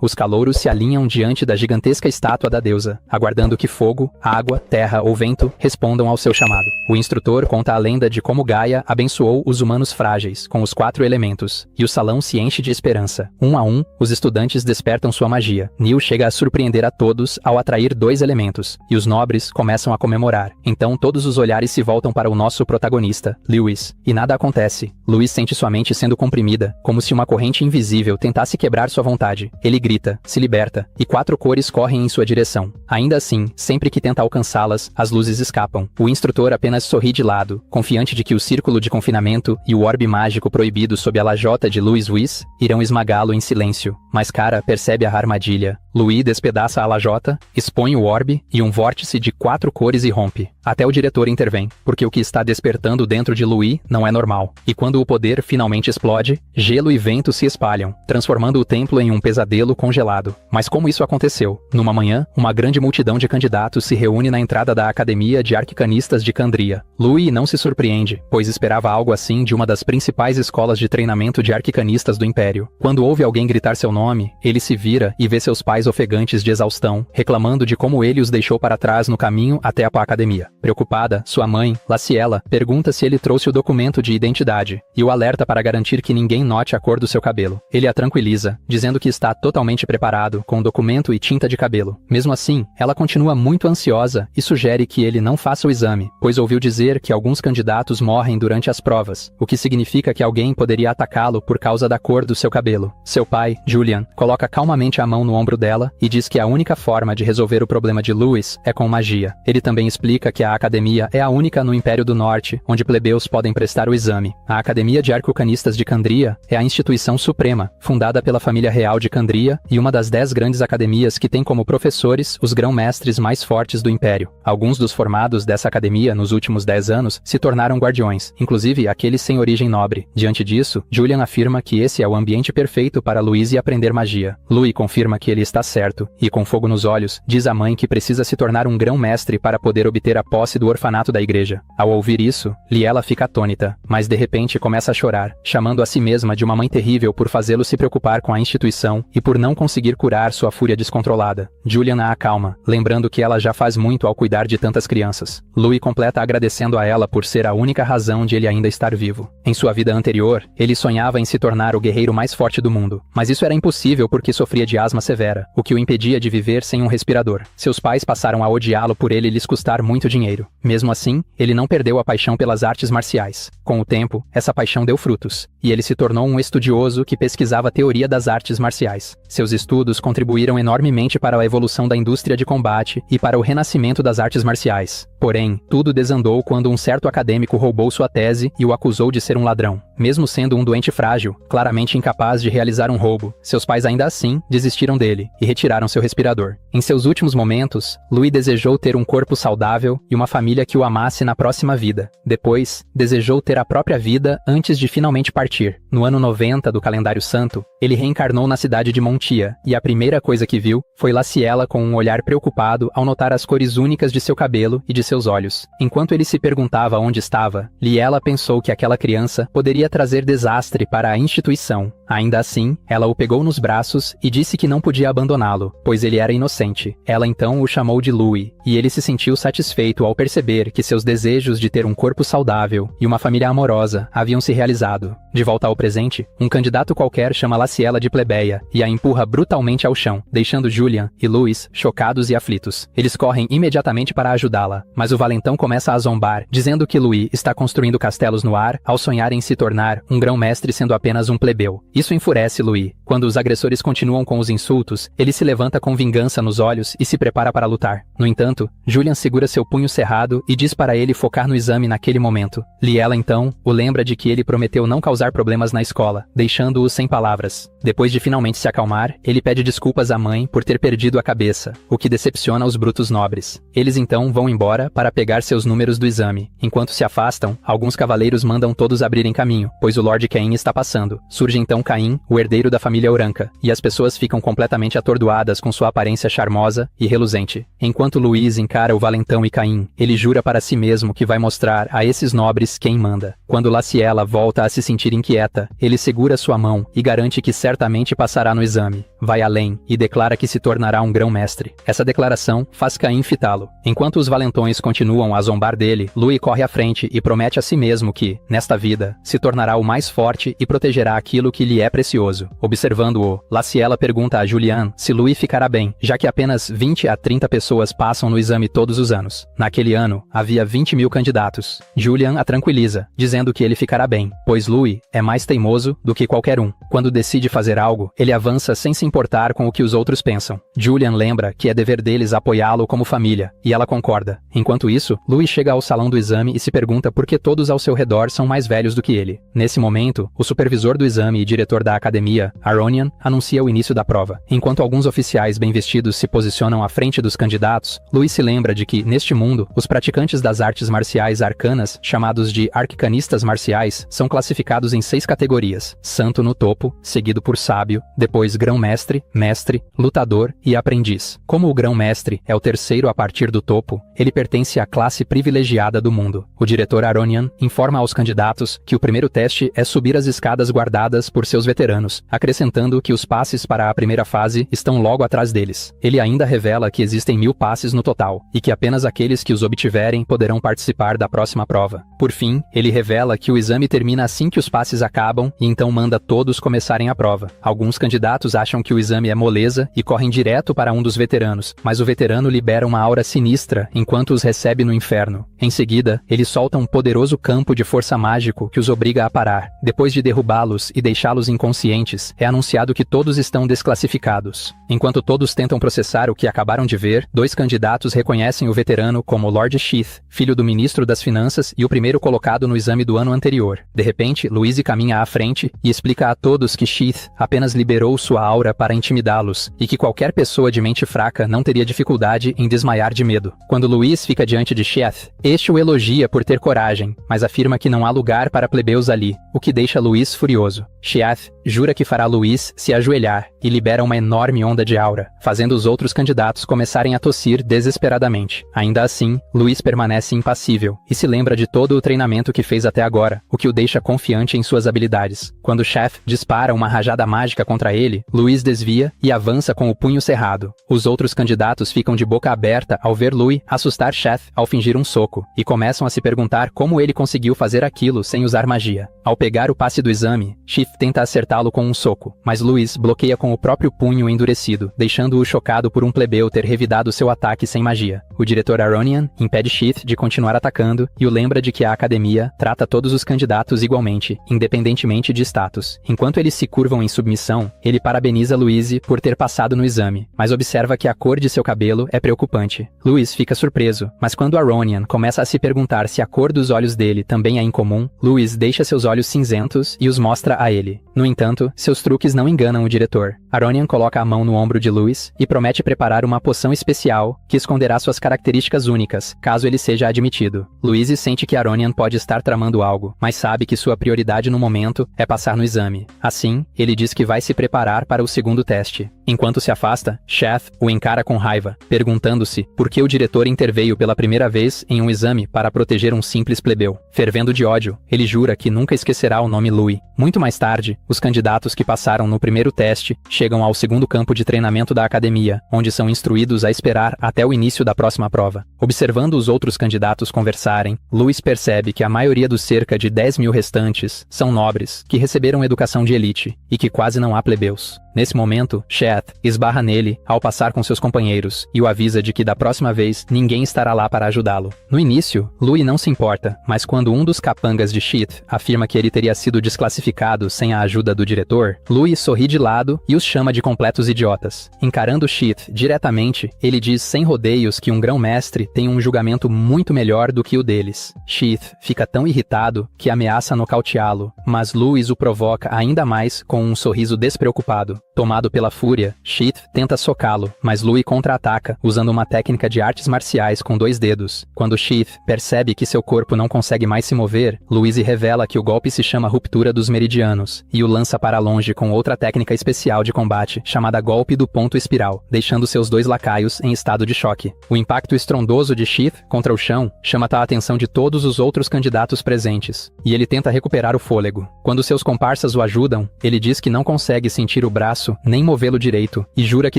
Os calouros se alinham diante da gigantesca estátua da deusa, aguardando que fogo, água, terra ou vento respondam ao seu chamado. O instrutor conta a lenda de como Gaia abençoou os humanos frágeis com os 4 elementos, e o salão se enche de esperança. Um a um, os estudantes despertam sua magia. Neil chega a surpreender a todos ao atrair 2 elementos, e os nobres começam a comemorar. Então todos os olhares se voltam para o nosso protagonista, Lewis, e nada acontece. Lewis sente sua mente sendo comprimida, como se uma corrente invisível tentasse quebrar sua vontade. Ele grita, se liberta, e 4 cores correm em sua direção. Ainda assim, sempre que tenta alcançá-las, as luzes escapam. O instrutor apenas sorri de lado, confiante de que o círculo de confinamento e o orbe mágico proibido sob a lajota de Louis Wyss irão esmagá-lo em silêncio. Mas Kara percebe a armadilha. Louis despedaça a lajota, expõe o orbe e um vórtice de 4 cores irrompe. Até o diretor intervém, porque o que está despertando dentro de Louis não é normal. E quando o poder finalmente explode, gelo e vento se espalham, transformando o templo em um pesadelo congelado. Mas como isso aconteceu? Numa manhã, uma grande multidão de candidatos se reúne na entrada da Academia de Arquicanistas de Candria. Louis não se surpreende, pois esperava algo assim de uma das principais escolas de treinamento de arquicanistas do Império. Quando ouve alguém gritar seu nome, ele se vira e vê seus pais ofegantes de exaustão, reclamando de como ele os deixou para trás no caminho até a academia. Preocupada, sua mãe, Laciela, pergunta se ele trouxe o documento de identidade, e o alerta para garantir que ninguém note a cor do seu cabelo. Ele a tranquiliza, dizendo que está totalmente preparado, com o documento e tinta de cabelo. Mesmo assim, ela continua muito ansiosa e sugere que ele não faça o exame, pois ouviu dizer que alguns candidatos morrem durante as provas, o que significa que alguém poderia atacá-lo por causa da cor do seu cabelo. Seu pai, Julian, coloca calmamente a mão no ombro dela e diz que a única forma de resolver o problema de Lewis é com magia. Ele também explica que a academia é a única no Império do Norte onde plebeus podem prestar o exame. A Academia de Arquicanistas de Candria é a instituição suprema, fundada pela família real de Candria e uma das 10 grandes academias que tem como professores os grão-mestres mais fortes do Império. Alguns dos formados dessa academia nos últimos 10 anos se tornaram guardiões, inclusive aqueles sem origem nobre. Diante disso, Julian afirma que esse é o ambiente perfeito para Louise aprender magia. Louis confirma que ele está certo, e com fogo nos olhos, diz à mãe que precisa se tornar um grão-mestre para poder obter a posse do orfanato da igreja. Ao ouvir isso, Liela fica atônita, mas de repente começa a chorar, chamando a si mesma de uma mãe terrível por fazê-lo se preocupar com a instituição e por não conseguir curar sua fúria descontrolada. Julian a acalma, lembrando que ela já faz muito ao cuidar de tantas crianças. Louis completa agradecendo a ela por ser a única razão de ele ainda estar vivo. Em sua vida anterior, ele sonhava em se tornar o guerreiro mais forte do mundo, mas isso era impossível porque sofria de asma severa, o que o impedia de viver sem um respirador. Seus pais passaram a odiá-lo por ele lhes custar muito dinheiro. Mesmo assim, ele não perdeu a paixão pelas artes marciais. Com o tempo, essa paixão deu frutos, e ele se tornou um estudioso que pesquisava a teoria das artes marciais. Seus estudos contribuíram enormemente para a evolução da indústria de combate e para o renascimento das artes marciais. Porém, tudo desandou quando um certo acadêmico roubou sua tese e o acusou de ser um ladrão. Mesmo sendo um doente frágil, claramente incapaz de realizar um roubo, seus pais ainda assim desistiram dele e retiraram seu respirador. Em seus últimos momentos, Louis desejou ter um corpo saudável e uma família que o amasse na próxima vida. Depois, desejou ter a própria vida antes de finalmente partir. No ano 90 do calendário santo, ele reencarnou na cidade de Montia, e a primeira coisa que viu foi Laciela com um olhar preocupado ao notar as cores únicas de seu cabelo e de seus olhos. Enquanto ele se perguntava onde estava, Liela pensou que aquela criança poderia trazer desastre para a instituição. Ainda assim, ela o pegou nos braços e disse que não podia abandoná-lo, pois ele era inocente. Ela então o chamou de Louis, e ele se sentiu satisfeito ao perceber que seus desejos de ter um corpo saudável e uma família amorosa haviam se realizado. De volta ao presente, um candidato qualquer chama Laciela de plebeia e a empurra brutalmente ao chão, deixando Julian e Louis chocados e aflitos. Eles correm imediatamente para ajudá-la, mas o valentão começa a zombar, dizendo que Louis está construindo castelos no ar ao sonhar em se tornar um grão-mestre sendo apenas um plebeu. Isso enfurece Louis. Quando os agressores continuam com os insultos, ele se levanta com vingança nos olhos e se prepara para lutar. No entanto, Julian segura seu punho cerrado e diz para ele focar no exame naquele momento. Liela então o lembra de que ele prometeu não causar problemas na escola, deixando-o sem palavras. Depois de finalmente se acalmar, ele pede desculpas à mãe por ter perdido a cabeça, o que decepciona os brutos nobres. Eles então vão embora para pegar seus números do exame. Enquanto se afastam, alguns cavaleiros mandam todos abrirem caminho, pois o Lord Cain está passando. Surge então Caim, o herdeiro da família Uranca, e as pessoas ficam completamente atordoadas com sua aparência charmosa e reluzente. Enquanto Luís encara o valentão e Caim, ele jura para si mesmo que vai mostrar a esses nobres quem manda. Quando Laciela volta a se sentir inquieta, ele segura sua mão e garante que certamente passará no exame. Vai além e declara que se tornará um grão-mestre. Essa declaração faz Caim fitá-lo. Enquanto os valentões continuam a zombar dele, Louis corre à frente e promete a si mesmo que, nesta vida, se tornará o mais forte e protegerá aquilo que lhe é precioso. Observando-o, Laciela pergunta a Julian se Louis ficará bem, já que apenas 20 a 30 pessoas passam no exame todos os anos. Naquele ano, havia 20.000 candidatos. Julian a tranquiliza, dizendo que ele ficará bem, pois Louis é mais teimoso do que qualquer um. Quando decide fazer algo, ele avança sem se importar com o que os outros pensam. Julian lembra que é dever deles apoiá-lo como família, e ela concorda. Enquanto isso, Louis chega ao salão do exame e se pergunta por que todos ao seu redor são mais velhos do que ele. Nesse momento, o supervisor do exame e diretor da academia, Aronian, anuncia o início da prova. Enquanto alguns oficiais bem vestidos se posicionam à frente dos candidatos, Louis se lembra de que, neste mundo, os praticantes das artes marciais arcanas, chamados de arcanistas marciais, são classificados em 6 categorias: santo no topo, seguido por sábio, depois grão-mestre, mestre, lutador e aprendiz. Como o grão-mestre é o terceiro a partir do topo, ele pertence à classe privilegiada do mundo. O diretor Aronian informa aos candidatos que o primeiro teste é subir as escadas guardadas por seus veteranos, acrescentando que os passes para a primeira fase estão logo atrás deles. Ele ainda revela que existem 1000 passes no total, e que apenas aqueles que os obtiverem poderão participar da próxima prova. Por fim, ele revela que o exame termina assim que os passes acabam, e então manda todos começarem a prova. Alguns candidatos acham que o exame é moleza e correm direto para um dos veteranos, mas o veterano libera uma aura sinistra enquanto os recebe no inferno. Em seguida, ele solta um poderoso campo de força mágico que os obriga a parar. Depois de derrubá-los e deixá-los inconscientes, é anunciado que todos estão desclassificados. Enquanto todos tentam processar o que acabaram de ver, 2 candidatos reconhecem o veterano como Lord Sheath, filho do ministro das Finanças e o primeiro colocado no exame do ano anterior. De repente, Louise caminha à frente e explica a todos que Sheath apenas liberou sua aura para intimidá-los e que qualquer pessoa de mente fraca não teria dificuldade em desmaiar de medo. Quando Louise fica diante de Sheath, este o elogia por ter coragem, mas afirma que não há lugar para plebeus ali, o que deixa Louise furioso. Sheath jura que fará Louise se ajoelhar e libera uma enorme onda de aura, fazendo os outros candidatos começarem a tossir desesperadamente. Ainda assim, Louise permanece impassível e se lembra de todo o treinamento que fez até agora, o que o deixa confiante em suas habilidades. Quando Sheath dispara uma rajada mágica contra ele, Louise desvia e avança com o punho cerrado. Os outros candidatos ficam de boca aberta ao ver Louis assustar Sheath ao fingir um soco, e começam a se perguntar como ele conseguiu fazer aquilo sem usar magia. Ao pegar o passe do exame, Sheath tenta acertá-lo com um soco, mas Louis bloqueia com o próprio punho endurecido, deixando-o chocado por um plebeu ter revidado seu ataque sem magia. O diretor Aronian impede Sheath de continuar atacando e o lembra de que a academia trata todos os candidatos igualmente, independentemente de status. Enquanto eles se curvam em submissão, ele parabeniza Louise por ter passado no exame, mas observa que a cor de seu cabelo é preocupante. Louis fica surpreso, mas quando Aronian começa a se perguntar se a cor dos olhos dele também é incomum, Louis deixa seus olhos cinzentos e os mostra a ele. No entanto, seus truques não enganam o diretor. Aronian coloca a mão no ombro de Louis e promete preparar uma poção especial que esconderá suas características únicas, caso ele seja admitido. Louis sente que Aronian pode estar tramando algo, mas sabe que sua prioridade no momento é passar no exame. Assim, ele diz que vai se preparar para o segundo teste. Enquanto se afasta, Sheath o encara com raiva, perguntando-se por que o diretor interveio pela primeira vez em um exame para proteger um simples plebeu. Fervendo de ódio, ele jura que nunca esquecerá o nome Louis. Muito mais tarde, os candidatos que passaram no primeiro teste chegam ao segundo campo de treinamento da academia, onde são instruídos a esperar até o início da próxima prova. Observando os outros candidatos conversarem, Louis percebe que a maioria dos cerca de 10.000 restantes são nobres, que receberam educação de elite, e que quase não há plebeus. Nesse momento, Sheath esbarra nele ao passar com seus companheiros e o avisa de que da próxima vez ninguém estará lá para ajudá-lo. No início, Louis não se importa, mas quando um dos capangas de Sheath afirma que ele teria sido desclassificado sem a ajuda do diretor, Louis sorri de lado e os chama de completos idiotas. Encarando Sheath diretamente, ele diz sem rodeios que um grão-mestre tem um julgamento muito melhor do que o deles. Sheath fica tão irritado que ameaça nocauteá-lo, mas Louis o provoca ainda mais com um sorriso despreocupado. Tomado pela fúria, Sheath tenta socá-lo, mas Louis contra-ataca, usando uma técnica de artes marciais com 2 dedos. Quando Sheath percebe que seu corpo não consegue mais se mover, Louise revela que o golpe se chama Ruptura dos Meridianos, e o lança para longe com outra técnica especial de combate, chamada Golpe do Ponto Espiral, deixando seus 2 lacaios em estado de choque. O impacto estrondoso de Sheath contra o chão chama a atenção de todos os outros candidatos presentes, e ele tenta recuperar o fôlego. Quando seus comparsas o ajudam, ele diz que não consegue sentir o braço nem movê-lo direito, e jura que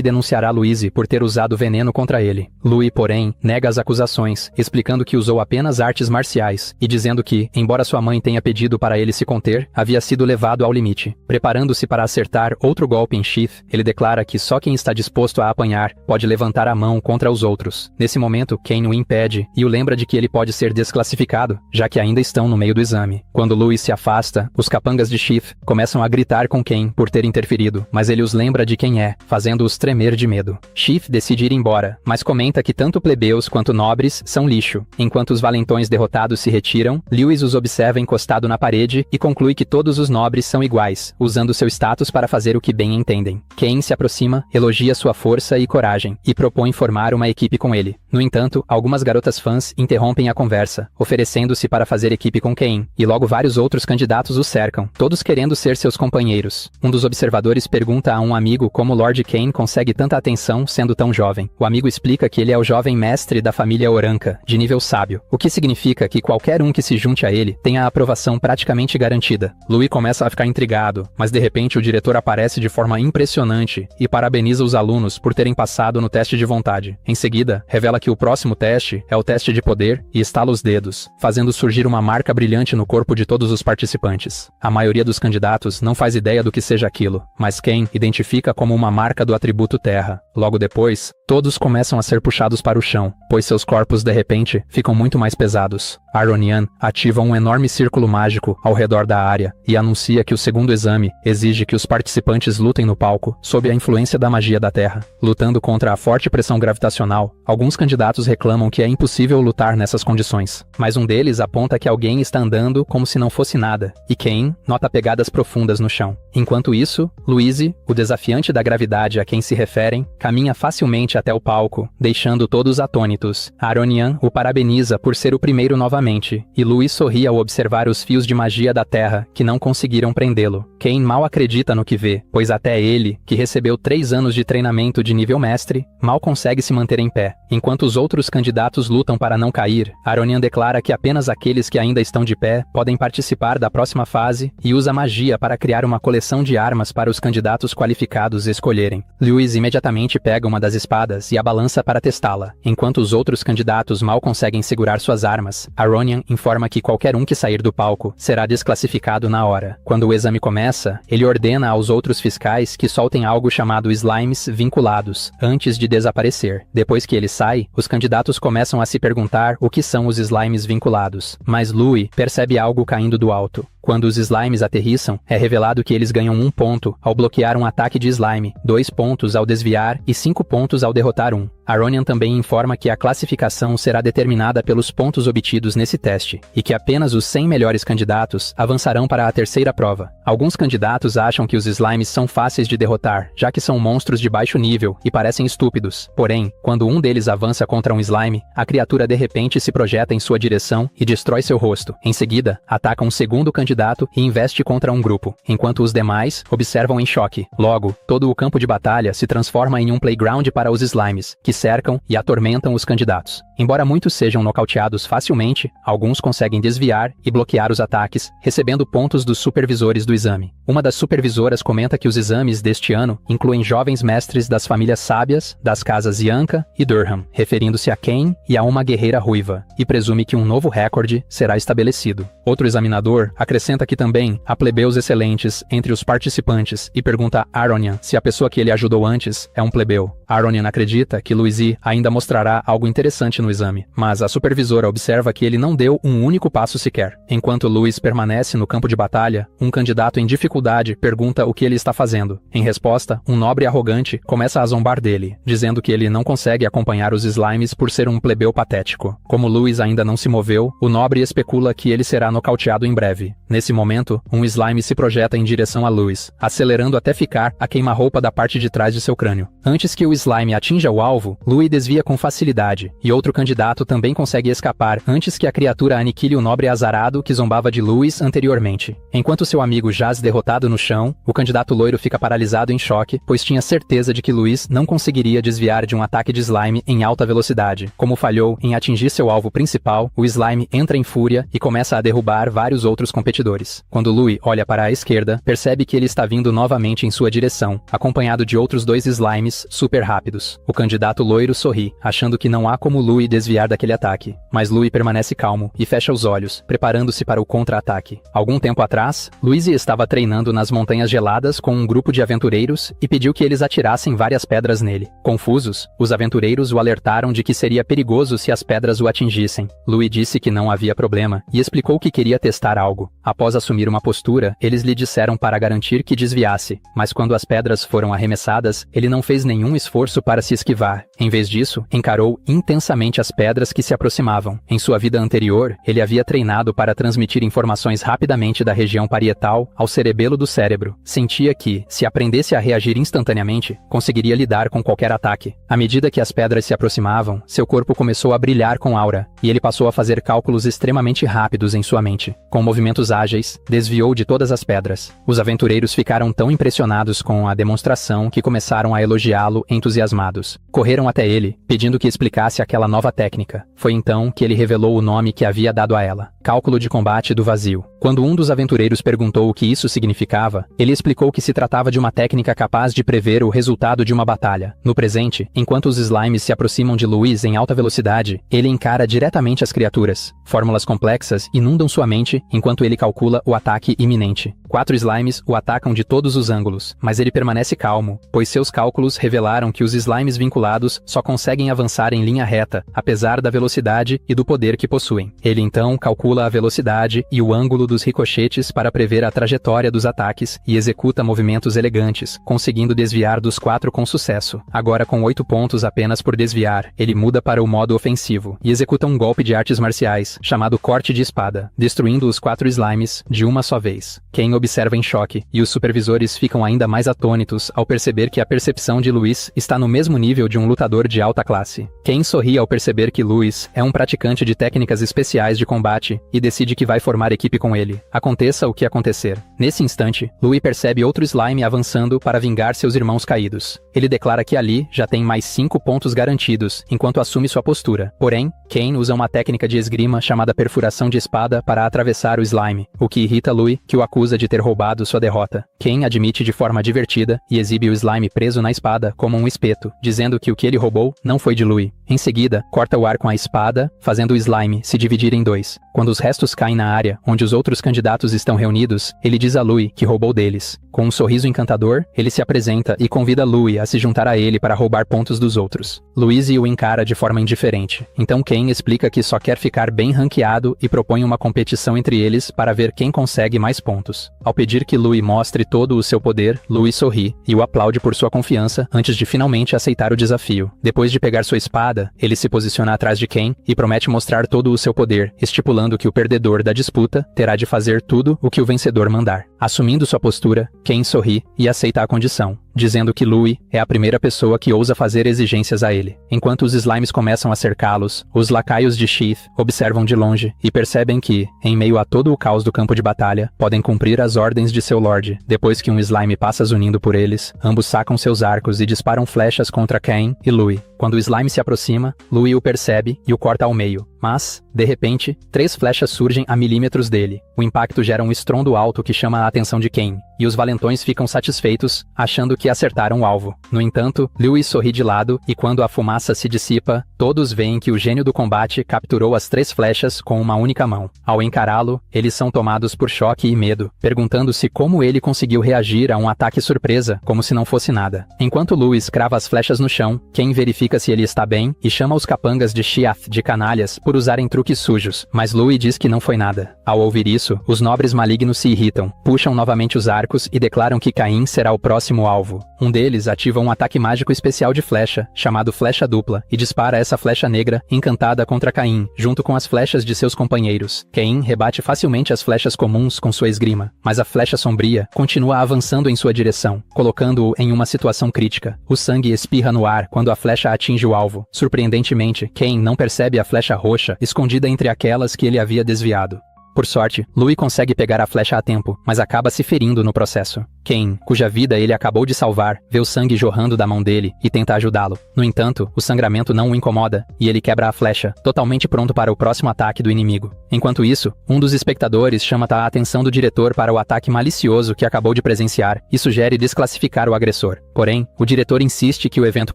denunciará Louise por ter usado veneno contra ele. Louis, porém, nega as acusações, explicando que usou apenas artes marciais, e dizendo que, embora sua mãe tenha pedido para ele se conter, havia sido levado ao limite. Preparando-se para acertar outro golpe em Sheath, ele declara que só quem está disposto a apanhar pode levantar a mão contra os outros. Nesse momento, Kane o impede, e o lembra de que ele pode ser desclassificado, já que ainda estão no meio do exame. Quando Louis se afasta, os capangas de Sheath começam a gritar com Kane por ter interferido, mas ele os lembra de quem é, fazendo-os tremer de medo. Sheath decide ir embora, mas comenta que tanto plebeus quanto nobres são lixo. Enquanto os valentões derrotados se retiram, Lewis os observa encostado na parede e conclui que todos os nobres são iguais, usando seu status para fazer o que bem entendem. Kane se aproxima, elogia sua força e coragem, e propõe formar uma equipe com ele. No entanto, algumas garotas fãs interrompem a conversa, oferecendo-se para fazer equipe com Kane, e logo vários outros candidatos o cercam, todos querendo ser seus companheiros. Um dos observadores pergunta a um amigo como Lord Kane consegue tanta atenção sendo tão jovem. O amigo explica que ele é o jovem mestre da família Oranca, de nível sábio, o que significa que qualquer um que se junte a ele tem a aprovação praticamente garantida. Louis começa a ficar intrigado, mas de repente o diretor aparece de forma impressionante e parabeniza os alunos por terem passado no teste de vontade. Em seguida, revela que o próximo teste é o teste de poder e estala os dedos, fazendo surgir uma marca brilhante no corpo de todos os participantes. A maioria dos candidatos não faz ideia do que seja aquilo, mas Kane identifica como uma marca do atributo terra. Logo depois, todos começam a ser puxados para o chão, pois seus corpos de repente ficam muito mais pesados. Aronian ativa um enorme círculo mágico ao redor da área e anuncia que o segundo exame exige que os participantes lutem no palco sob a influência da magia da Terra. Lutando contra a forte pressão gravitacional, alguns candidatos reclamam que é impossível lutar nessas condições, mas um deles aponta que alguém está andando como se não fosse nada, e Kane nota pegadas profundas no chão. Enquanto isso, Louise, o desafiante da gravidade a quem se referem, caminha facilmente até o palco, deixando todos atônitos. Aronian o parabeniza por ser o primeiro novamente, e Louis sorri ao observar os fios de magia da Terra que não conseguiram prendê-lo. Kane mal acredita no que vê, pois até ele, que recebeu 3 anos de treinamento de nível mestre, mal consegue se manter em pé. Enquanto os outros candidatos lutam para não cair, Aronian declara que apenas aqueles que ainda estão de pé podem participar da próxima fase e usa magia para criar uma coleção de armas para os candidatos qualificados escolherem. Lewis imediatamente pega uma das espadas e a balança para testá-la. Enquanto os outros candidatos mal conseguem segurar suas armas, Aronian informa que qualquer um que sair do palco será desclassificado na hora. Quando o exame começa, ele ordena aos outros fiscais que soltem algo chamado slimes vinculados, antes de desaparecer. Depois que ele sai, os candidatos começam a se perguntar o que são os slimes vinculados, mas Louis percebe algo caindo do alto. Quando os slimes aterrissam, é revelado que eles ganham 1 ponto ao bloquear um ataque de slime, 2 pontos ao desviar e 5 pontos ao derrotar um. Aronian também informa que a classificação será determinada pelos pontos obtidos nesse teste, e que apenas os 100 melhores candidatos avançarão para a terceira prova. Alguns candidatos acham que os slimes são fáceis de derrotar, já que são monstros de baixo nível e parecem estúpidos. Porém, quando um deles avança contra um slime, a criatura de repente se projeta em sua direção e destrói seu rosto. Em seguida, ataca um segundo candidato e investe contra um grupo, enquanto os demais observam em choque. Logo, todo o campo de batalha se transforma em um playground para os slimes, que cercam e atormentam os candidatos. Embora muitos sejam nocauteados facilmente, alguns conseguem desviar e bloquear os ataques, recebendo pontos dos supervisores do exame. Uma das supervisoras comenta que os exames deste ano incluem jovens mestres das famílias sábias, das casas Yanka e Durham, referindo-se a Kane e a uma guerreira ruiva, e presume que um novo recorde será estabelecido. Outro examinador acrescenta que também há plebeus excelentes entre os participantes e pergunta a Aronian se a pessoa que ele ajudou antes é um plebeu. Aronian acredita que Louis ainda mostrará algo interessante no exame, mas a supervisora observa que ele não deu um único passo sequer. Enquanto Louis permanece no campo de batalha, um candidato em dificuldade pergunta o que ele está fazendo. Em resposta, um nobre arrogante começa a zombar dele, dizendo que ele não consegue acompanhar os slimes por ser um plebeu patético. Como Louis ainda não se moveu, o nobre especula que ele será nocauteado em breve. Nesse momento, um slime se projeta em direção a Louis, acelerando até ficar a queima-roupa da parte de trás de seu crânio. Antes que o slime atinja o alvo, Louis desvia com facilidade, e outro candidato também consegue escapar antes que a criatura aniquile o nobre azarado que zombava de Louis anteriormente. Enquanto seu amigo jaz derrotado no chão, o candidato loiro fica paralisado em choque, pois tinha certeza de que Louis não conseguiria desviar de um ataque de slime em alta velocidade. Como falhou em atingir seu alvo principal, o slime entra em fúria e começa a derrubar vários outros competidores. Quando Louis olha para a esquerda, percebe que ele está vindo novamente em sua direção, acompanhado de outros 2 slimes super rápidos. O candidato loiro sorri, achando que não há como Louis desviar daquele ataque. Mas Louis permanece calmo e fecha os olhos, preparando-se para o contra-ataque. Algum tempo atrás, Louis estava treinando nas montanhas geladas com um grupo de aventureiros e pediu que eles atirassem várias pedras nele. Confusos, os aventureiros o alertaram de que seria perigoso se as pedras o atingissem. Louis disse que não havia problema e explicou que queria testar algo. Após assumir uma postura, eles lhe disseram para garantir que desviasse, mas quando as pedras foram arremessadas, ele não fez nenhum esforço para se esquivar. Em vez disso, encarou intensamente as pedras que se aproximavam. Em sua vida anterior, ele havia treinado para transmitir informações rapidamente da região parietal ao cerebelo do cérebro. Sentia que, se aprendesse a reagir instantaneamente, conseguiria lidar com qualquer ataque. À medida que as pedras se aproximavam, seu corpo começou a brilhar com aura, e ele passou a fazer cálculos extremamente rápidos em sua mente. Com movimentos ágeis, desviou de todas as pedras. Os aventureiros ficaram tão impressionados com a demonstração que começaram a elogiá-lo entusiasmados. Correram até ele, pedindo que explicasse aquela nova técnica. Foi então que ele revelou o nome que havia dado a ela: cálculo de combate do vazio. Quando um dos aventureiros perguntou o que isso significava, ele explicou que se tratava de uma técnica capaz de prever o resultado de uma batalha. No presente, enquanto os slimes se aproximam de Louis em alta velocidade, ele encara diretamente as criaturas. Fórmulas complexas inundam sua mente enquanto ele calcula o ataque iminente. 4 slimes o atacam de todos os ângulos, mas ele permanece calmo, pois seus cálculos revelaram que os slimes vinculados só conseguem avançar em linha reta, apesar da velocidade e do poder que possuem. Ele então calcula a velocidade e o ângulo dos ricochetes para prever a trajetória dos ataques e executa movimentos elegantes, conseguindo desviar dos 4 com sucesso. Agora com 8 pontos apenas por desviar, ele muda para o modo ofensivo e executa um golpe de artes marciais, chamado corte de espada, destruindo os 4 slimes de uma só vez. Ken observa em choque, e os supervisores ficam ainda mais atônitos ao perceber que a percepção de Louis está no mesmo nível de um lutador de alta classe. Ken sorri ao perceber que Louis é um praticante de técnicas especiais de combate e decide que vai formar equipe com ele, aconteça o que acontecer. Nesse instante, Louis percebe outro slime avançando para vingar seus irmãos caídos. Ele declara que ali já tem mais 5 pontos garantidos, enquanto assume sua postura. Porém, Ken usa uma técnica de esgrima chamada perfuração de espada para atravessar o slime, o que irrita Louis, que o acusa de ter roubado sua derrota. Ken admite de forma divertida e exibe o slime preso na espada como um espeto, dizendo que o que ele roubou não foi de Louis. Em seguida, corta o ar com a espada, fazendo o slime se dividir em 2. Quando os restos caem na área onde os outros candidatos estão reunidos, ele diz a Louis que roubou deles. Com um sorriso encantador, ele se apresenta e convida Louis a se juntar a ele para roubar pontos dos outros. Louis o encara de forma indiferente. Então Ken explica que só quer ficar bem ranqueado e propõe uma competição entre eles para ver quem consegue mais pontos. Ao pedir que Louis mostre todo o seu poder, Louis sorri e o aplaude por sua confiança antes de finalmente aceitar o desafio. Depois de pegar sua espada, ele se posiciona atrás de Ken e promete mostrar todo o seu poder, estipulando que o perdedor da disputa terá de fazer tudo o que o vencedor mandar. Assumindo sua postura, Ken sorri e aceita a condição, dizendo que Louis é a primeira pessoa que ousa fazer exigências a ele. Enquanto os slimes começam a cercá-los, os lacaios de Sheath observam de longe e percebem que, em meio a todo o caos do campo de batalha, podem cumprir as ordens de seu lord. Depois que um slime passa zunindo por eles, ambos sacam seus arcos e disparam flechas contra Ken e Louis. Quando o slime se aproxima, Louis o percebe e o corta ao meio. Mas, de repente, 3 flechas surgem a milímetros dele. O impacto gera um estrondo alto que chama a atenção de Ken, e os valentões ficam satisfeitos, achando que acertaram o alvo. No entanto, Louis sorri de lado, e quando a fumaça se dissipa, todos veem que o gênio do combate capturou as 3 flechas com uma única mão. Ao encará-lo, eles são tomados por choque e medo, perguntando-se como ele conseguiu reagir a um ataque surpresa, como se não fosse nada. Enquanto Louis crava as flechas no chão, Ken verifica se ele está bem, e chama os capangas de Shiath de canalhas por usarem truques sujos, mas Louis diz que não foi nada. Ao ouvir isso, os nobres malignos se irritam, puxam novamente os arcos e declaram que Caim será o próximo alvo. Um deles ativa um ataque mágico especial de flecha, chamado Flecha Dupla, e dispara essa flecha negra, encantada contra Caim, junto com as flechas de seus companheiros. Caim rebate facilmente as flechas comuns com sua esgrima, mas a flecha sombria continua avançando em sua direção, colocando-o em uma situação crítica. O sangue espirra no ar quando a flecha atinge o alvo. Surpreendentemente, Cain não percebe a flecha roxa escondida entre aquelas que ele havia desviado. Por sorte, Louis consegue pegar a flecha a tempo, mas acaba se ferindo no processo. Cain, cuja vida ele acabou de salvar, vê o sangue jorrando da mão dele e tenta ajudá-lo. No entanto, o sangramento não o incomoda, e ele quebra a flecha, totalmente pronto para o próximo ataque do inimigo. Enquanto isso, um dos espectadores chama a atenção do diretor para o ataque malicioso que acabou de presenciar e sugere desclassificar o agressor. Porém, o diretor insiste que o evento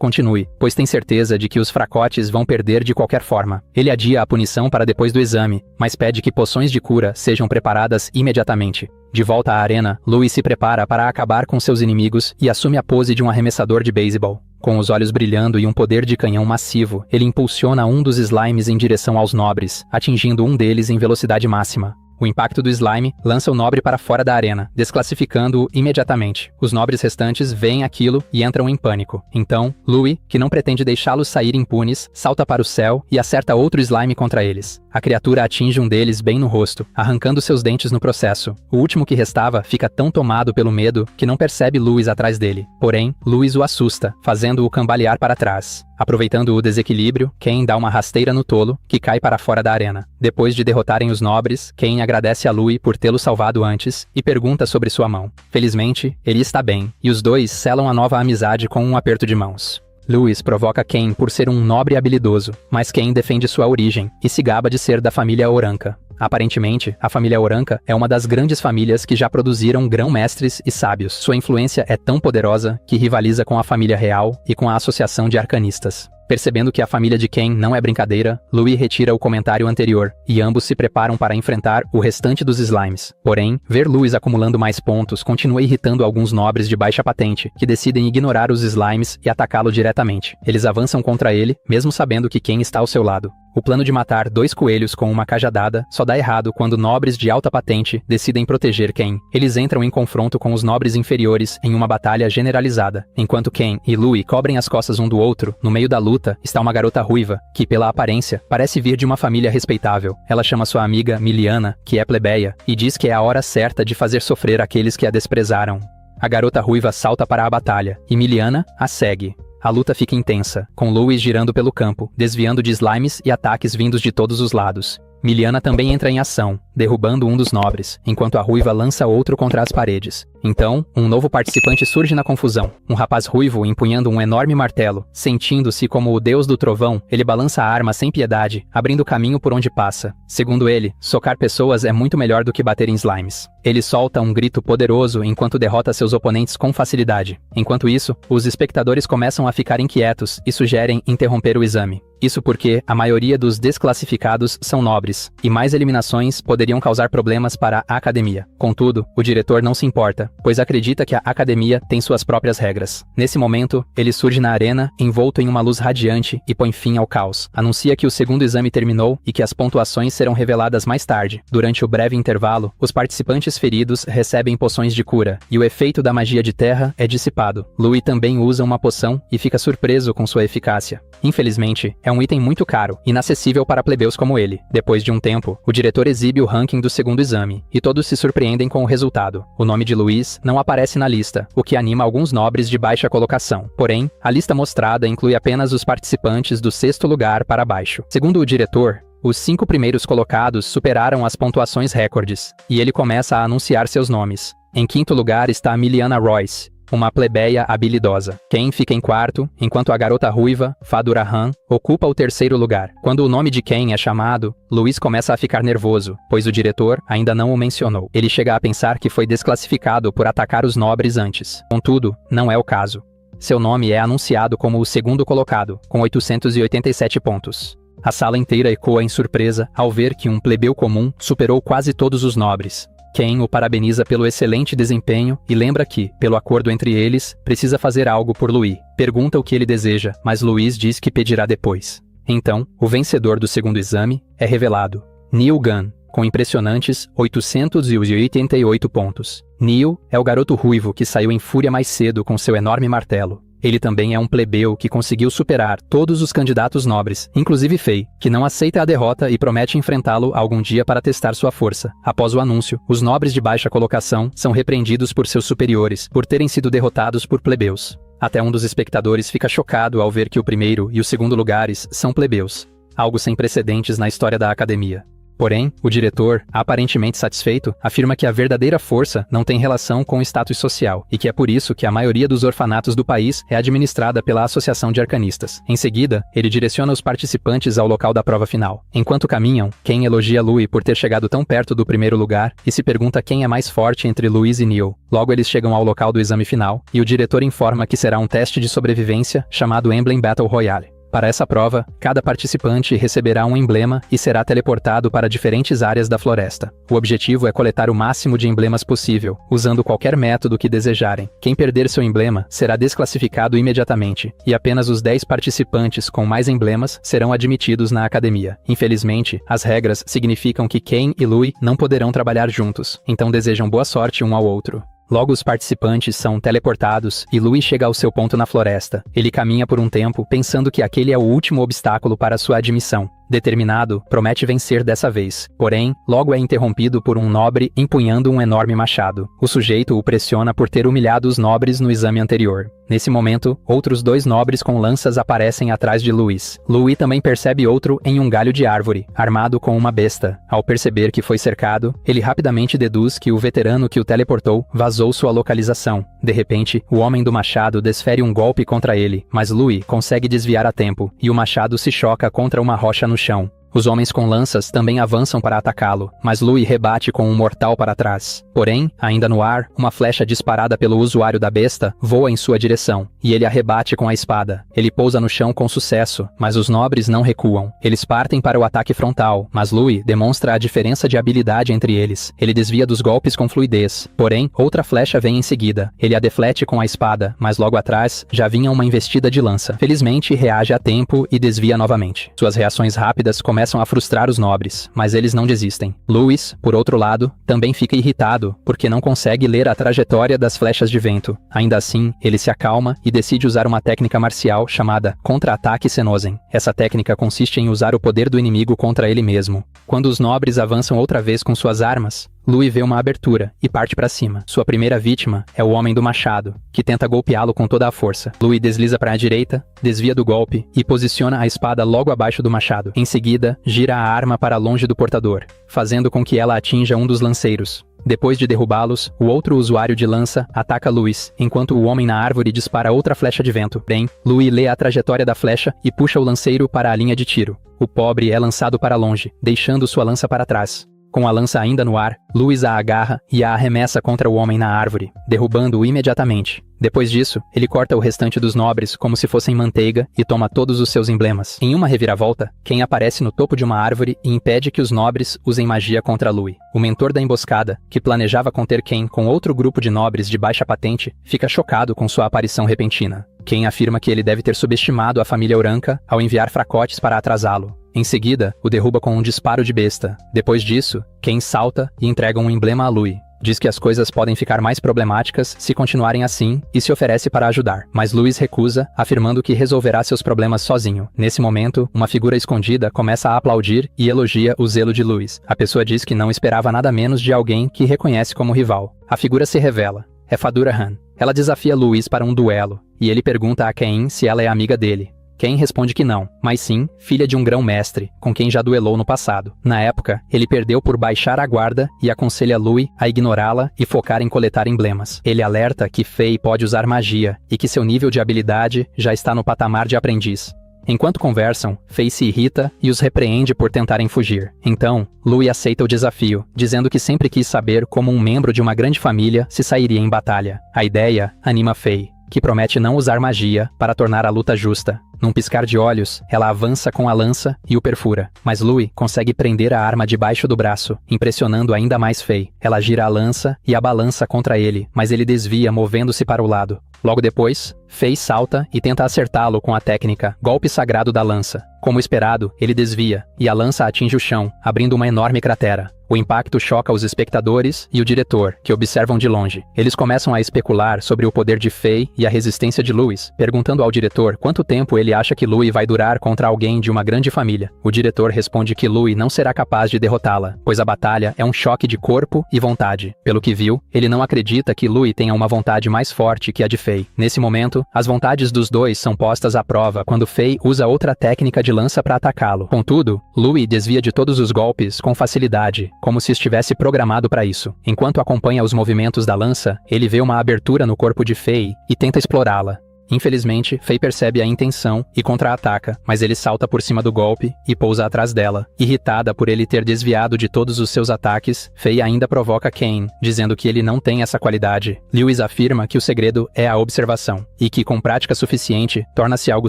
continue, pois tem certeza de que os fracotes vão perder de qualquer forma. Ele adia a punição para depois do exame, mas pede que poções de cura sejam preparadas imediatamente. De volta à arena, Louis se prepara para acabar com seus inimigos e assume a pose de um arremessador de beisebol. Com os olhos brilhando e um poder de canhão massivo, ele impulsiona um dos slimes em direção aos nobres, atingindo um deles em velocidade máxima. O impacto do slime lança o nobre para fora da arena, desclassificando-o imediatamente. Os nobres restantes veem aquilo e entram em pânico. Então, Louis, que não pretende deixá-los sair impunes, salta para o céu e acerta outro slime contra eles. A criatura atinge um deles bem no rosto, arrancando seus dentes no processo. O último que restava fica tão tomado pelo medo que não percebe Louis atrás dele. Porém, Louis o assusta, fazendo-o cambalear para trás. Aproveitando o desequilíbrio, Ken dá uma rasteira no tolo, que cai para fora da arena. Depois de derrotarem os nobres, Ken agradece a Louis por tê-lo salvado antes e pergunta sobre sua mão. Felizmente, ele está bem, e os dois selam a nova amizade com um aperto de mãos. Louis provoca Ken por ser um nobre habilidoso, mas Ken defende sua origem e se gaba de ser da família Oranca. Aparentemente, a família Oranca é uma das grandes famílias que já produziram grão-mestres e sábios. Sua influência é tão poderosa que rivaliza com a família real e com a associação de arcanistas. Percebendo que a família de Ken não é brincadeira, Louis retira o comentário anterior, e ambos se preparam para enfrentar o restante dos slimes. Porém, ver Louis acumulando mais pontos continua irritando alguns nobres de baixa patente, que decidem ignorar os slimes e atacá-lo diretamente. Eles avançam contra ele, mesmo sabendo que Ken está ao seu lado. O plano de matar 2 coelhos com uma cajadada só dá errado quando nobres de alta patente decidem proteger Ken. Eles entram em confronto com os nobres inferiores em uma batalha generalizada. Enquanto Ken e Louis cobrem as costas um do outro, no meio da luta está uma garota ruiva, que pela aparência, parece vir de uma família respeitável. Ela chama sua amiga Miliana, que é plebeia, e diz que é a hora certa de fazer sofrer aqueles que a desprezaram. A garota ruiva salta para a batalha, e Miliana a segue. A luta fica intensa, com Louis girando pelo campo, desviando de slimes e ataques vindos de todos os lados. Miliana também entra em ação, derrubando um dos nobres, enquanto a ruiva lança outro contra as paredes. Então, um novo participante surge na confusão. Um rapaz ruivo empunhando um enorme martelo. Sentindo-se como o deus do trovão, ele balança a arma sem piedade, abrindo caminho por onde passa. Segundo ele, socar pessoas é muito melhor do que bater em slimes. Ele solta um grito poderoso enquanto derrota seus oponentes com facilidade. Enquanto isso, os espectadores começam a ficar inquietos e sugerem interromper o exame. Isso porque a maioria dos desclassificados são nobres, e mais eliminações poderiam causar problemas para a academia. Contudo, o diretor não se importa, pois acredita que a academia tem suas próprias regras. Nesse momento, ele surge na arena, envolto em uma luz radiante, e põe fim ao caos. Anuncia que o segundo exame terminou e que as pontuações serão reveladas mais tarde. Durante o breve intervalo, os participantes feridos recebem poções de cura, e o efeito da magia de terra é dissipado. Louis também usa uma poção e fica surpreso com sua eficácia. Infelizmente, é um item muito caro, inacessível para plebeus como ele. Depois de um tempo, o diretor exibe o ranking do segundo exame, e todos se surpreendem com o resultado. O nome de Louis não aparece na lista, o que anima alguns nobres de baixa colocação. Porém, a lista mostrada inclui apenas os participantes do 6º lugar para baixo. Segundo o diretor, os 5 primeiros colocados superaram as pontuações recordes, e ele começa a anunciar seus nomes. Em 5º lugar está Miliana Royce, uma plebeia habilidosa. Ken fica em quarto, enquanto a garota ruiva, Fadura Han, ocupa o terceiro lugar. Quando o nome de Ken é chamado, Luiz começa a ficar nervoso, pois o diretor ainda não o mencionou. Ele chega a pensar que foi desclassificado por atacar os nobres antes. Contudo, não é o caso. Seu nome é anunciado como o segundo colocado, com 887 pontos. A sala inteira ecoa em surpresa ao ver que um plebeu comum superou quase todos os nobres. Ken o parabeniza pelo excelente desempenho e lembra que, pelo acordo entre eles, precisa fazer algo por Louis. Pergunta o que ele deseja, mas Louis diz que pedirá depois. Então, o vencedor do segundo exame é revelado. Neil Gunn, com impressionantes 888 pontos. Neil é o garoto ruivo que saiu em fúria mais cedo com seu enorme martelo. Ele também é um plebeu que conseguiu superar todos os candidatos nobres, inclusive Fei, que não aceita a derrota e promete enfrentá-lo algum dia para testar sua força. Após o anúncio, os nobres de baixa colocação são repreendidos por seus superiores por terem sido derrotados por plebeus. Até um dos espectadores fica chocado ao ver que o primeiro e o segundo lugares são plebeus, algo sem precedentes na história da academia. Porém, o diretor, aparentemente satisfeito, afirma que a verdadeira força não tem relação com o status social, e que é por isso que a maioria dos orfanatos do país é administrada pela Associação de Arcanistas. Em seguida, ele direciona os participantes ao local da prova final. Enquanto caminham, Ken elogia Louis por ter chegado tão perto do primeiro lugar e se pergunta quem é mais forte entre Louis e Neil. Logo eles chegam ao local do exame final, e o diretor informa que será um teste de sobrevivência chamado Emblem Battle Royale. Para essa prova, cada participante receberá um emblema e será teleportado para diferentes áreas da floresta. O objetivo é coletar o máximo de emblemas possível, usando qualquer método que desejarem. Quem perder seu emblema será desclassificado imediatamente, e apenas os 10 participantes com mais emblemas serão admitidos na academia. Infelizmente, as regras significam que Ken e Louis não poderão trabalhar juntos, então desejam boa sorte um ao outro. Logo os participantes são teleportados e Louis chega ao seu ponto na floresta. Ele caminha por um tempo pensando que aquele é o último obstáculo para sua admissão. Determinado, promete vencer dessa vez. Porém, logo é interrompido por um nobre empunhando um enorme machado. O sujeito o pressiona por ter humilhado os nobres no exame anterior. Nesse momento, outros 2 nobres com lanças aparecem atrás de Louis. Louis também percebe outro em um galho de árvore, armado com uma besta. Ao perceber que foi cercado, ele rapidamente deduz que o veterano que o teleportou vazou sua localização. De repente, o homem do machado desfere um golpe contra ele, mas Louis consegue desviar a tempo, e o machado se choca contra uma rocha no chão. Os homens com lanças também avançam para atacá-lo, mas Louis rebate com um mortal para trás. Porém, ainda no ar, uma flecha disparada pelo usuário da besta voa em sua direção, e ele a rebate com a espada. Ele pousa no chão com sucesso, mas os nobres não recuam. Eles partem para o ataque frontal, mas Louis demonstra a diferença de habilidade entre eles. Ele desvia dos golpes com fluidez. Porém, outra flecha vem em seguida. Ele a deflete com a espada, mas logo atrás já vinha uma investida de lança. Felizmente, reage a tempo e desvia novamente. Suas reações rápidas começam a frustrar os nobres, mas eles não desistem. Louis, por outro lado, também fica irritado, porque não consegue ler a trajetória das flechas de vento. Ainda assim, ele se acalma e decide usar uma técnica marcial chamada Contra-ataque Senozen. Essa técnica consiste em usar o poder do inimigo contra ele mesmo. Quando os nobres avançam outra vez com suas armas, Louis vê uma abertura e parte para cima. Sua primeira vítima é o homem do machado, que tenta golpeá-lo com toda a força. Louis desliza para a direita, desvia do golpe e posiciona a espada logo abaixo do machado. Em seguida, gira a arma para longe do portador, fazendo com que ela atinja um dos lanceiros. Depois de derrubá-los, o outro usuário de lança ataca Louis, enquanto o homem na árvore dispara outra flecha de vento. Porém, Louis lê a trajetória da flecha e puxa o lanceiro para a linha de tiro. O pobre é lançado para longe, deixando sua lança para trás. Com a lança ainda no ar, Louis a agarra e a arremessa contra o homem na árvore, derrubando-o imediatamente. Depois disso, ele corta o restante dos nobres como se fossem manteiga e toma todos os seus emblemas. Em uma reviravolta, Ken aparece no topo de uma árvore e impede que os nobres usem magia contra Louis. O mentor da emboscada, que planejava conter Ken com outro grupo de nobres de baixa patente, fica chocado com sua aparição repentina. Ken afirma que ele deve ter subestimado a família Uranka ao enviar fracotes para atrasá-lo. Em seguida, o derruba com um disparo de besta. Depois disso, Ken salta e entrega um emblema a Louis. Diz que as coisas podem ficar mais problemáticas se continuarem assim e se oferece para ajudar. Mas Louis recusa, afirmando que resolverá seus problemas sozinho. Nesse momento, uma figura escondida começa a aplaudir e elogia o zelo de Louis. A pessoa diz que não esperava nada menos de alguém que reconhece como rival. A figura se revela. É Fadura Han. Ela desafia Louis para um duelo, e ele pergunta a Ken se ela é amiga dele. Ken responde que não, mas sim, filha de um grão-mestre, com quem já duelou no passado. Na época, ele perdeu por baixar a guarda e aconselha Louis a ignorá-la e focar em coletar emblemas. Ele alerta que Fei pode usar magia e que seu nível de habilidade já está no patamar de aprendiz. Enquanto conversam, Fei se irrita e os repreende por tentarem fugir. Então, Louis aceita o desafio, dizendo que sempre quis saber como um membro de uma grande família se sairia em batalha. A ideia anima Fei, que promete não usar magia para tornar a luta justa. Num piscar de olhos, ela avança com a lança e o perfura, mas Louis consegue prender a arma debaixo do braço, impressionando ainda mais Fei. Ela gira a lança e a balança contra ele, mas ele desvia, movendo-se para o lado. Logo depois, Fei salta e tenta acertá-lo com a técnica Golpe Sagrado da Lança. Como esperado, ele desvia, e a lança atinge o chão, abrindo uma enorme cratera. O impacto choca os espectadores e o diretor, que observam de longe. Eles começam a especular sobre o poder de Fei e a resistência de Louis, perguntando ao diretor quanto tempo ele acha que Louis vai durar contra alguém de uma grande família. O diretor responde que Louis não será capaz de derrotá-la, pois a batalha é um choque de corpo e vontade. Pelo que viu, ele não acredita que Louis tenha uma vontade mais forte que a de Fei. Nesse momento, as vontades dos dois são postas à prova quando Fei usa outra técnica de lança para atacá-lo. Contudo, Louis desvia de todos os golpes com facilidade, como se estivesse programado para isso. Enquanto acompanha os movimentos da lança, ele vê uma abertura no corpo de Fei e tenta explorá-la. Infelizmente, Fei percebe a intenção e contra-ataca, mas ele salta por cima do golpe e pousa atrás dela. Irritada por ele ter desviado de todos os seus ataques, Fei ainda provoca Ken, dizendo que ele não tem essa qualidade. Lewis afirma que o segredo é a observação, e que com prática suficiente, torna-se algo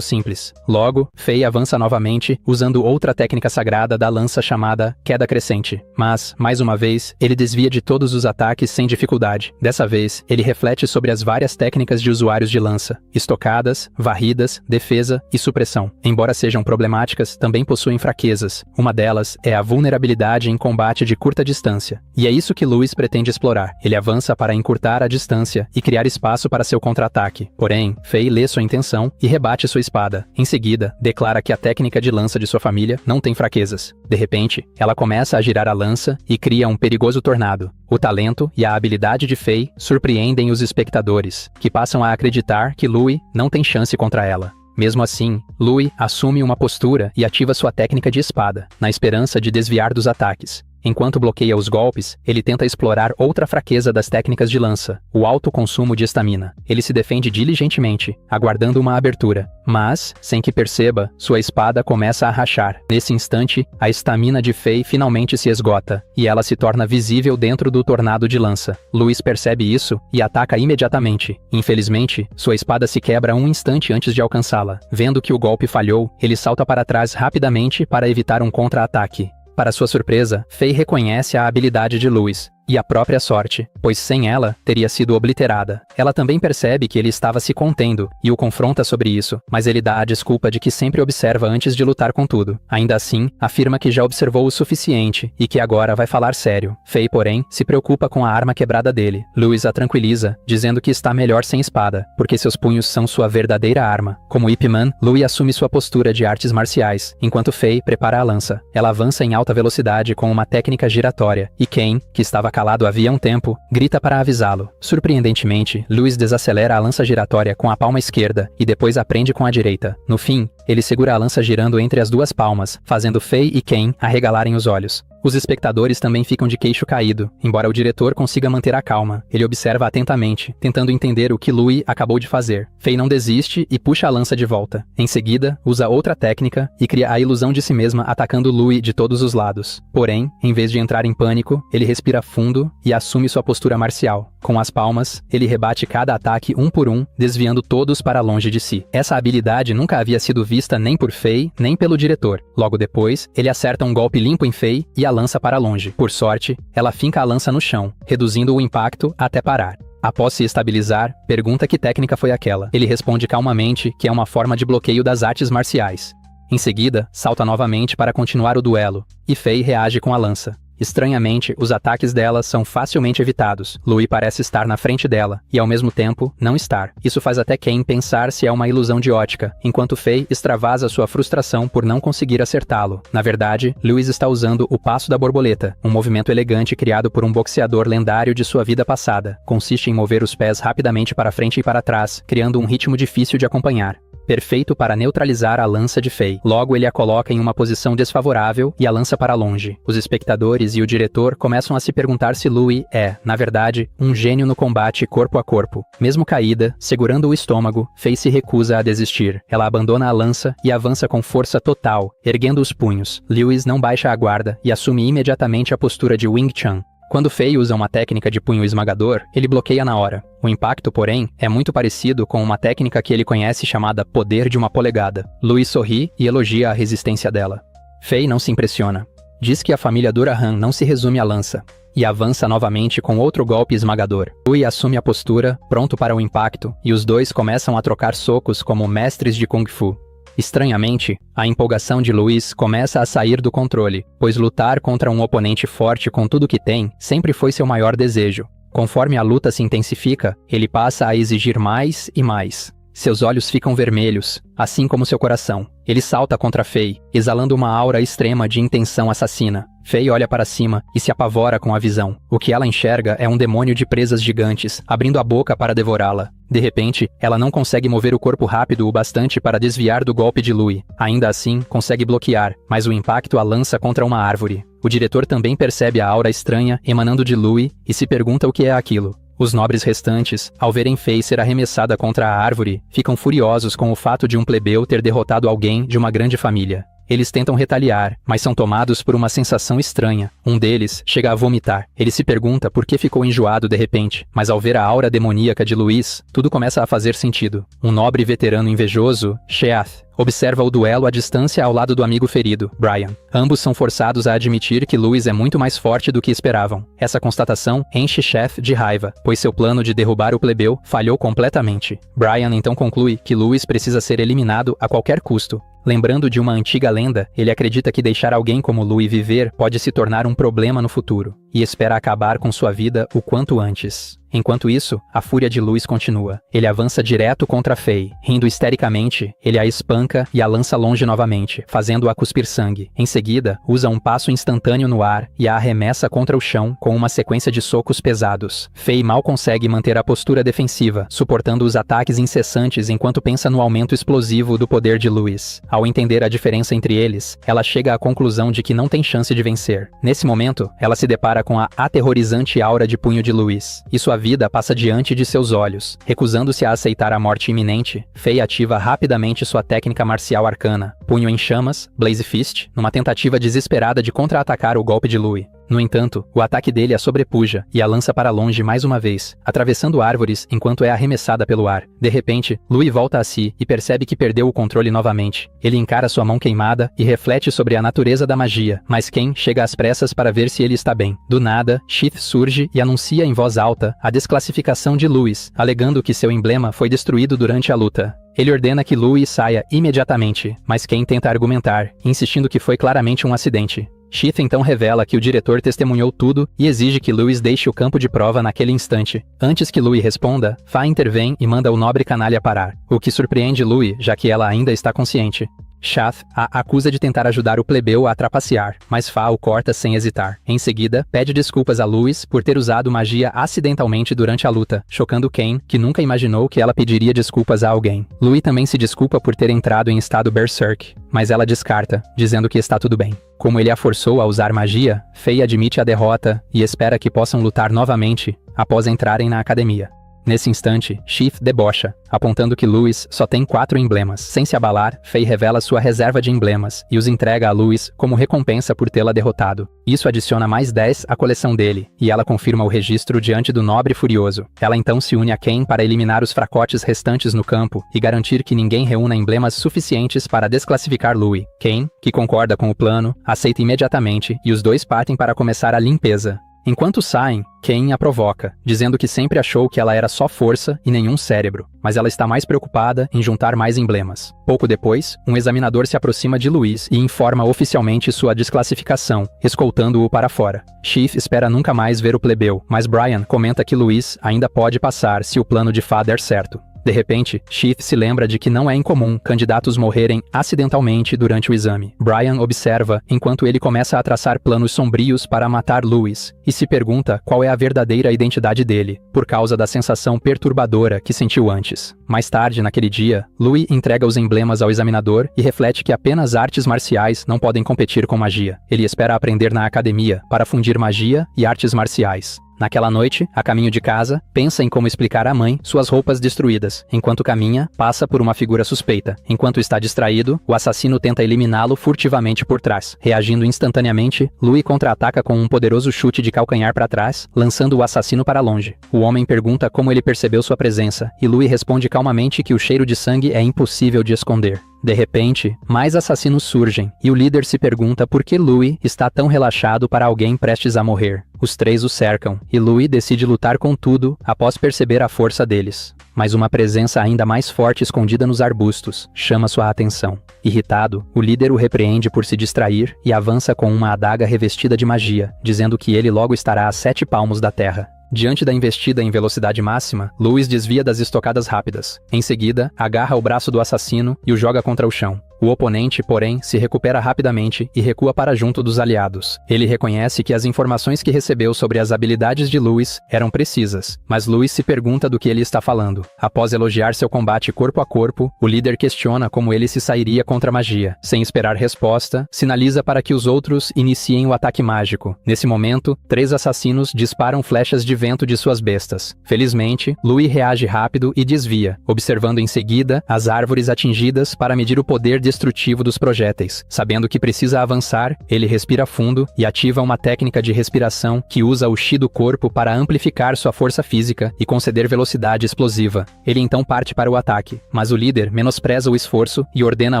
simples. Logo, Fei avança novamente, usando outra técnica sagrada da lança chamada Queda Crescente. Mas, mais uma vez, ele desvia de todos os ataques sem dificuldade. Dessa vez, ele reflete sobre as várias técnicas de usuários de lança: estocadas, varridas, defesa e supressão. Embora sejam problemáticas, também possuem fraquezas. Uma delas é a vulnerabilidade em combate de curta distância. E é isso que Louis pretende explorar. Ele avança para encurtar a distância e criar espaço para seu contra-ataque. Porém, Fei lê sua intenção e rebate sua espada. Em seguida, declara que a técnica de lança de sua família não tem fraquezas. De repente, ela começa a girar a lança e cria um perigoso tornado. O talento e a habilidade de Fei surpreendem os espectadores, que passam a acreditar que Louis não tem chance contra ela. Mesmo assim, Louis assume uma postura e ativa sua técnica de espada, na esperança de desviar dos ataques. Enquanto bloqueia os golpes, ele tenta explorar outra fraqueza das técnicas de lança, o alto consumo de estamina. Ele se defende diligentemente, aguardando uma abertura. Mas, sem que perceba, sua espada começa a rachar. Nesse instante, a estamina de Fei finalmente se esgota, e ela se torna visível dentro do tornado de lança. Louis percebe isso e ataca imediatamente. Infelizmente, sua espada se quebra um instante antes de alcançá-la. Vendo que o golpe falhou, ele salta para trás rapidamente para evitar um contra-ataque. Para sua surpresa, Fei reconhece a habilidade de Louis e a própria sorte, pois sem ela, teria sido obliterada. Ela também percebe que ele estava se contendo e o confronta sobre isso, mas ele dá a desculpa de que sempre observa antes de lutar com tudo. Ainda assim, afirma que já observou o suficiente e que agora vai falar sério. Fei, porém, se preocupa com a arma quebrada dele. Louis a tranquiliza, dizendo que está melhor sem espada, porque seus punhos são sua verdadeira arma. Como Ip Man, Louis assume sua postura de artes marciais, enquanto Fei prepara a lança. Ela avança em alta velocidade com uma técnica giratória, e Ken, que estava calado havia um tempo, grita para avisá-lo. Surpreendentemente, Louis desacelera a lança giratória com a palma esquerda e depois a prende com a direita. No fim, ele segura a lança girando entre as duas palmas, fazendo Fei e Ken arregalarem os olhos. Os espectadores também ficam de queixo caído, embora o diretor consiga manter a calma. Ele observa atentamente, tentando entender o que Louis acabou de fazer. Fei não desiste e puxa a lança de volta. Em seguida, usa outra técnica e cria a ilusão de si mesma atacando Louis de todos os lados. Porém, em vez de entrar em pânico, ele respira fundo e assume sua postura marcial. Com as palmas, ele rebate cada ataque um por um, desviando todos para longe de si. Essa habilidade nunca havia sido vista nem por Fei, nem pelo diretor. Logo depois, ele acerta um golpe limpo em Fei e a lança para longe. Por sorte, ela finca a lança no chão, reduzindo o impacto até parar. Após se estabilizar, pergunta que técnica foi aquela. Ele responde calmamente que é uma forma de bloqueio das artes marciais. Em seguida, salta novamente para continuar o duelo, e Fei reage com a lança. Estranhamente, os ataques dela são facilmente evitados. Louis parece estar na frente dela, e ao mesmo tempo, não estar. Isso faz até Ken pensar se é uma ilusão de ótica, enquanto Fei extravasa sua frustração por não conseguir acertá-lo. Na verdade, Louis está usando o passo da borboleta, um movimento elegante criado por um boxeador lendário de sua vida passada. Consiste em mover os pés rapidamente para frente e para trás, criando um ritmo difícil de acompanhar. perfeito para neutralizar a lança de Fei. Logo ele a coloca em uma posição desfavorável e a lança para longe. Os espectadores e o diretor começam a se perguntar se Louis é, na verdade, um gênio no combate corpo a corpo. Mesmo caída, segurando o estômago, Fei se recusa a desistir. Ela abandona a lança e avança com força total, erguendo os punhos. Lewis não baixa a guarda e assume imediatamente a postura de Wing Chun. Quando Fei usa uma técnica de punho esmagador, ele bloqueia na hora. O impacto, porém, é muito parecido com uma técnica que ele conhece chamada poder de uma polegada. Louis sorri e elogia a resistência dela. Fei não se impressiona. Diz que a família Durahan não se resume à lança, e avança novamente com outro golpe esmagador. Louis assume a postura, pronto para o impacto, e os dois começam a trocar socos como mestres de Kung Fu. Estranhamente, a empolgação de Louis começa a sair do controle, pois lutar contra um oponente forte com tudo que tem sempre foi seu maior desejo. Conforme a luta se intensifica, ele passa a exigir mais e mais. Seus olhos ficam vermelhos, assim como seu coração. Ele salta contra Fei, exalando uma aura extrema de intenção assassina. Fei olha para cima e se apavora com a visão. O que ela enxerga é um demônio de presas gigantes, abrindo a boca para devorá-la. De repente, ela não consegue mover o corpo rápido o bastante para desviar do golpe de Louis. Ainda assim, consegue bloquear, mas o impacto a lança contra uma árvore. O diretor também percebe a aura estranha emanando de Louis e se pergunta o que é aquilo. Os nobres restantes, ao verem Fei ser arremessada contra a árvore, ficam furiosos com o fato de um plebeu ter derrotado alguém de uma grande família. Eles tentam retaliar, mas são tomados por uma sensação estranha. Um deles chega a vomitar. Ele se pergunta por que ficou enjoado de repente, mas ao ver a aura demoníaca de Louis, tudo começa a fazer sentido. Um nobre veterano invejoso, Sheath, observa o duelo à distância ao lado do amigo ferido, Brian. Ambos são forçados a admitir que Louis é muito mais forte do que esperavam. Essa constatação enche Sheath de raiva, pois seu plano de derrubar o plebeu falhou completamente. Brian então conclui que Louis precisa ser eliminado a qualquer custo. Lembrando de uma antiga lenda, ele acredita que deixar alguém como Louis viver pode se tornar um problema no futuro, e espera acabar com sua vida o quanto antes. Enquanto isso, a fúria de Louis continua. Ele avança direto contra Fei. Rindo histericamente, ele a espanca e a lança longe novamente, fazendo-a cuspir sangue. Em seguida, usa um passo instantâneo no ar e a arremessa contra o chão com uma sequência de socos pesados. Fei mal consegue manter a postura defensiva, suportando os ataques incessantes enquanto pensa no aumento explosivo do poder de Louis. Ao entender a diferença entre eles, ela chega à conclusão de que não tem chance de vencer. Nesse momento, ela se depara com a aterrorizante aura de punho de Louis, e sua vida passa diante de seus olhos. Recusando-se a aceitar a morte iminente, Fei ativa rapidamente sua técnica marcial arcana, punho em chamas, Blaze Fist, numa tentativa desesperada de contra-atacar o golpe de Louis. No entanto, o ataque dele a sobrepuja e a lança para longe mais uma vez, atravessando árvores enquanto é arremessada pelo ar. De repente, Louis volta a si e percebe que perdeu o controle novamente. Ele encara sua mão queimada e reflete sobre a natureza da magia, mas Ken chega às pressas para ver se ele está bem. Do nada, Sheath surge e anuncia em voz alta a desclassificação de Louis, alegando que seu emblema foi destruído durante a luta. Ele ordena que Louis saia imediatamente, mas Ken tenta argumentar, insistindo que foi claramente um acidente. Sheath então revela que o diretor testemunhou tudo e exige que Louis deixe o campo de prova naquele instante. Antes que Louis responda, Fa intervém e manda o nobre canalha parar, o que surpreende Louis, já que ela ainda está consciente. Sheath a acusa de tentar ajudar o plebeu a trapacear, mas Fa o corta sem hesitar. Em seguida, pede desculpas a Louis por ter usado magia acidentalmente durante a luta, chocando Ken, que nunca imaginou que ela pediria desculpas a alguém. Louis também se desculpa por ter entrado em estado berserk, mas ela descarta, dizendo que está tudo bem. Como ele a forçou a usar magia, Fei admite a derrota e espera que possam lutar novamente após entrarem na academia. Nesse instante, Sheath debocha, apontando que Louis só tem 4 emblemas. Sem se abalar, Fei revela sua reserva de emblemas e os entrega a Louis como recompensa por tê-la derrotado. Isso adiciona mais 10 à coleção dele, e ela confirma o registro diante do nobre furioso. Ela então se une a Ken para eliminar os fracotes restantes no campo e garantir que ninguém reúna emblemas suficientes para desclassificar Louis. Ken, que concorda com o plano, aceita imediatamente e os dois partem para começar a limpeza. Enquanto saem, Ken a provoca, dizendo que sempre achou que ela era só força e nenhum cérebro, mas ela está mais preocupada em juntar mais emblemas. Pouco depois, um examinador se aproxima de Louis e informa oficialmente sua desclassificação, escoltando-o para fora. Sheath espera nunca mais ver o plebeu, mas Brian comenta que Louis ainda pode passar se o plano de Fa der certo. De repente, Sheath se lembra de que não é incomum candidatos morrerem acidentalmente durante o exame. Brian observa enquanto ele começa a traçar planos sombrios para matar Louis, e se pergunta qual é a verdadeira identidade dele, por causa da sensação perturbadora que sentiu antes. Mais tarde, naquele dia, Louis entrega os emblemas ao examinador e reflete que apenas artes marciais não podem competir com magia. Ele espera aprender na academia para fundir magia e artes marciais. Naquela noite, a caminho de casa, pensa em como explicar à mãe suas roupas destruídas. Enquanto caminha, passa por uma figura suspeita. Enquanto está distraído, o assassino tenta eliminá-lo furtivamente por trás. Reagindo instantaneamente, Louis contra-ataca com um poderoso chute de calcanhar para trás, lançando o assassino para longe. O homem pergunta como ele percebeu sua presença, e Louis responde calmamente que o cheiro de sangue é impossível de esconder. De repente, mais assassinos surgem, e o líder se pergunta por que Louis está tão relaxado para alguém prestes a morrer. Os três o cercam, e Louis decide lutar com tudo após perceber a força deles. Mas uma presença ainda mais forte escondida nos arbustos chama sua atenção. Irritado, o líder o repreende por se distrair e avança com uma adaga revestida de magia, dizendo que ele logo estará a 7 palmos da terra. Diante da investida em velocidade máxima, Louis desvia das estocadas rápidas. Em seguida, agarra o braço do assassino e o joga contra o chão. O oponente, porém, se recupera rapidamente e recua para junto dos aliados. Ele reconhece que as informações que recebeu sobre as habilidades de Louis eram precisas, mas Louis se pergunta do que ele está falando. Após elogiar seu combate corpo a corpo, o líder questiona como ele se sairia contra a magia. Sem esperar resposta, sinaliza para que os outros iniciem o ataque mágico. Nesse momento, 3 assassinos disparam flechas de vento de suas bestas. Felizmente, Louis reage rápido e desvia, observando em seguida as árvores atingidas para medir o poder destrutivo dos projéteis. Sabendo que precisa avançar, ele respira fundo e ativa uma técnica de respiração que usa o chi do corpo para amplificar sua força física e conceder velocidade explosiva. Ele então parte para o ataque, mas o líder menospreza o esforço e ordena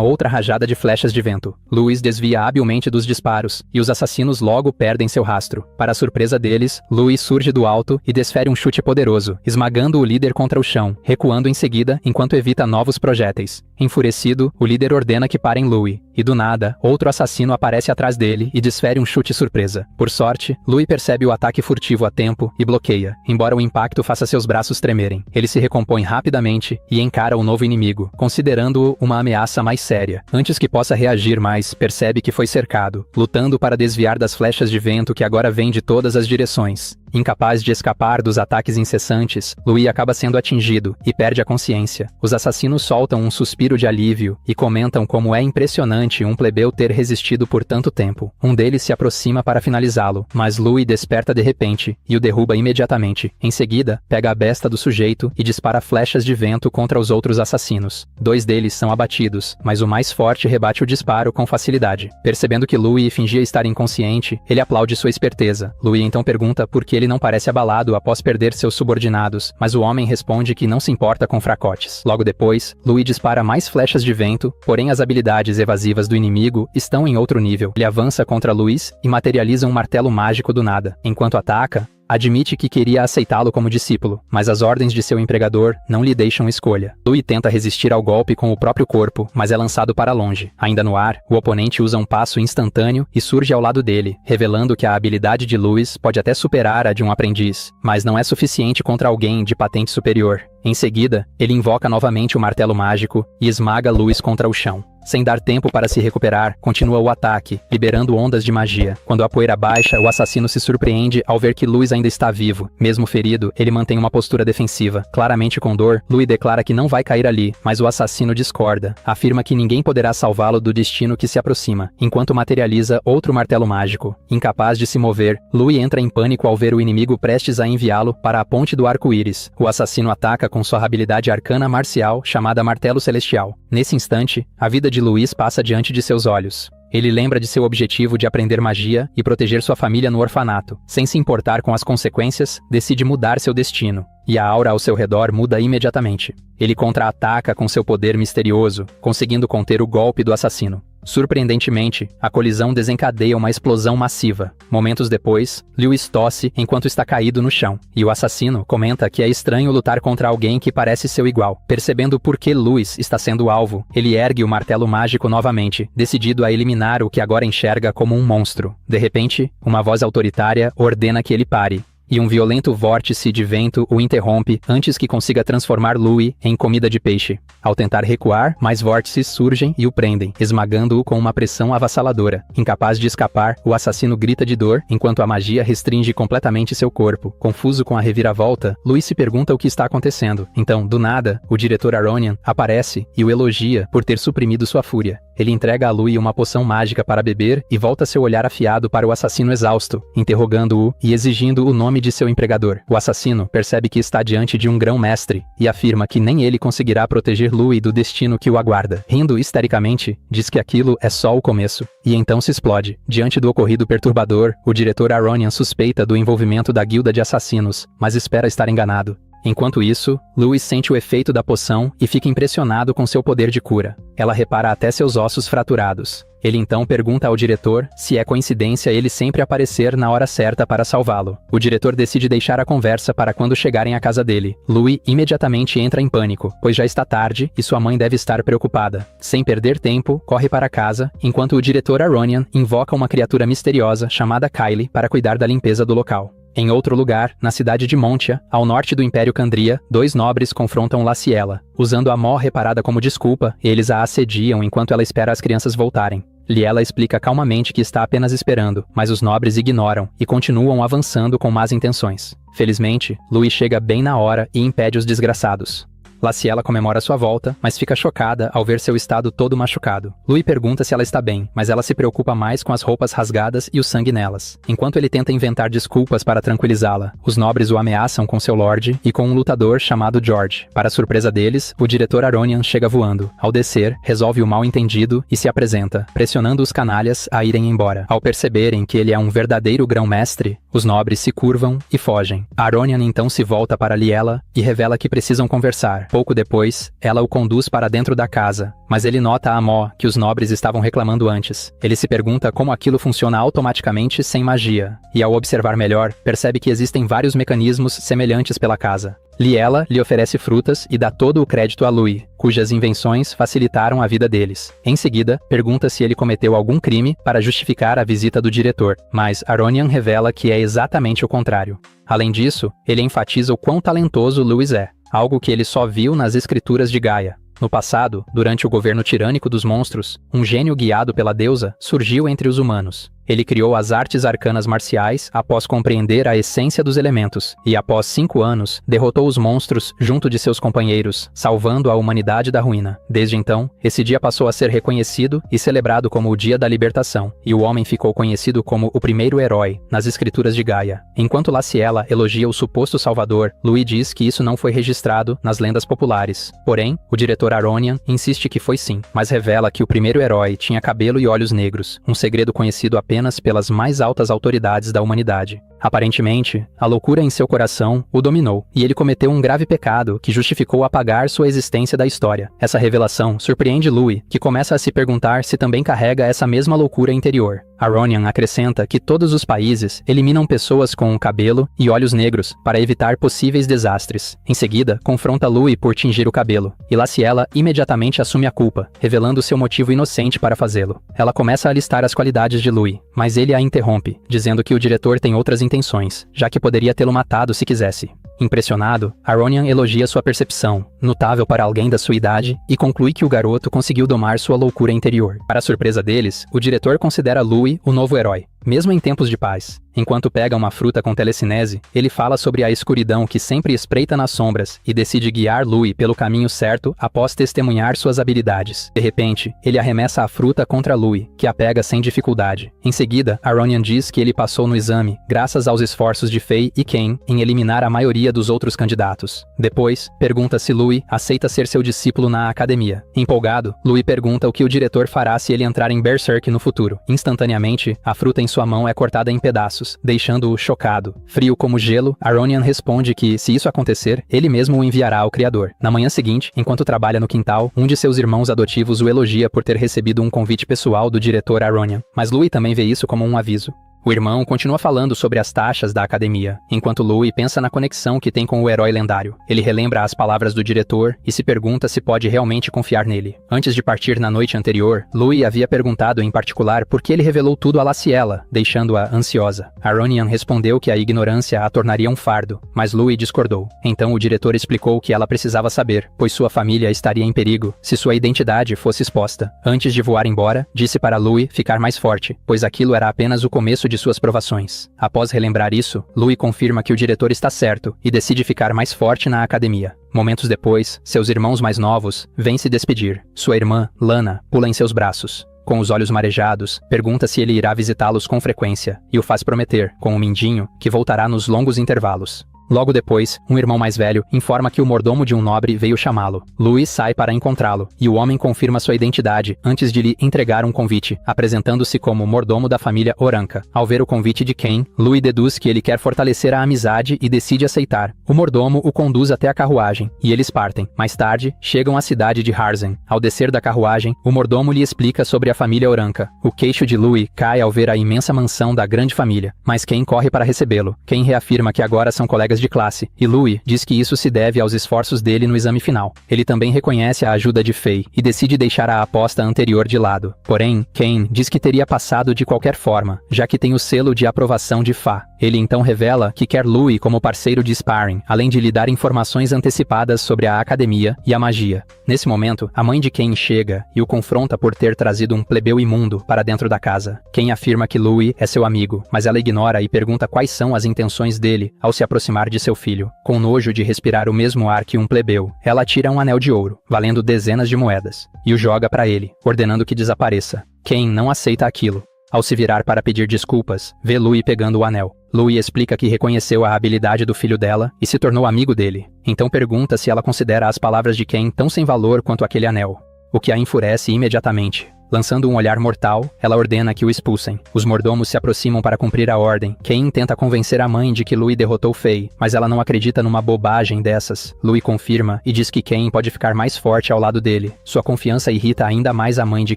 outra rajada de flechas de vento. Louis desvia habilmente dos disparos, e os assassinos logo perdem seu rastro. Para a surpresa deles, Louis surge do alto e desfere um chute poderoso, esmagando o líder contra o chão, recuando em seguida enquanto evita novos projéteis. Enfurecido, o líder ordena que parem Louis, e do nada, outro assassino aparece atrás dele e desfere um chute surpresa. Por sorte, Louis percebe o ataque furtivo a tempo e bloqueia, embora o impacto faça seus braços tremerem. Ele se recompõe rapidamente e encara o novo inimigo, considerando-o uma ameaça mais séria. Antes que possa reagir mais, percebe que foi cercado, lutando para desviar das flechas de vento que agora vêm de todas as direções. Incapaz de escapar dos ataques incessantes, Louis acaba sendo atingido e perde a consciência. Os assassinos soltam um suspiro de alívio e comentam como é impressionante um plebeu ter resistido por tanto tempo. Um deles se aproxima para finalizá-lo, mas Louis desperta de repente e o derruba imediatamente. Em seguida, pega a besta do sujeito e dispara flechas de vento contra os outros assassinos. 2 deles são abatidos, mas o mais forte rebate o disparo com facilidade. Percebendo que Louis fingia estar inconsciente, ele aplaude sua esperteza. Louis então pergunta por que ele não parece abalado após perder seus subordinados, mas o homem responde que não se importa com fracotes. Logo depois, Louis dispara mais flechas de vento, porém as habilidades evasivas do inimigo estão em outro nível. Ele avança contra Louis e materializa um martelo mágico do nada. Enquanto ataca, admite que queria aceitá-lo como discípulo, mas as ordens de seu empregador não lhe deixam escolha. Louis tenta resistir ao golpe com o próprio corpo, mas é lançado para longe. Ainda no ar, o oponente usa um passo instantâneo e surge ao lado dele, revelando que a habilidade de Louis pode até superar a de um aprendiz, mas não é suficiente contra alguém de patente superior. Em seguida, ele invoca novamente o martelo mágico e esmaga Louis contra o chão. Sem dar tempo para se recuperar, continua o ataque, liberando ondas de magia. Quando a poeira baixa, o assassino se surpreende ao ver que Louis ainda está vivo. Mesmo ferido, ele mantém uma postura defensiva. Claramente com dor, Louis declara que não vai cair ali, mas o assassino discorda. Afirma que ninguém poderá salvá-lo do destino que se aproxima, enquanto materializa outro martelo mágico. Incapaz de se mover, Louis entra em pânico ao ver o inimigo prestes a enviá-lo para a ponte do arco-íris. O assassino ataca com sua habilidade arcana marcial chamada Martelo Celestial. Nesse instante, a vida de Louis passa diante de seus olhos. Ele lembra de seu objetivo de aprender magia e proteger sua família no orfanato. Sem se importar com as consequências, decide mudar seu destino. E a aura ao seu redor muda imediatamente. Ele contra-ataca com seu poder misterioso, conseguindo conter o golpe do assassino. Surpreendentemente, a colisão desencadeia uma explosão massiva. Momentos depois, Louis tosse enquanto está caído no chão, e o assassino comenta que é estranho lutar contra alguém que parece seu igual. Percebendo por que Louis está sendo alvo, ele ergue o martelo mágico novamente, decidido a eliminar o que agora enxerga como um monstro. De repente, uma voz autoritária ordena que ele pare. e um violento vórtice de vento o interrompe antes que consiga transformar Louis em comida de peixe. Ao tentar recuar, mais vórtices surgem e o prendem, esmagando-o com uma pressão avassaladora. Incapaz de escapar, o assassino grita de dor enquanto a magia restringe completamente seu corpo. Confuso com a reviravolta, Louis se pergunta o que está acontecendo. Então, do nada, o diretor Aronian aparece e o elogia por ter suprimido sua fúria. Ele entrega a Louis uma poção mágica para beber e volta seu olhar afiado para o assassino exausto, interrogando-o e exigindo o nome de seu empregador. O assassino percebe que está diante de um grão-mestre e afirma que nem ele conseguirá proteger Louis do destino que o aguarda. Rindo histericamente, diz que aquilo é só o começo, e então se explode. Diante do ocorrido perturbador, o diretor Aronian suspeita do envolvimento da guilda de assassinos, mas espera estar enganado. Enquanto isso, Louis sente o efeito da poção e fica impressionado com seu poder de cura. Ela repara até seus ossos fraturados. Ele então pergunta ao diretor se é coincidência ele sempre aparecer na hora certa para salvá-lo. O diretor decide deixar a conversa para quando chegarem à casa dele. Louis imediatamente entra em pânico, pois já está tarde e sua mãe deve estar preocupada. Sem perder tempo, corre para casa, enquanto o diretor Aronian invoca uma criatura misteriosa chamada Kylie para cuidar da limpeza do local. Em outro lugar, na cidade de Montia, ao norte do Império Candria, dois nobres confrontam Laciela. Usando a Mó reparada como desculpa, eles a assediam enquanto ela espera as crianças voltarem. Liela explica calmamente que está apenas esperando, mas os nobres ignoram e continuam avançando com más intenções. Felizmente, Louis chega bem na hora e impede os desgraçados. Laciela comemora sua volta, mas fica chocada ao ver seu estado todo machucado. Louis pergunta se ela está bem, mas ela se preocupa mais com as roupas rasgadas e o sangue nelas. Enquanto ele tenta inventar desculpas para tranquilizá-la, os nobres o ameaçam com seu lorde e com um lutador chamado George. Para surpresa deles, o diretor Aronian chega voando. Ao descer, resolve o mal-entendido e se apresenta, pressionando os canalhas a irem embora. Ao perceberem que ele é um verdadeiro grão-mestre, os nobres se curvam e fogem. Aronian então se volta para Liela e revela que precisam conversar. Pouco depois, ela o conduz para dentro da casa, mas ele nota a Mó que os nobres estavam reclamando antes. Ele se pergunta como aquilo funciona automaticamente sem magia, e ao observar melhor, percebe que existem vários mecanismos semelhantes pela casa. Liela lhe oferece frutas e dá todo o crédito a Louis, cujas invenções facilitaram a vida deles. Em seguida, pergunta se ele cometeu algum crime para justificar a visita do diretor, mas Aronian revela que é exatamente o contrário. Além disso, ele enfatiza o quão talentoso Louis é, algo que ele só viu nas escrituras de Gaia. No passado, durante o governo tirânico dos monstros, um gênio guiado pela deusa surgiu entre os humanos. Ele criou as artes arcanas marciais após compreender a essência dos elementos, e após 5 anos, derrotou os monstros junto de seus companheiros, salvando a humanidade da ruína. Desde então, esse dia passou a ser reconhecido e celebrado como o Dia da Libertação, e o homem ficou conhecido como o primeiro herói, nas escrituras de Gaia. Enquanto Laciela elogia o suposto salvador, Louis diz que isso não foi registrado nas lendas populares. Porém, o diretor Aronian insiste que foi sim, mas revela que o primeiro herói tinha cabelo e olhos negros, um segredo conhecido apenas pelas mais altas autoridades da humanidade. Aparentemente, a loucura em seu coração o dominou, e ele cometeu um grave pecado que justificou apagar sua existência da história. Essa revelação surpreende Louis, que começa a se perguntar se também carrega essa mesma loucura interior. Aronian acrescenta que todos os países eliminam pessoas com cabelo e olhos negros para evitar possíveis desastres. Em seguida, confronta Louis por tingir o cabelo, e Laciela imediatamente assume a culpa, revelando seu motivo inocente para fazê-lo. Ela começa a listar as qualidades de Louis, mas ele a interrompe, dizendo que o diretor tem outras intenções, já que poderia tê-lo matado se quisesse. Impressionado, Aronian elogia sua percepção, notável para alguém da sua idade, e conclui que o garoto conseguiu domar sua loucura interior. Para a surpresa deles, o diretor considera Louis o novo herói, mesmo em tempos de paz. Enquanto pega uma fruta com telecinese, ele fala sobre a escuridão que sempre espreita nas sombras e decide guiar Louis pelo caminho certo após testemunhar suas habilidades. De repente, ele arremessa a fruta contra Louis, que a pega sem dificuldade. Em seguida, Aronian diz que ele passou no exame graças aos esforços de Faye e Ken em eliminar a maioria dos outros candidatos. Depois, pergunta se Louis aceita ser seu discípulo na academia. Empolgado, Louis pergunta o que o diretor fará se ele entrar em Berserk no futuro. Instantaneamente, a fruta em sua mão é cortada em pedaços, deixando-o chocado. Frio como gelo, Aronian responde que, se isso acontecer, ele mesmo o enviará ao Criador. Na manhã seguinte, enquanto trabalha no quintal, um de seus irmãos adotivos o elogia por ter recebido um convite pessoal do diretor Aronian, mas Louis também vê isso como um aviso. O irmão continua falando sobre as taxas da academia, enquanto Louis pensa na conexão que tem com o herói lendário. Ele relembra as palavras do diretor e se pergunta se pode realmente confiar nele. Antes de partir na noite anterior, Louis havia perguntado em particular por que ele revelou tudo a Laciela, deixando-a ansiosa. Aronian respondeu que a ignorância a tornaria um fardo, mas Louis discordou. Então o diretor explicou que ela precisava saber, pois sua família estaria em perigo se sua identidade fosse exposta. Antes de voar embora, disse para Louis ficar mais forte, pois aquilo era apenas o começo de suas provações. Após relembrar isso, Louis confirma que o diretor está certo e decide ficar mais forte na academia. Momentos depois, seus irmãos mais novos vêm se despedir. Sua irmã, Lana, pula em seus braços. Com os olhos marejados, pergunta se ele irá visitá-los com frequência e o faz prometer, com um mindinho, que voltará nos longos intervalos. Logo depois, um irmão mais velho informa que o mordomo de um nobre veio chamá-lo. Louis sai para encontrá-lo, e o homem confirma sua identidade antes de lhe entregar um convite, apresentando-se como mordomo da família Oranca. Ao ver o convite de Ken, Louis deduz que ele quer fortalecer a amizade e decide aceitar. O mordomo o conduz até a carruagem, e eles partem. Mais tarde, chegam à cidade de Harzen. Ao descer da carruagem, o mordomo lhe explica sobre a família Oranca. O queixo de Louis cai ao ver a imensa mansão da grande família, mas Ken corre para recebê-lo. Ken reafirma que agora são colegas de classe, e Louis diz que isso se deve aos esforços dele no exame final. Ele também reconhece a ajuda de Faye e decide deixar a aposta anterior de lado. Porém, Ken diz que teria passado de qualquer forma, já que tem o selo de aprovação de Fa. Ele então revela que quer Louis como parceiro de sparring, além de lhe dar informações antecipadas sobre a academia e a magia. Nesse momento, a mãe de Ken chega e o confronta por ter trazido um plebeu imundo para dentro da casa. Ken afirma que Louis é seu amigo, mas ela ignora e pergunta quais são as intenções dele ao se aproximar de seu filho. Com nojo de respirar o mesmo ar que um plebeu, ela tira um anel de ouro, valendo dezenas de moedas, e o joga para ele, ordenando que desapareça. Ken não aceita aquilo. Ao se virar para pedir desculpas, vê Louis pegando o anel. Louis explica que reconheceu a habilidade do filho dela e se tornou amigo dele. Então pergunta se ela considera as palavras de Ken tão sem valor quanto aquele anel, o que a enfurece imediatamente. Lançando um olhar mortal, ela ordena que o expulsem. Os mordomos se aproximam para cumprir a ordem. Ken tenta convencer a mãe de que Louis derrotou Faye, mas ela não acredita numa bobagem dessas. Louis confirma e diz que Ken pode ficar mais forte ao lado dele. Sua confiança irrita ainda mais a mãe de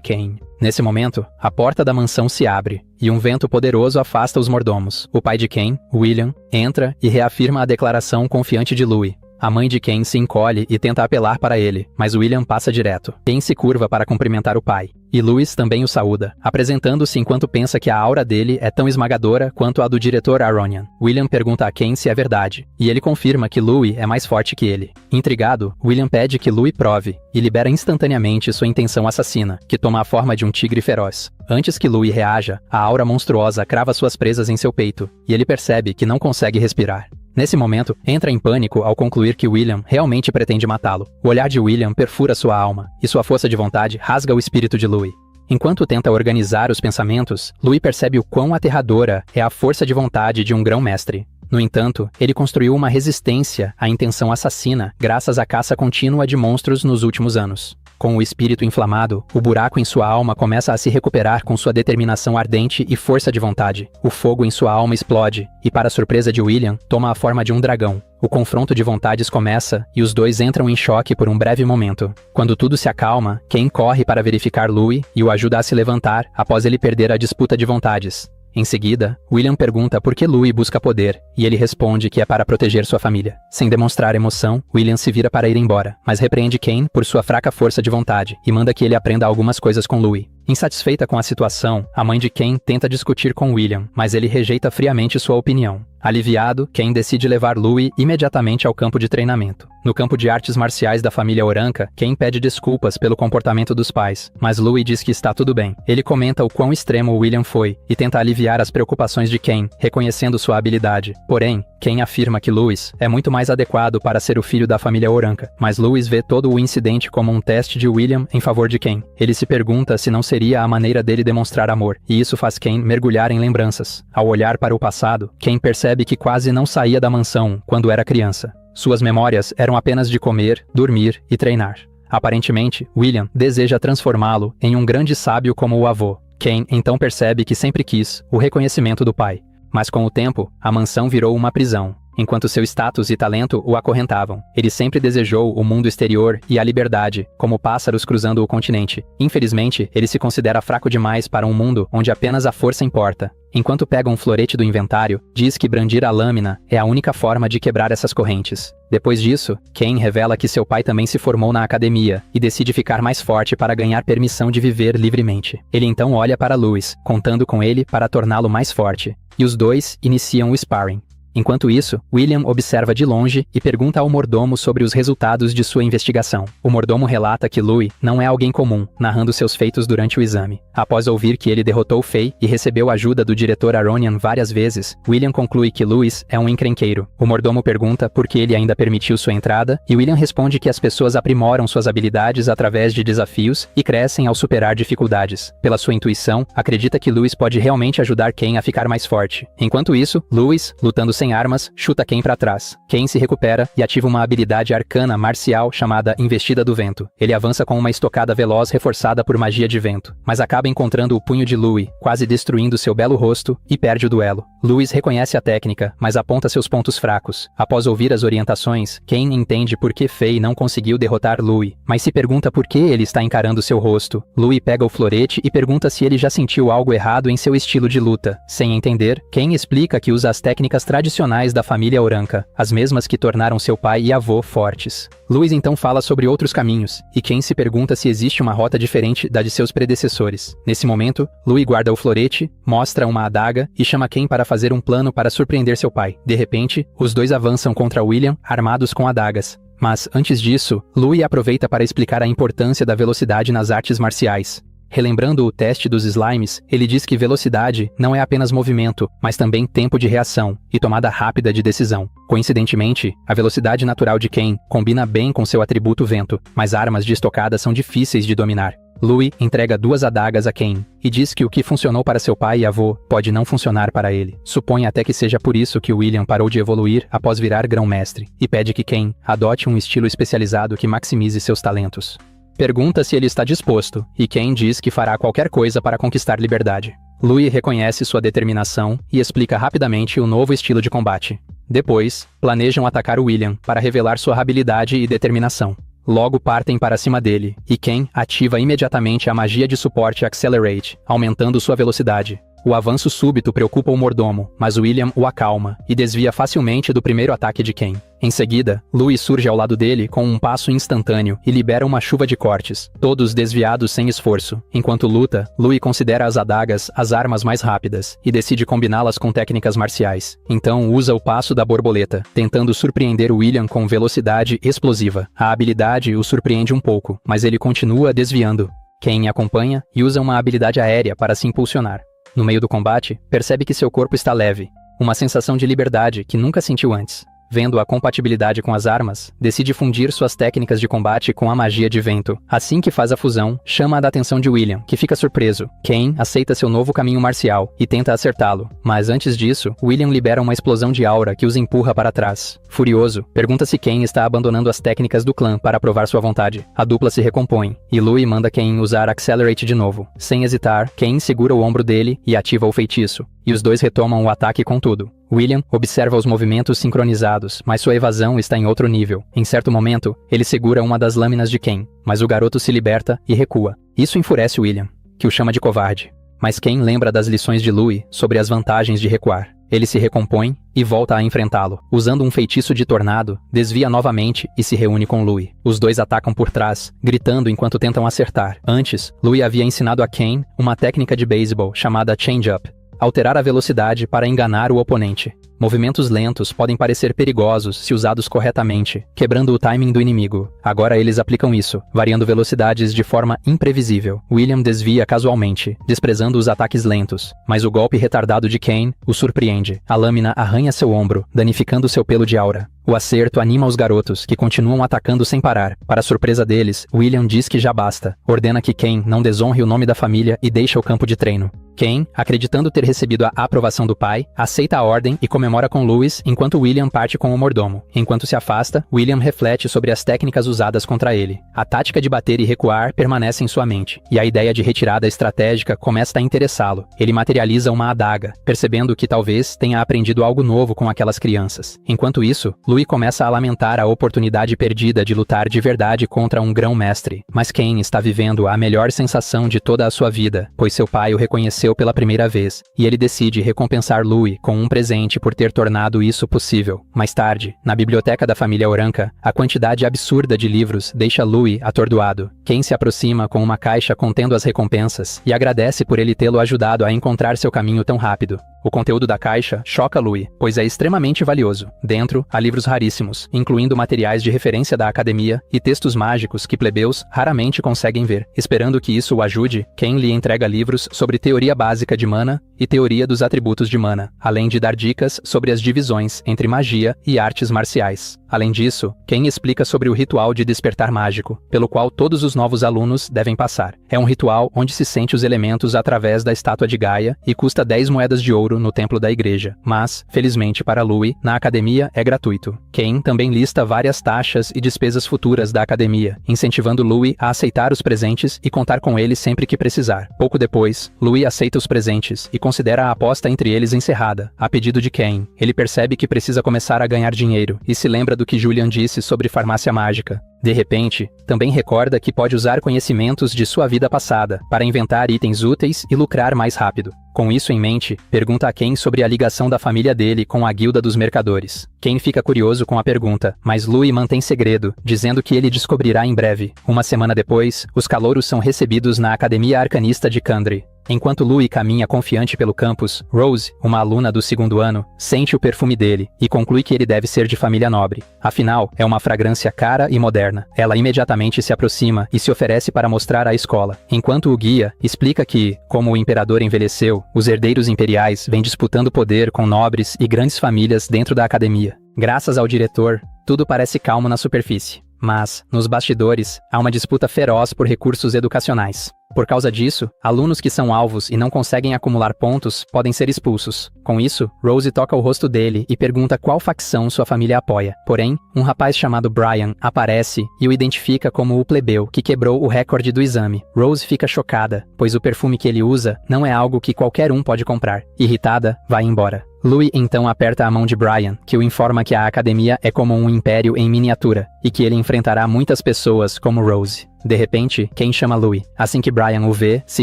Ken. Nesse momento, a porta da mansão se abre, e um vento poderoso afasta os mordomos. O pai de Ken, William, entra e reafirma a declaração confiante de Louis. A mãe de Ken se encolhe e tenta apelar para ele, mas William passa direto. Ken se curva para cumprimentar o pai, e Louis também o saúda, apresentando-se enquanto pensa que a aura dele é tão esmagadora quanto a do diretor Aronian. William pergunta a Ken se é verdade, e ele confirma que Louis é mais forte que ele. Intrigado, William pede que Louis prove, e libera instantaneamente sua intenção assassina, que toma a forma de um tigre feroz. Antes que Louis reaja, a aura monstruosa crava suas presas em seu peito, e ele percebe que não consegue respirar. Nesse momento, entra em pânico ao concluir que William realmente pretende matá-lo. O olhar de William perfura sua alma, e sua força de vontade rasga o espírito de Louis. Enquanto tenta organizar os pensamentos, Louis percebe o quão aterradora é a força de vontade de um grão-mestre. No entanto, ele construiu uma resistência à intenção assassina graças à caça contínua de monstros nos últimos anos. Com o espírito inflamado, o buraco em sua alma começa a se recuperar com sua determinação ardente e força de vontade. O fogo em sua alma explode, e para surpresa de William, toma a forma de um dragão. O confronto de vontades começa, e os dois entram em choque por um breve momento. Quando tudo se acalma, Ken corre para verificar Louis e o ajuda a se levantar após ele perder a disputa de vontades. Em seguida, William pergunta por que Louis busca poder, e ele responde que é para proteger sua família. Sem demonstrar emoção, William se vira para ir embora, mas repreende Ken por sua fraca força de vontade e manda que ele aprenda algumas coisas com Louis. Insatisfeita com a situação, a mãe de Ken tenta discutir com William, mas ele rejeita friamente sua opinião. Aliviado, Ken decide levar Louis imediatamente ao campo de treinamento. No campo de artes marciais da família Oranca, Ken pede desculpas pelo comportamento dos pais, mas Louis diz que está tudo bem. Ele comenta o quão extremo William foi e tenta aliviar as preocupações de Ken, reconhecendo sua habilidade. Porém, Ken afirma que Louis é muito mais adequado para ser o filho da família Oranca, mas Louis vê todo o incidente como um teste de William em favor de Ken. Ele se pergunta se não seria a maneira dele demonstrar amor, e isso faz Ken mergulhar em lembranças. Ao olhar para o passado, Ken percebe que quase não saía da mansão quando era criança. Suas memórias eram apenas de comer, dormir e treinar. Aparentemente, William deseja transformá-lo em um grande sábio como o avô. Ken então percebe que sempre quis o reconhecimento do pai. Mas com o tempo, a mansão virou uma prisão. enquanto seu status e talento o acorrentavam. Ele sempre desejou o mundo exterior e a liberdade, como pássaros cruzando o continente. Infelizmente, ele se considera fraco demais para um mundo onde apenas a força importa. Enquanto pega um florete do inventário, diz que brandir a lâmina é a única forma de quebrar essas correntes. Depois disso, Ken revela que seu pai também se formou na academia e decide ficar mais forte para ganhar permissão de viver livremente. Ele então olha para Louis, contando com ele para torná-lo mais forte, e os dois iniciam o sparring. Enquanto isso, William observa de longe e pergunta ao mordomo sobre os resultados de sua investigação. O mordomo relata que Louis não é alguém comum, narrando seus feitos durante o exame. Após ouvir que ele derrotou Faye e recebeu ajuda do diretor Aronian várias vezes, William conclui que Louis é um encrenqueiro. O mordomo pergunta por que ele ainda permitiu sua entrada, e William responde que as pessoas aprimoram suas habilidades através de desafios e crescem ao superar dificuldades. Pela sua intuição, acredita que Louis pode realmente ajudar Ken a ficar mais forte. Enquanto isso, Louis, lutando sem armas, chuta Ken para trás. Ken se recupera e ativa uma habilidade arcana marcial chamada Investida do Vento. Ele avança com uma estocada veloz reforçada por magia de vento, mas acaba encontrando o punho de Louis, quase destruindo seu belo rosto, e perde o duelo. Louis reconhece a técnica, mas aponta seus pontos fracos. Após ouvir as orientações, Ken entende por que Faye não conseguiu derrotar Louis, mas se pergunta por que ele está encarando seu rosto. Louis pega o florete e pergunta se ele já sentiu algo errado em seu estilo de luta. Sem entender, Ken explica que usa as técnicas tradicionais da família Oranca, as mesmas que tornaram seu pai e avô fortes. Louis então fala sobre outros caminhos, e Ken se pergunta se existe uma rota diferente da de seus predecessores. Nesse momento, Louis guarda o florete, mostra uma adaga e chama Ken para fazer um plano para surpreender seu pai. De repente, os dois avançam contra William, armados com adagas. Mas, antes disso, Louis aproveita para explicar a importância da velocidade nas artes marciais. Relembrando o teste dos slimes, ele diz que velocidade não é apenas movimento, mas também tempo de reação e tomada rápida de decisão. Coincidentemente, a velocidade natural de Ken combina bem com seu atributo vento, mas armas de estocada são difíceis de dominar. Louis entrega 2 adagas a Ken e diz que o que funcionou para seu pai e avô pode não funcionar para ele. Supõe até que seja por isso que William parou de evoluir após virar grão-mestre, e pede que Ken adote um estilo especializado que maximize seus talentos. Pergunta se ele está disposto, e Ken diz que fará qualquer coisa para conquistar liberdade. Louis reconhece sua determinação e explica rapidamente o novo estilo de combate. Depois, planejam atacar William para revelar sua habilidade e determinação. Logo partem para cima dele, e Ken ativa imediatamente a magia de suporte Accelerate, aumentando sua velocidade. O avanço súbito preocupa o mordomo, mas William o acalma e desvia facilmente do primeiro ataque de Ken. Em seguida, Louis surge ao lado dele com um passo instantâneo e libera uma chuva de cortes, todos desviados sem esforço. Enquanto luta, Louis considera as adagas as armas mais rápidas e decide combiná-las com técnicas marciais. Então usa o passo da borboleta, tentando surpreender William com velocidade explosiva. A habilidade o surpreende um pouco, mas ele continua desviando. Ken acompanha e usa uma habilidade aérea para se impulsionar. No meio do combate, percebe que seu corpo está leve, uma sensação de liberdade que nunca sentiu antes. Vendo a compatibilidade com as armas, decide fundir suas técnicas de combate com a magia de vento. Assim que faz a fusão, chama a atenção de William, que fica surpreso. Ken aceita seu novo caminho marcial e tenta acertá-lo, mas antes disso, William libera uma explosão de aura que os empurra para trás. Furioso, pergunta se Ken está abandonando as técnicas do clã para provar sua vontade. A dupla se recompõe, e Louis manda Ken usar Accelerate de novo. Sem hesitar, Ken segura o ombro dele e ativa o feitiço, e os dois retomam o ataque com tudo. William observa os movimentos sincronizados, mas sua evasão está em outro nível. Em certo momento, ele segura uma das lâminas de Ken, mas o garoto se liberta e recua. Isso enfurece William, que o chama de covarde. Mas Ken lembra das lições de Louis sobre as vantagens de recuar. Ele se recompõe e volta a enfrentá-lo. Usando um feitiço de tornado, desvia novamente e se reúne com Louis. Os dois atacam por trás, gritando enquanto tentam acertar. Antes, Louis havia ensinado a Ken uma técnica de beisebol chamada change-up. Alterar a velocidade para enganar o oponente. Movimentos lentos podem parecer perigosos se usados corretamente, quebrando o timing do inimigo. Agora eles aplicam isso, variando velocidades de forma imprevisível. William desvia casualmente, desprezando os ataques lentos, mas o golpe retardado de Ken o surpreende. A lâmina arranha seu ombro, danificando seu pelo de aura. O acerto anima os garotos, que continuam atacando sem parar. Para surpresa deles, William diz que já basta. Ordena que Ken não desonre o nome da família e deixa o campo de treino. Ken, acreditando ter recebido a aprovação do pai, aceita a ordem e comemora com Louis enquanto William parte com o mordomo. Enquanto se afasta, William reflete sobre as técnicas usadas contra ele. A tática de bater e recuar permanece em sua mente, e a ideia de retirada estratégica começa a interessá-lo. Ele materializa uma adaga, percebendo que talvez tenha aprendido algo novo com aquelas crianças. Enquanto isso, Louis começa a lamentar a oportunidade perdida de lutar de verdade contra um grão-mestre. Mas Ken está vivendo a melhor sensação de toda a sua vida, pois seu pai o reconheceu pela primeira vez, e ele decide recompensar Louis com um presente por ter tornado isso possível. Mais tarde, na biblioteca da família Oranca, a quantidade absurda de livros deixa Louis atordoado. Ken se aproxima com uma caixa contendo as recompensas e agradece por ele tê-lo ajudado a encontrar seu caminho tão rápido. O conteúdo da caixa choca Louis, pois é extremamente valioso. Dentro, há livros raríssimos, incluindo materiais de referência da academia e textos mágicos que plebeus raramente conseguem ver. Esperando que isso o ajude, Ken lhe entrega livros sobre teoria básica de mana e teoria dos atributos de mana, além de dar dicas sobre as divisões entre magia e artes marciais. Além disso, Ken explica sobre o ritual de despertar mágico, pelo qual todos os novos alunos devem passar. É um ritual onde se sente os elementos através da estátua de Gaia e custa 10 moedas de ouro no templo da igreja. Mas, felizmente para Louis, na academia é gratuito. Ken também lista várias taxas e despesas futuras da academia, incentivando Louis a aceitar os presentes e contar com eles sempre que precisar. Pouco depois, Louis aceita os presentes e considera a aposta entre eles encerrada, a pedido de Ken. Ele percebe que precisa começar a ganhar dinheiro e se lembra do que Julian disse sobre farmácia mágica. De repente, também recorda que pode usar conhecimentos de sua vida passada para inventar itens úteis e lucrar mais rápido. Com isso em mente, pergunta a Ken sobre a ligação da família dele com a Guilda dos Mercadores. Ken fica curioso com a pergunta, mas Louis mantém segredo, dizendo que ele descobrirá em breve. Uma semana depois, os calouros são recebidos na Academia Arcanista de Kandri. Enquanto Louis caminha confiante pelo campus, Rose, uma aluna do 2º ano, sente o perfume dele e conclui que ele deve ser de família nobre. Afinal, é uma fragrância cara e moderna. Ela imediatamente se aproxima e se oferece para mostrar à escola, enquanto o guia explica que, como o imperador envelheceu, os herdeiros imperiais vêm disputando poder com nobres e grandes famílias dentro da academia. Graças ao diretor, tudo parece calmo na superfície. Mas, nos bastidores, há uma disputa feroz por recursos educacionais. Por causa disso, alunos que são alvos e não conseguem acumular pontos podem ser expulsos. Com isso, Rose toca o rosto dele e pergunta qual facção sua família apoia. Porém, um rapaz chamado Brian aparece e o identifica como o plebeu que quebrou o recorde do exame. Rose fica chocada, pois o perfume que ele usa não é algo que qualquer um pode comprar. Irritada, vai embora. Louis então aperta a mão de Brian, que o informa que a academia é como um império em miniatura, e que ele enfrentará muitas pessoas como Rose. De repente, Ken chama Louis. Assim que Brian o vê, se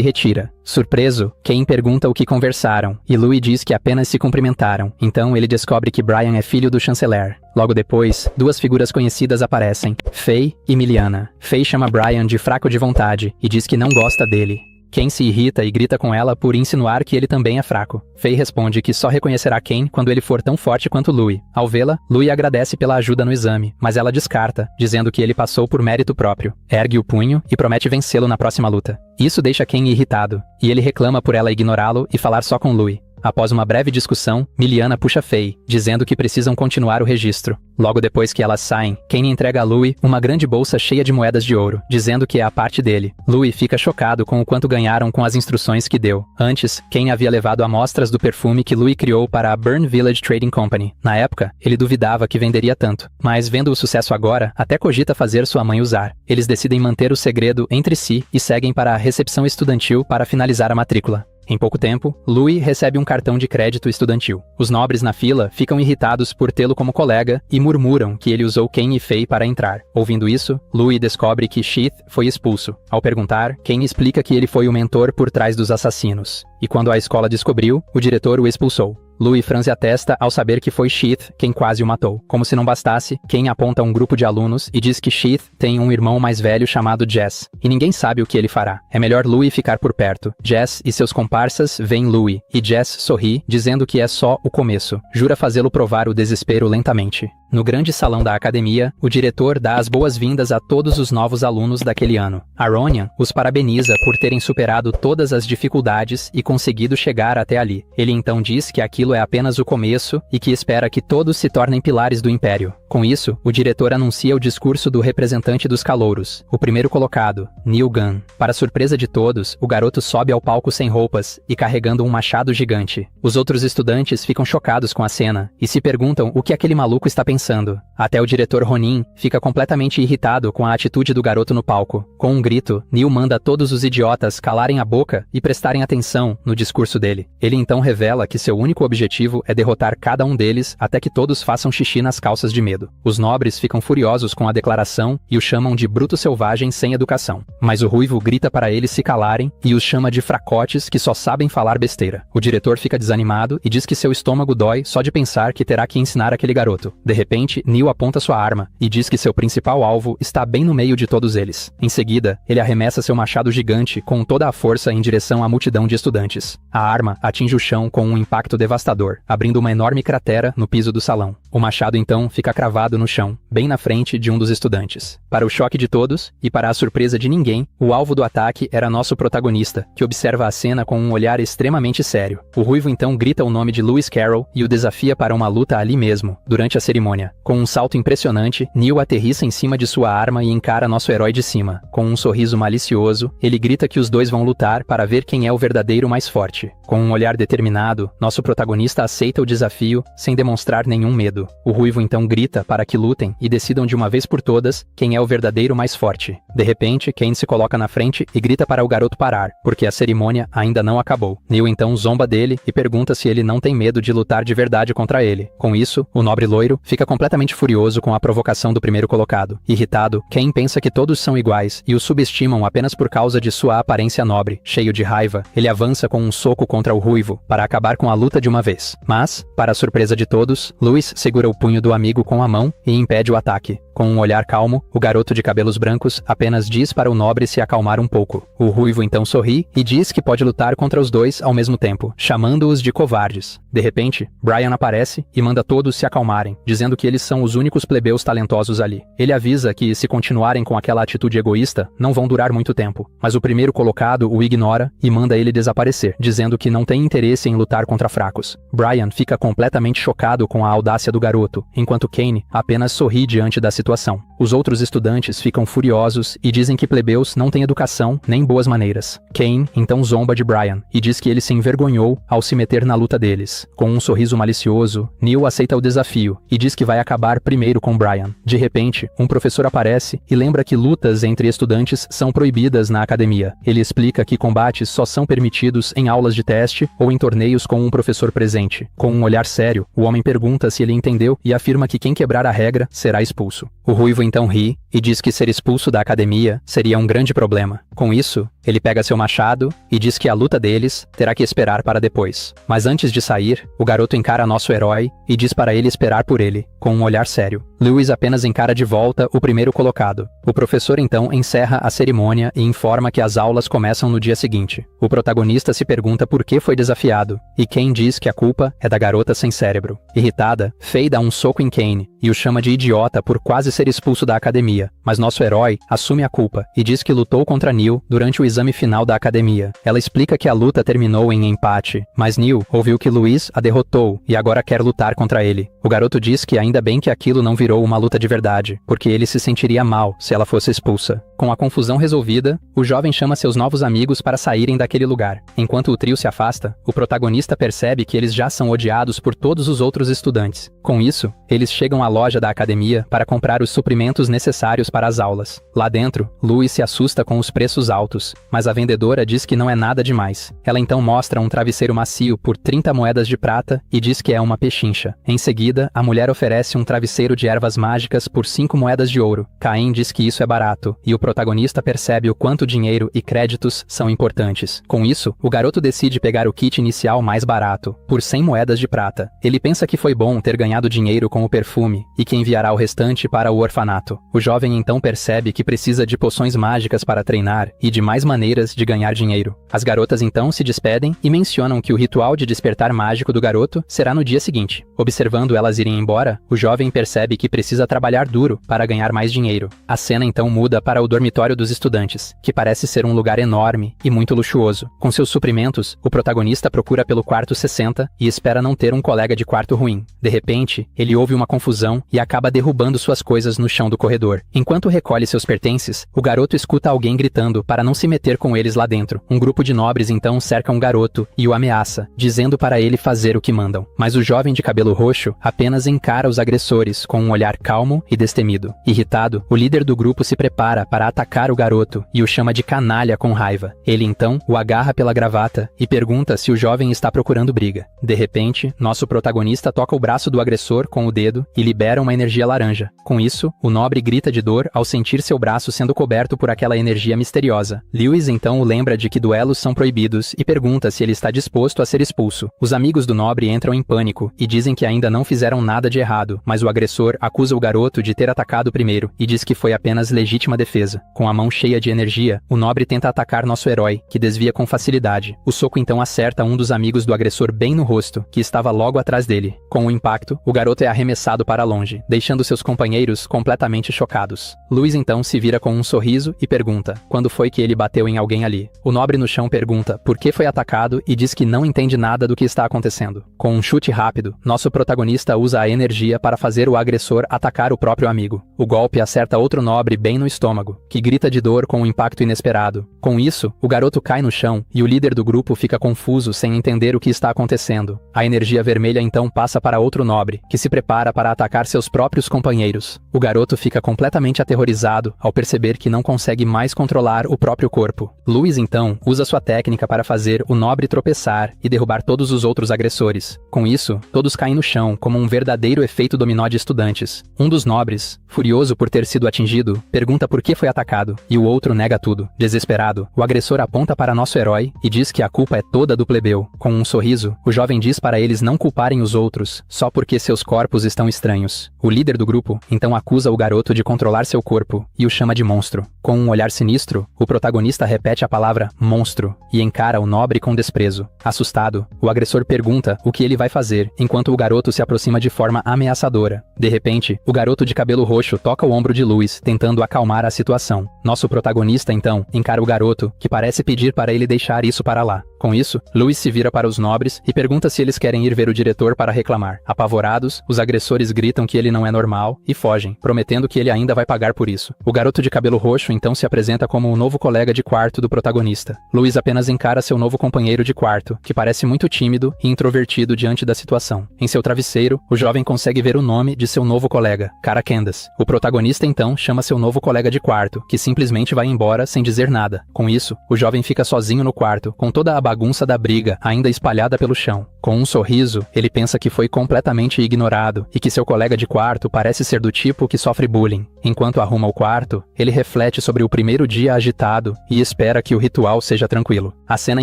retira. Surpreso, Ken pergunta o que conversaram, e Louis diz que apenas se cumprimentaram. Então ele descobre que Brian é filho do chanceler. Logo depois, duas figuras conhecidas aparecem, Faye e Miliana. Faye chama Brian de fraco de vontade, e diz que não gosta dele. Ken se irrita e grita com ela por insinuar que ele também é fraco. Faye responde que só reconhecerá Ken quando ele for tão forte quanto Louis. Ao vê-la, Louis agradece pela ajuda no exame, mas ela descarta, dizendo que ele passou por mérito próprio. Ergue o punho e promete vencê-lo na próxima luta. Isso deixa Ken irritado, e ele reclama por ela ignorá-lo e falar só com Louis. Após uma breve discussão, Miliana puxa Faye, dizendo que precisam continuar o registro. Logo depois que elas saem, Ken entrega a Louis uma grande bolsa cheia de moedas de ouro, dizendo que é a parte dele. Louis fica chocado com o quanto ganharam com as instruções que deu. Antes, Ken havia levado amostras do perfume que Louis criou para a Burn Village Trading Company. Na época, ele duvidava que venderia tanto, mas vendo o sucesso agora, até cogita fazer sua mãe usar. Eles decidem manter o segredo entre si e seguem para a recepção estudantil para finalizar a matrícula. Em pouco tempo, Louis recebe um cartão de crédito estudantil. Os nobres na fila ficam irritados por tê-lo como colega e murmuram que ele usou Ken e Faye para entrar. Ouvindo isso, Louis descobre que Sheath foi expulso. Ao perguntar, Ken explica que ele foi o mentor por trás dos assassinos. E quando a escola descobriu, o diretor o expulsou. Louis franze a testa ao saber que foi Sheath quem quase o matou. Como se não bastasse, Ken aponta um grupo de alunos e diz que Sheath tem um irmão mais velho chamado Jess, e ninguém sabe o que ele fará. É melhor Louis ficar por perto. Jess e seus comparsas veem Louis, e Jess sorri, dizendo que é só o começo. Jura fazê-lo provar o desespero lentamente. No grande salão da academia, o diretor dá as boas-vindas a todos os novos alunos daquele ano. Aronian os parabeniza por terem superado todas as dificuldades e conseguido chegar até ali. Ele então diz que aquilo é apenas o começo e que espera que todos se tornem pilares do Império. Com isso, o diretor anuncia o discurso do representante dos calouros, o primeiro colocado, Neil Gunn. Para surpresa de todos, o garoto sobe ao palco sem roupas e carregando um machado gigante. Os outros estudantes ficam chocados com a cena e se perguntam o que aquele maluco está pensando. Até o diretor Ronin fica completamente irritado com a atitude do garoto no palco. Com um grito, Neil manda todos os idiotas calarem a boca e prestarem atenção no discurso dele. Ele então revela que seu único objetivo é derrotar cada um deles até que todos façam xixi nas calças de medo. Os nobres ficam furiosos com a declaração e o chamam de bruto selvagem sem educação. Mas o ruivo grita para eles se calarem e os chama de fracotes que só sabem falar besteira. O diretor fica desanimado e diz que seu estômago dói só de pensar que terá que ensinar aquele garoto. De repente, Neil aponta sua arma e diz que seu principal alvo está bem no meio de todos eles. Em seguida, ele arremessa seu machado gigante com toda a força em direção à multidão de estudantes. A arma atinge o chão com um impacto devastador, abrindo uma enorme cratera no piso do salão. O machado então fica cravado no chão, bem na frente de um dos estudantes. Para o choque de todos, e para a surpresa de ninguém, o alvo do ataque era nosso protagonista, que observa a cena com um olhar extremamente sério. O ruivo então grita o nome de Lewis Carroll e o desafia para uma luta ali mesmo, durante a cerimônia. Com um salto impressionante, Neil aterrissa em cima de sua arma e encara nosso herói de cima. Com um sorriso malicioso, ele grita que os dois vão lutar para ver quem é o verdadeiro mais forte. Com um olhar determinado, nosso protagonista aceita o desafio, sem demonstrar nenhum medo. O ruivo então grita para que lutem e decidam de uma vez por todas quem é o verdadeiro mais forte. De repente, Kane se coloca na frente e grita para o garoto parar, porque a cerimônia ainda não acabou. Neil então zomba dele e pergunta se ele não tem medo de lutar de verdade contra ele. Com isso, o nobre loiro fica completamente furioso com a provocação do primeiro colocado. Irritado, Kane pensa que todos são iguais e o subestimam apenas por causa de sua aparência nobre. Cheio de raiva, ele avança com um soco contra o ruivo para acabar com a luta de uma vez. Mas, para a surpresa de todos, Lewis segura o punho do amigo com a mão e impede o ataque. Com um olhar calmo, o garoto de cabelos brancos apenas diz para o nobre se acalmar um pouco. O ruivo então sorri e diz que pode lutar contra os dois ao mesmo tempo, chamando-os de covardes. De repente, Brian aparece e manda todos se acalmarem, dizendo que eles são os únicos plebeus talentosos ali. Ele avisa que, se continuarem com aquela atitude egoísta, não vão durar muito tempo. Mas o primeiro colocado o ignora e manda ele desaparecer, dizendo que não tem interesse em lutar contra fracos. Brian fica completamente chocado com a audácia do garoto, enquanto Kane apenas sorri diante da situação. Os outros estudantes ficam furiosos e dizem que plebeus não têm educação nem boas maneiras. Kane então zomba de Brian e diz que ele se envergonhou ao se meter na luta deles. Com um sorriso malicioso, Neil aceita o desafio e diz que vai acabar primeiro com Brian. De repente, um professor aparece e lembra que lutas entre estudantes são proibidas na academia. Ele explica que combates só são permitidos em aulas de teste ou em torneios com um professor presente. Com um olhar sério, o homem pergunta se ele entendeu e afirma que quem quebrar a regra será expulso. O ruivo então ri e diz que ser expulso da academia seria um grande problema. Com isso, ele pega seu machado e diz que a luta deles terá que esperar para depois. Mas antes de sair, o garoto encara nosso herói e diz para ele esperar por ele, com um olhar sério. Lewis apenas encara de volta o primeiro colocado. O professor então encerra a cerimônia e informa que as aulas começam no dia seguinte. O protagonista se pergunta por que foi desafiado, e Kane diz que a culpa é da garota sem cérebro. Irritada, Faye dá um soco em Kane e o chama de idiota por quase ser expulso da academia, mas nosso herói assume a culpa e diz que lutou contra Neil durante o exame final da academia. Ela explica que a luta terminou em empate, mas Neil ouviu que Lewis a derrotou e agora quer lutar contra ele. O garoto diz que ainda bem que aquilo não virou uma luta de verdade, porque ele se sentiria mal se ela fosse expulsa. Com a confusão resolvida, o jovem chama seus novos amigos para saírem daquele lugar. Enquanto o trio se afasta, o protagonista percebe que eles já são odiados por todos os outros estudantes. Com isso, eles chegam à loja da academia para comprar os suprimentos necessários para as aulas. Lá dentro, Lewis se assusta com os preços altos, mas a vendedora diz que não é nada demais. Ela então mostra um travesseiro macio por 30 moedas de prata e diz que é uma pechincha. Em seguida, a mulher oferece um travesseiro de ervas mágicas por 5 moedas de ouro. Caim diz que isso é barato, e o protagonista percebe o quanto dinheiro e créditos são importantes. Com isso, o garoto decide pegar o kit inicial mais barato, por 100 moedas de prata. Ele pensa que foi bom ter ganhado dinheiro com o perfume, e que enviará o restante para o orfanato. O jovem então percebe que precisa de poções mágicas para treinar, e de mais maneiras de ganhar dinheiro. As garotas então se despedem e mencionam que o ritual de despertar mágico do garoto será no dia seguinte. Observando elas irem embora, o jovem percebe que precisa trabalhar duro para ganhar mais dinheiro. A cena então muda para o dormitório dormitório dos estudantes, que parece ser um lugar enorme e muito luxuoso. Com seus suprimentos, o protagonista procura pelo quarto 60 e espera não ter um colega de quarto ruim. De repente, ele ouve uma confusão e acaba derrubando suas coisas no chão do corredor. Enquanto recolhe seus pertences, o garoto escuta alguém gritando para não se meter com eles lá dentro. Um grupo de nobres então cerca um garoto e o ameaça, dizendo para ele fazer o que mandam. Mas o jovem de cabelo roxo apenas encara os agressores com um olhar calmo e destemido. Irritado, o líder do grupo se prepara para atacar o garoto e o chama de canalha com raiva. Ele então o agarra pela gravata e pergunta se o jovem está procurando briga. De repente, nosso protagonista toca o braço do agressor com o dedo e libera uma energia laranja. Com isso, o nobre grita de dor ao sentir seu braço sendo coberto por aquela energia misteriosa. Lewis então o lembra de que duelos são proibidos e pergunta se ele está disposto a ser expulso. Os amigos do nobre entram em pânico e dizem que ainda não fizeram nada de errado, mas o agressor acusa o garoto de ter atacado primeiro e diz que foi apenas legítima defesa. Com a mão cheia de energia, o nobre tenta atacar nosso herói, que desvia com facilidade. O soco então acerta um dos amigos do agressor bem no rosto, que estava logo atrás dele. Com o impacto, o garoto é arremessado para longe, deixando seus companheiros completamente chocados. Lewis então se vira com um sorriso e pergunta quando foi que ele bateu em alguém ali. O nobre no chão pergunta por que foi atacado e diz que não entende nada do que está acontecendo. Com um chute rápido, nosso protagonista usa a energia para fazer o agressor atacar o próprio amigo. O golpe acerta outro nobre bem no estômago, que grita de dor com um impacto inesperado. Com isso, o garoto cai no chão e o líder do grupo fica confuso sem entender o que está acontecendo. A energia vermelha então passa para outro nobre, que se prepara para atacar seus próprios companheiros. O garoto fica completamente aterrorizado ao perceber que não consegue mais controlar o próprio corpo. Lewis então usa sua técnica para fazer o nobre tropeçar e derrubar todos os outros agressores. Com isso, todos caem no chão como um verdadeiro efeito dominó de estudantes. Um dos nobres, furioso por ter sido atingido, pergunta por que foi atacado, e o outro nega tudo. Desesperado, o agressor aponta para nosso herói e diz que a culpa é toda do plebeu. Com um sorriso, o jovem diz para eles não culparem os outros, só porque seus corpos estão estranhos. O líder do grupo então acusa o garoto de controlar seu corpo e o chama de monstro. Com um olhar sinistro, o protagonista repete a palavra monstro e encara o nobre com desprezo. Assustado, o agressor pergunta o que ele vai fazer, enquanto o garoto se aproxima de forma ameaçadora. De repente, o garoto de cabelo roxo toca o ombro de Lewis, tentando acalmar a situação. Nosso protagonista então encara o garoto, que parece pedir para ele deixar isso para lá. Com isso, Lewis se vira para os nobres e pergunta se eles querem ir ver o diretor para reclamar. Apavorados, os agressores gritam que ele não é normal e fogem, prometendo que ele ainda vai pagar por isso. O garoto de cabelo roxo então se apresenta como o novo colega de quarto do protagonista. Lewis apenas encara seu novo companheiro de quarto, que parece muito tímido e introvertido diante da situação. Em seu travesseiro, o jovem consegue ver o nome de seu novo colega, Cara Candace. O protagonista então chama seu novo colega de quarto, que simplesmente vai embora sem dizer nada. Com isso, o jovem fica sozinho no quarto, com toda a bagunça da briga ainda espalhada pelo chão. Com um sorriso, ele pensa que foi completamente ignorado e que seu colega de quarto parece ser do tipo que sofre bullying. Enquanto arruma o quarto, ele reflete sobre o primeiro dia agitado e espera que o ritual seja tranquilo. A cena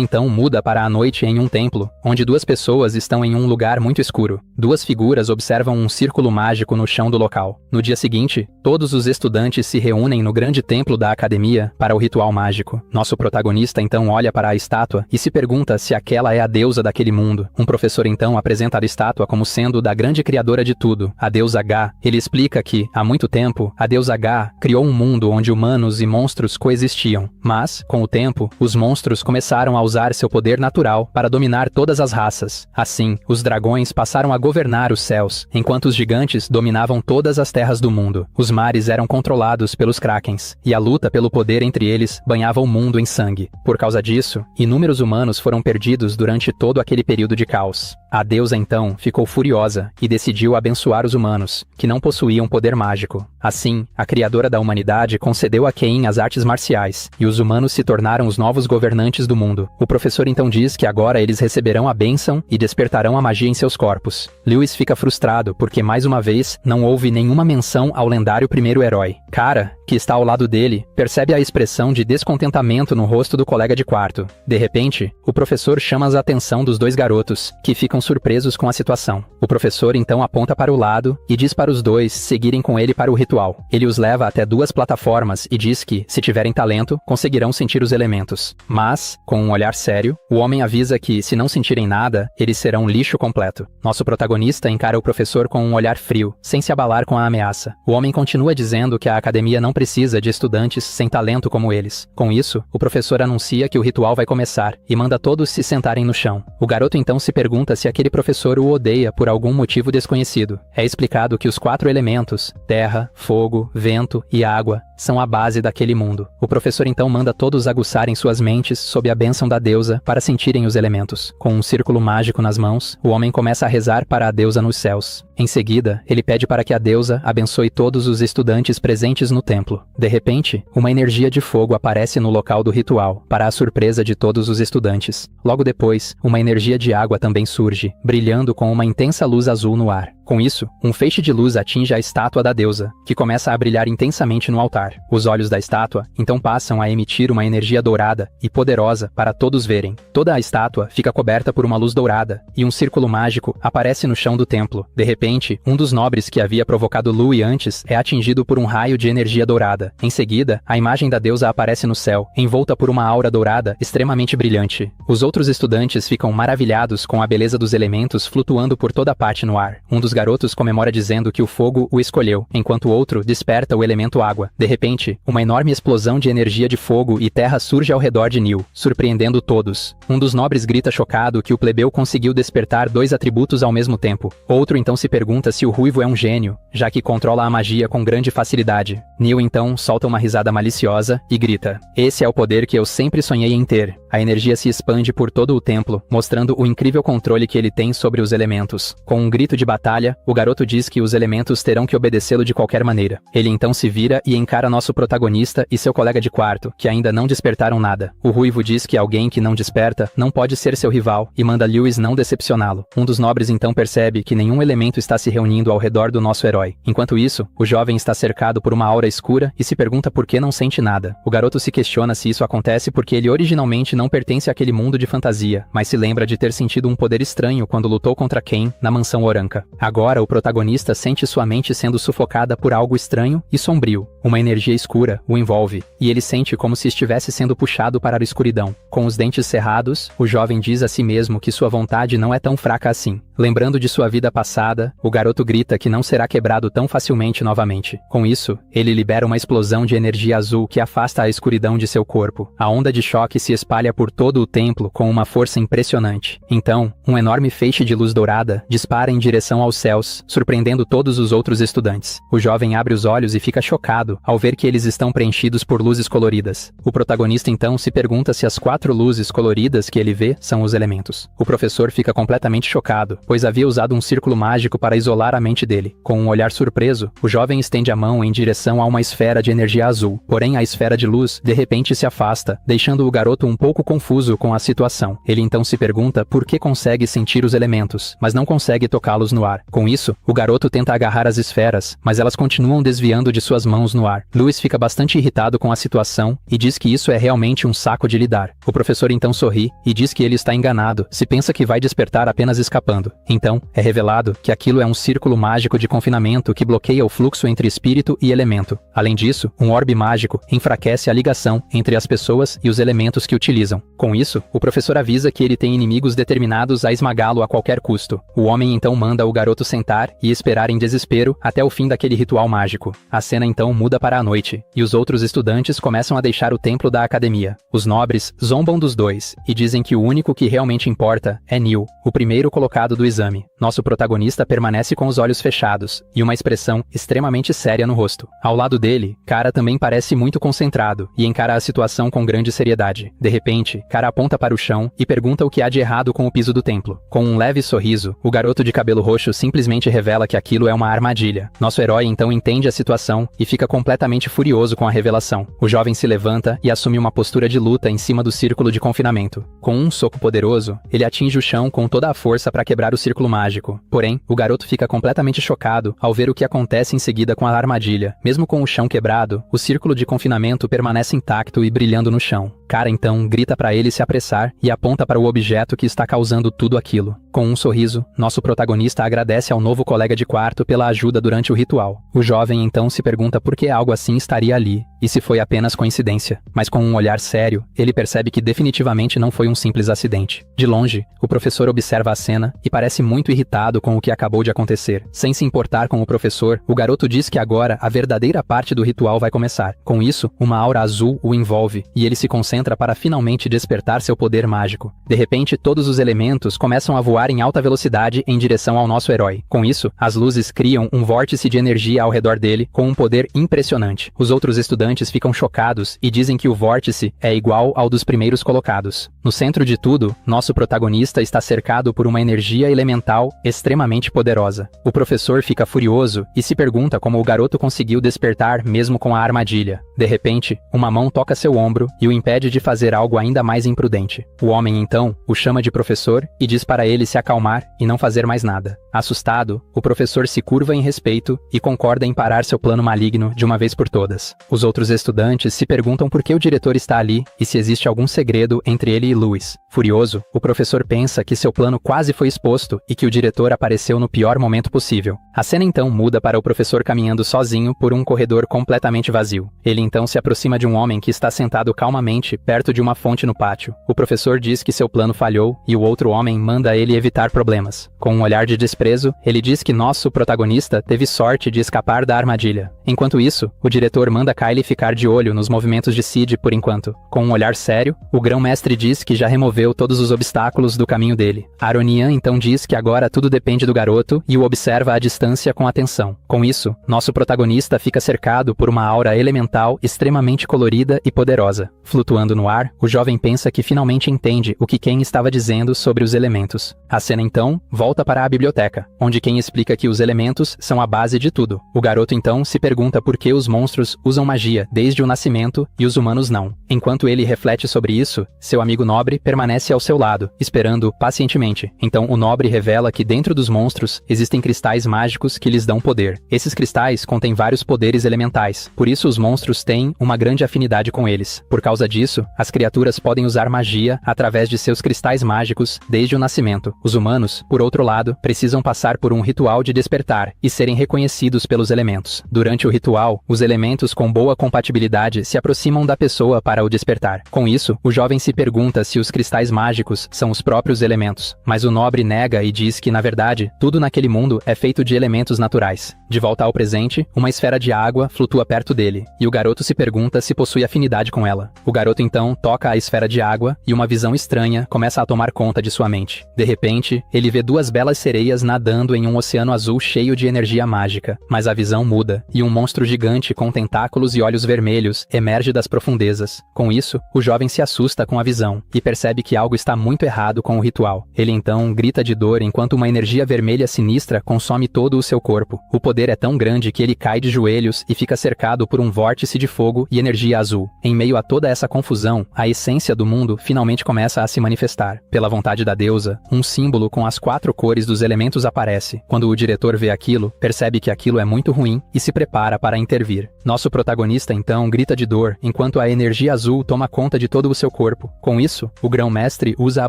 então muda para a noite em um templo, onde duas pessoas estão em um lugar muito escuro. Duas figuras observam um círculo mágico no chão do local. No dia seguinte, todos os estudantes se reúnem no grande templo da academia para o ritual mágico. Nosso protagonista então olha para a estátua e se pergunta se aquela é a deusa daquele mundo. Um professor então apresenta a estátua como sendo da grande criadora de tudo, a deusa Gá. Ele explica que, há muito tempo, a deusa Gá criou um mundo onde humanos e monstros coexistiam. Mas, com o tempo, os monstros começaram a usar seu poder natural para dominar todas as raças. Assim, os dragões passaram a governar os céus, enquanto os gigantes dominavam todas as terras do mundo. Os mares eram controlados pelos krakens, e a luta pelo poder entre eles banhava o mundo em sangue. Por causa disso, inúmeros humanos foram perdidos durante todo aquele período de caos. A deusa então ficou furiosa e decidiu abençoar os humanos, que não possuíam poder mágico. Assim, a criadora da humanidade concedeu a Cain as artes marciais, e os humanos se tornaram os novos governantes do mundo. O professor então diz que agora eles receberão a bênção e despertarão a magia em seus corpos. Lewis fica frustrado porque, mais uma vez, não houve nenhuma menção ao lendário primeiro herói. Cara, que está ao lado dele, percebe a expressão de descontentamento no rosto do colega de quarto. De repente, o professor chama a atenção dos dois garotos elementos, que ficam surpresos com a situação. O professor então aponta para o lado e diz para os dois seguirem com ele para o ritual. Ele os leva até duas plataformas e diz que, se tiverem talento, conseguirão sentir os elementos. Mas, com um olhar sério, o homem avisa que, se não sentirem nada, eles serão um lixo completo. Nosso protagonista encara o professor com um olhar frio, sem se abalar com a ameaça. O homem continua dizendo que a academia não precisa de estudantes sem talento como eles. Com isso, o professor anuncia que o ritual vai começar e manda todos se sentarem no chão. O garoto então se pergunta se aquele professor o odeia por algum motivo desconhecido. É explicado que os 4 elementos, terra, fogo, vento e água, são a base daquele mundo. O professor então manda todos aguçarem suas mentes sob a bênção da deusa para sentirem os elementos. Com um círculo mágico nas mãos, o homem começa a rezar para a deusa nos céus. Em seguida, ele pede para que a deusa abençoe todos os estudantes presentes no templo. De repente, uma energia de fogo aparece no local do ritual, para a surpresa de todos os estudantes. Logo depois, uma energia de água também surge, brilhando com uma intensa luz azul no ar. Com isso, um feixe de luz atinge a estátua da deusa, que começa a brilhar intensamente no altar. Os olhos da estátua então passam a emitir uma energia dourada e poderosa para todos verem. Toda a estátua fica coberta por uma luz dourada, e um círculo mágico aparece no chão do templo. De repente, um dos nobres que havia provocado Louis antes é atingido por um raio de energia dourada. Em seguida, a imagem da deusa aparece no céu, envolta por uma aura dourada extremamente brilhante. Os outros estudantes ficam maravilhados com a beleza dos elementos flutuando por toda parte no ar. Um dos garotos comemora dizendo que o fogo o escolheu, enquanto o outro desperta o elemento água. De repente, uma enorme explosão de energia de fogo e terra surge ao redor de Neil, surpreendendo todos. Um dos nobres grita chocado que o plebeu conseguiu despertar 2 atributos ao mesmo tempo. Outro então se pergunta se o ruivo é um gênio, já que controla a magia com grande facilidade. Neil então solta uma risada maliciosa e grita: "Esse é o poder que eu sempre sonhei em ter." A energia se expande por todo o templo, mostrando o incrível controle que ele tem sobre os elementos. Com um grito de batalha, o garoto diz que os elementos terão que obedecê-lo de qualquer maneira. Ele então se vira e encara nosso protagonista e seu colega de quarto, que ainda não despertaram nada. O ruivo diz que alguém que não desperta não pode ser seu rival e manda Lewis não decepcioná-lo. Um dos nobres então percebe que nenhum elemento está se reunindo ao redor do nosso herói. Enquanto isso, o jovem está cercado por uma aura escura e se pergunta por que não sente nada. O garoto se questiona se isso acontece porque ele originalmente não pertence àquele mundo de fantasia, mas se lembra de ter sentido um poder estranho quando lutou contra Ken na mansão Oranka. Agora, o protagonista sente sua mente sendo sufocada por algo estranho e sombrio. Uma energia escura o envolve, e ele sente como se estivesse sendo puxado para a escuridão. Com os dentes cerrados, o jovem diz a si mesmo que sua vontade não é tão fraca assim. Lembrando de sua vida passada, o garoto grita que não será quebrado tão facilmente novamente. Com isso, ele libera uma explosão de energia azul que afasta a escuridão de seu corpo. A onda de choque se espalha por todo o templo com uma força impressionante. Então, um enorme feixe de luz dourada dispara em direção aos céus, surpreendendo todos os outros estudantes. O jovem abre os olhos e fica chocado ao ver que eles estão preenchidos por luzes coloridas. O protagonista então se pergunta se as 4 luzes coloridas que ele vê são os elementos. O professor fica completamente chocado, pois havia usado um círculo mágico para isolar a mente dele. Com um olhar surpreso, o jovem estende a mão em direção a uma esfera de energia azul. Porém, a esfera de luz, de repente, se afasta, deixando o garoto um pouco confuso com a situação. Ele então se pergunta por que consegue sentir os elementos, mas não consegue tocá-los no ar. Com isso, o garoto tenta agarrar as esferas, mas elas continuam desviando de suas mãos no ar. Lewis fica bastante irritado com a situação e diz que isso é realmente um saco de lidar. O professor então sorri e diz que ele está enganado se pensa que vai despertar apenas escapando. Então, é revelado que aquilo é um círculo mágico de confinamento que bloqueia o fluxo entre espírito e elemento. Além disso, um orbe mágico enfraquece a ligação entre as pessoas e os elementos que utilizam. Com isso, o professor avisa que ele tem inimigos determinados a esmagá-lo a qualquer custo. O homem então manda o garoto sentar e esperar em desespero até o fim daquele ritual mágico. A cena então muda para a noite, e os outros estudantes começam a deixar o templo da academia. Os nobres zombam dos dois e dizem que o único que realmente importa é Neil, o primeiro colocado do exame. Nosso protagonista permanece com os olhos fechados e uma expressão extremamente séria no rosto. Ao lado dele, Cara também parece muito concentrado e encara a situação com grande seriedade. De repente, Cara aponta para o chão e pergunta o que há de errado com o piso do templo. Com um leve sorriso, o garoto de cabelo roxo simplesmente revela que aquilo é uma armadilha. Nosso herói então entende a situação e fica completamente furioso com a revelação. O jovem se levanta e assume uma postura de luta em cima do círculo de confinamento. Com um soco poderoso, ele atinge o chão com toda a força para quebrar o círculo mágico. Porém, o garoto fica completamente chocado ao ver o que acontece em seguida com a armadilha. Mesmo com o chão quebrado, o círculo de confinamento permanece intacto e brilhando no chão. Cara então grita grita para ele se apressar e aponta para o objeto que está causando tudo aquilo. Com um sorriso, nosso protagonista agradece ao novo colega de quarto pela ajuda durante o ritual. O jovem então se pergunta por que algo assim estaria ali, e se foi apenas coincidência. Mas com um olhar sério, ele percebe que definitivamente não foi um simples acidente. De longe, o professor observa a cena e parece muito irritado com o que acabou de acontecer. Sem se importar com o professor, o garoto diz que agora a verdadeira parte do ritual vai começar. Com isso, uma aura azul o envolve, e ele se concentra para finalmente despertar seu poder mágico. De repente, todos os elementos começam a voar em alta velocidade em direção ao nosso herói. Com isso, as luzes criam um vórtice de energia ao redor dele com um poder impressionante. Os outros estudantes ficam chocados e dizem que o vórtice é igual ao dos primeiros colocados. No centro de tudo, nosso protagonista está cercado por uma energia elemental extremamente poderosa. O professor fica furioso e se pergunta como o garoto conseguiu despertar mesmo com a armadilha. De repente, uma mão toca seu ombro e o impede de fazer algo ainda mais imprudente. O homem então o chama de professor e diz para ele se acalmar e não fazer mais nada. Assustado, o professor se curva em respeito e concorda em parar seu plano maligno de uma vez por todas. Os outros estudantes se perguntam por que o diretor está ali e se existe algum segredo entre ele e Louis. Furioso, o professor pensa que seu plano quase foi exposto e que o diretor apareceu no pior momento possível. A cena então muda para o professor caminhando sozinho por um corredor completamente vazio. Ele então se aproxima de um homem que está sentado calmamente perto de uma fonte no pátio. O professor diz que seu plano falhou e o outro homem manda ele evitar problemas. Com um olhar de desprezo, ele diz que nosso protagonista teve sorte de escapar da armadilha. Enquanto isso, o diretor manda Kylie ficar de olho nos movimentos de Sid por enquanto. Com um olhar sério, o grão-mestre diz que já removeu todos os obstáculos do caminho dele. Aronian então diz que agora tudo depende do garoto e o observa à distância com atenção. Com isso, nosso protagonista fica cercado por uma aura elemental extremamente colorida e poderosa. Flutuando no ar, o jovem pensa que finalmente entende o que Ken estava dizendo sobre os elementos. A cena então volta para a biblioteca, onde Ken explica que os elementos são a base de tudo. O garoto então se pergunta por que os monstros usam magia desde o nascimento e os humanos não. Enquanto ele reflete sobre isso, seu amigo nobre permanece ao seu lado, esperando pacientemente. Então o nobre revela que dentro dos monstros existem cristais mágicos que lhes dão poder. Esses cristais contêm vários poderes elementais, por isso os monstros têm uma grande afinidade com eles. Por causa disso, as criaturas podem usar magia através de seus cristais mágicos desde o nascimento. Os humanos, por outro lado, precisam passar por um ritual de despertar e serem reconhecidos pelos elementos. Durante o ritual, os elementos com boa compatibilidade se aproximam da pessoa para o despertar. Com isso, o jovem se pergunta se os cristais mágicos são os próprios elementos, mas o nobre nega e diz que, na verdade, tudo naquele mundo é feito de elementos naturais. De volta ao presente, uma esfera de água flutua perto dele, e o garoto se pergunta se possui afinidade com ela. O garoto então toca a esfera de água e uma visão estranha começa a tomar conta de sua mente. De repente, ele vê duas belas sereias nadando em um oceano azul cheio de energia mágica, mas a visão muda, e um monstro gigante com tentáculos e olhos vermelhos emerge das profundezas. Com isso, o jovem se assusta com a visão, e percebe que algo está muito errado com o ritual. Ele então grita de dor enquanto uma energia vermelha sinistra consome todo o seu corpo. O poder é tão grande que ele cai de joelhos e fica cercado por um vórtice de fogo e energia azul. Em meio a toda essa confusão, a essência do mundo finalmente começa a se manifestar. Pela vontade da deusa, um símbolo com as 4 cores dos elementos aparece. Quando o diretor vê aquilo, percebe que aquilo é muito ruim e se prepara para intervir. Nosso protagonista então grita de dor enquanto a energia azul toma conta de todo o seu corpo. Com isso, o grão-mestre usa a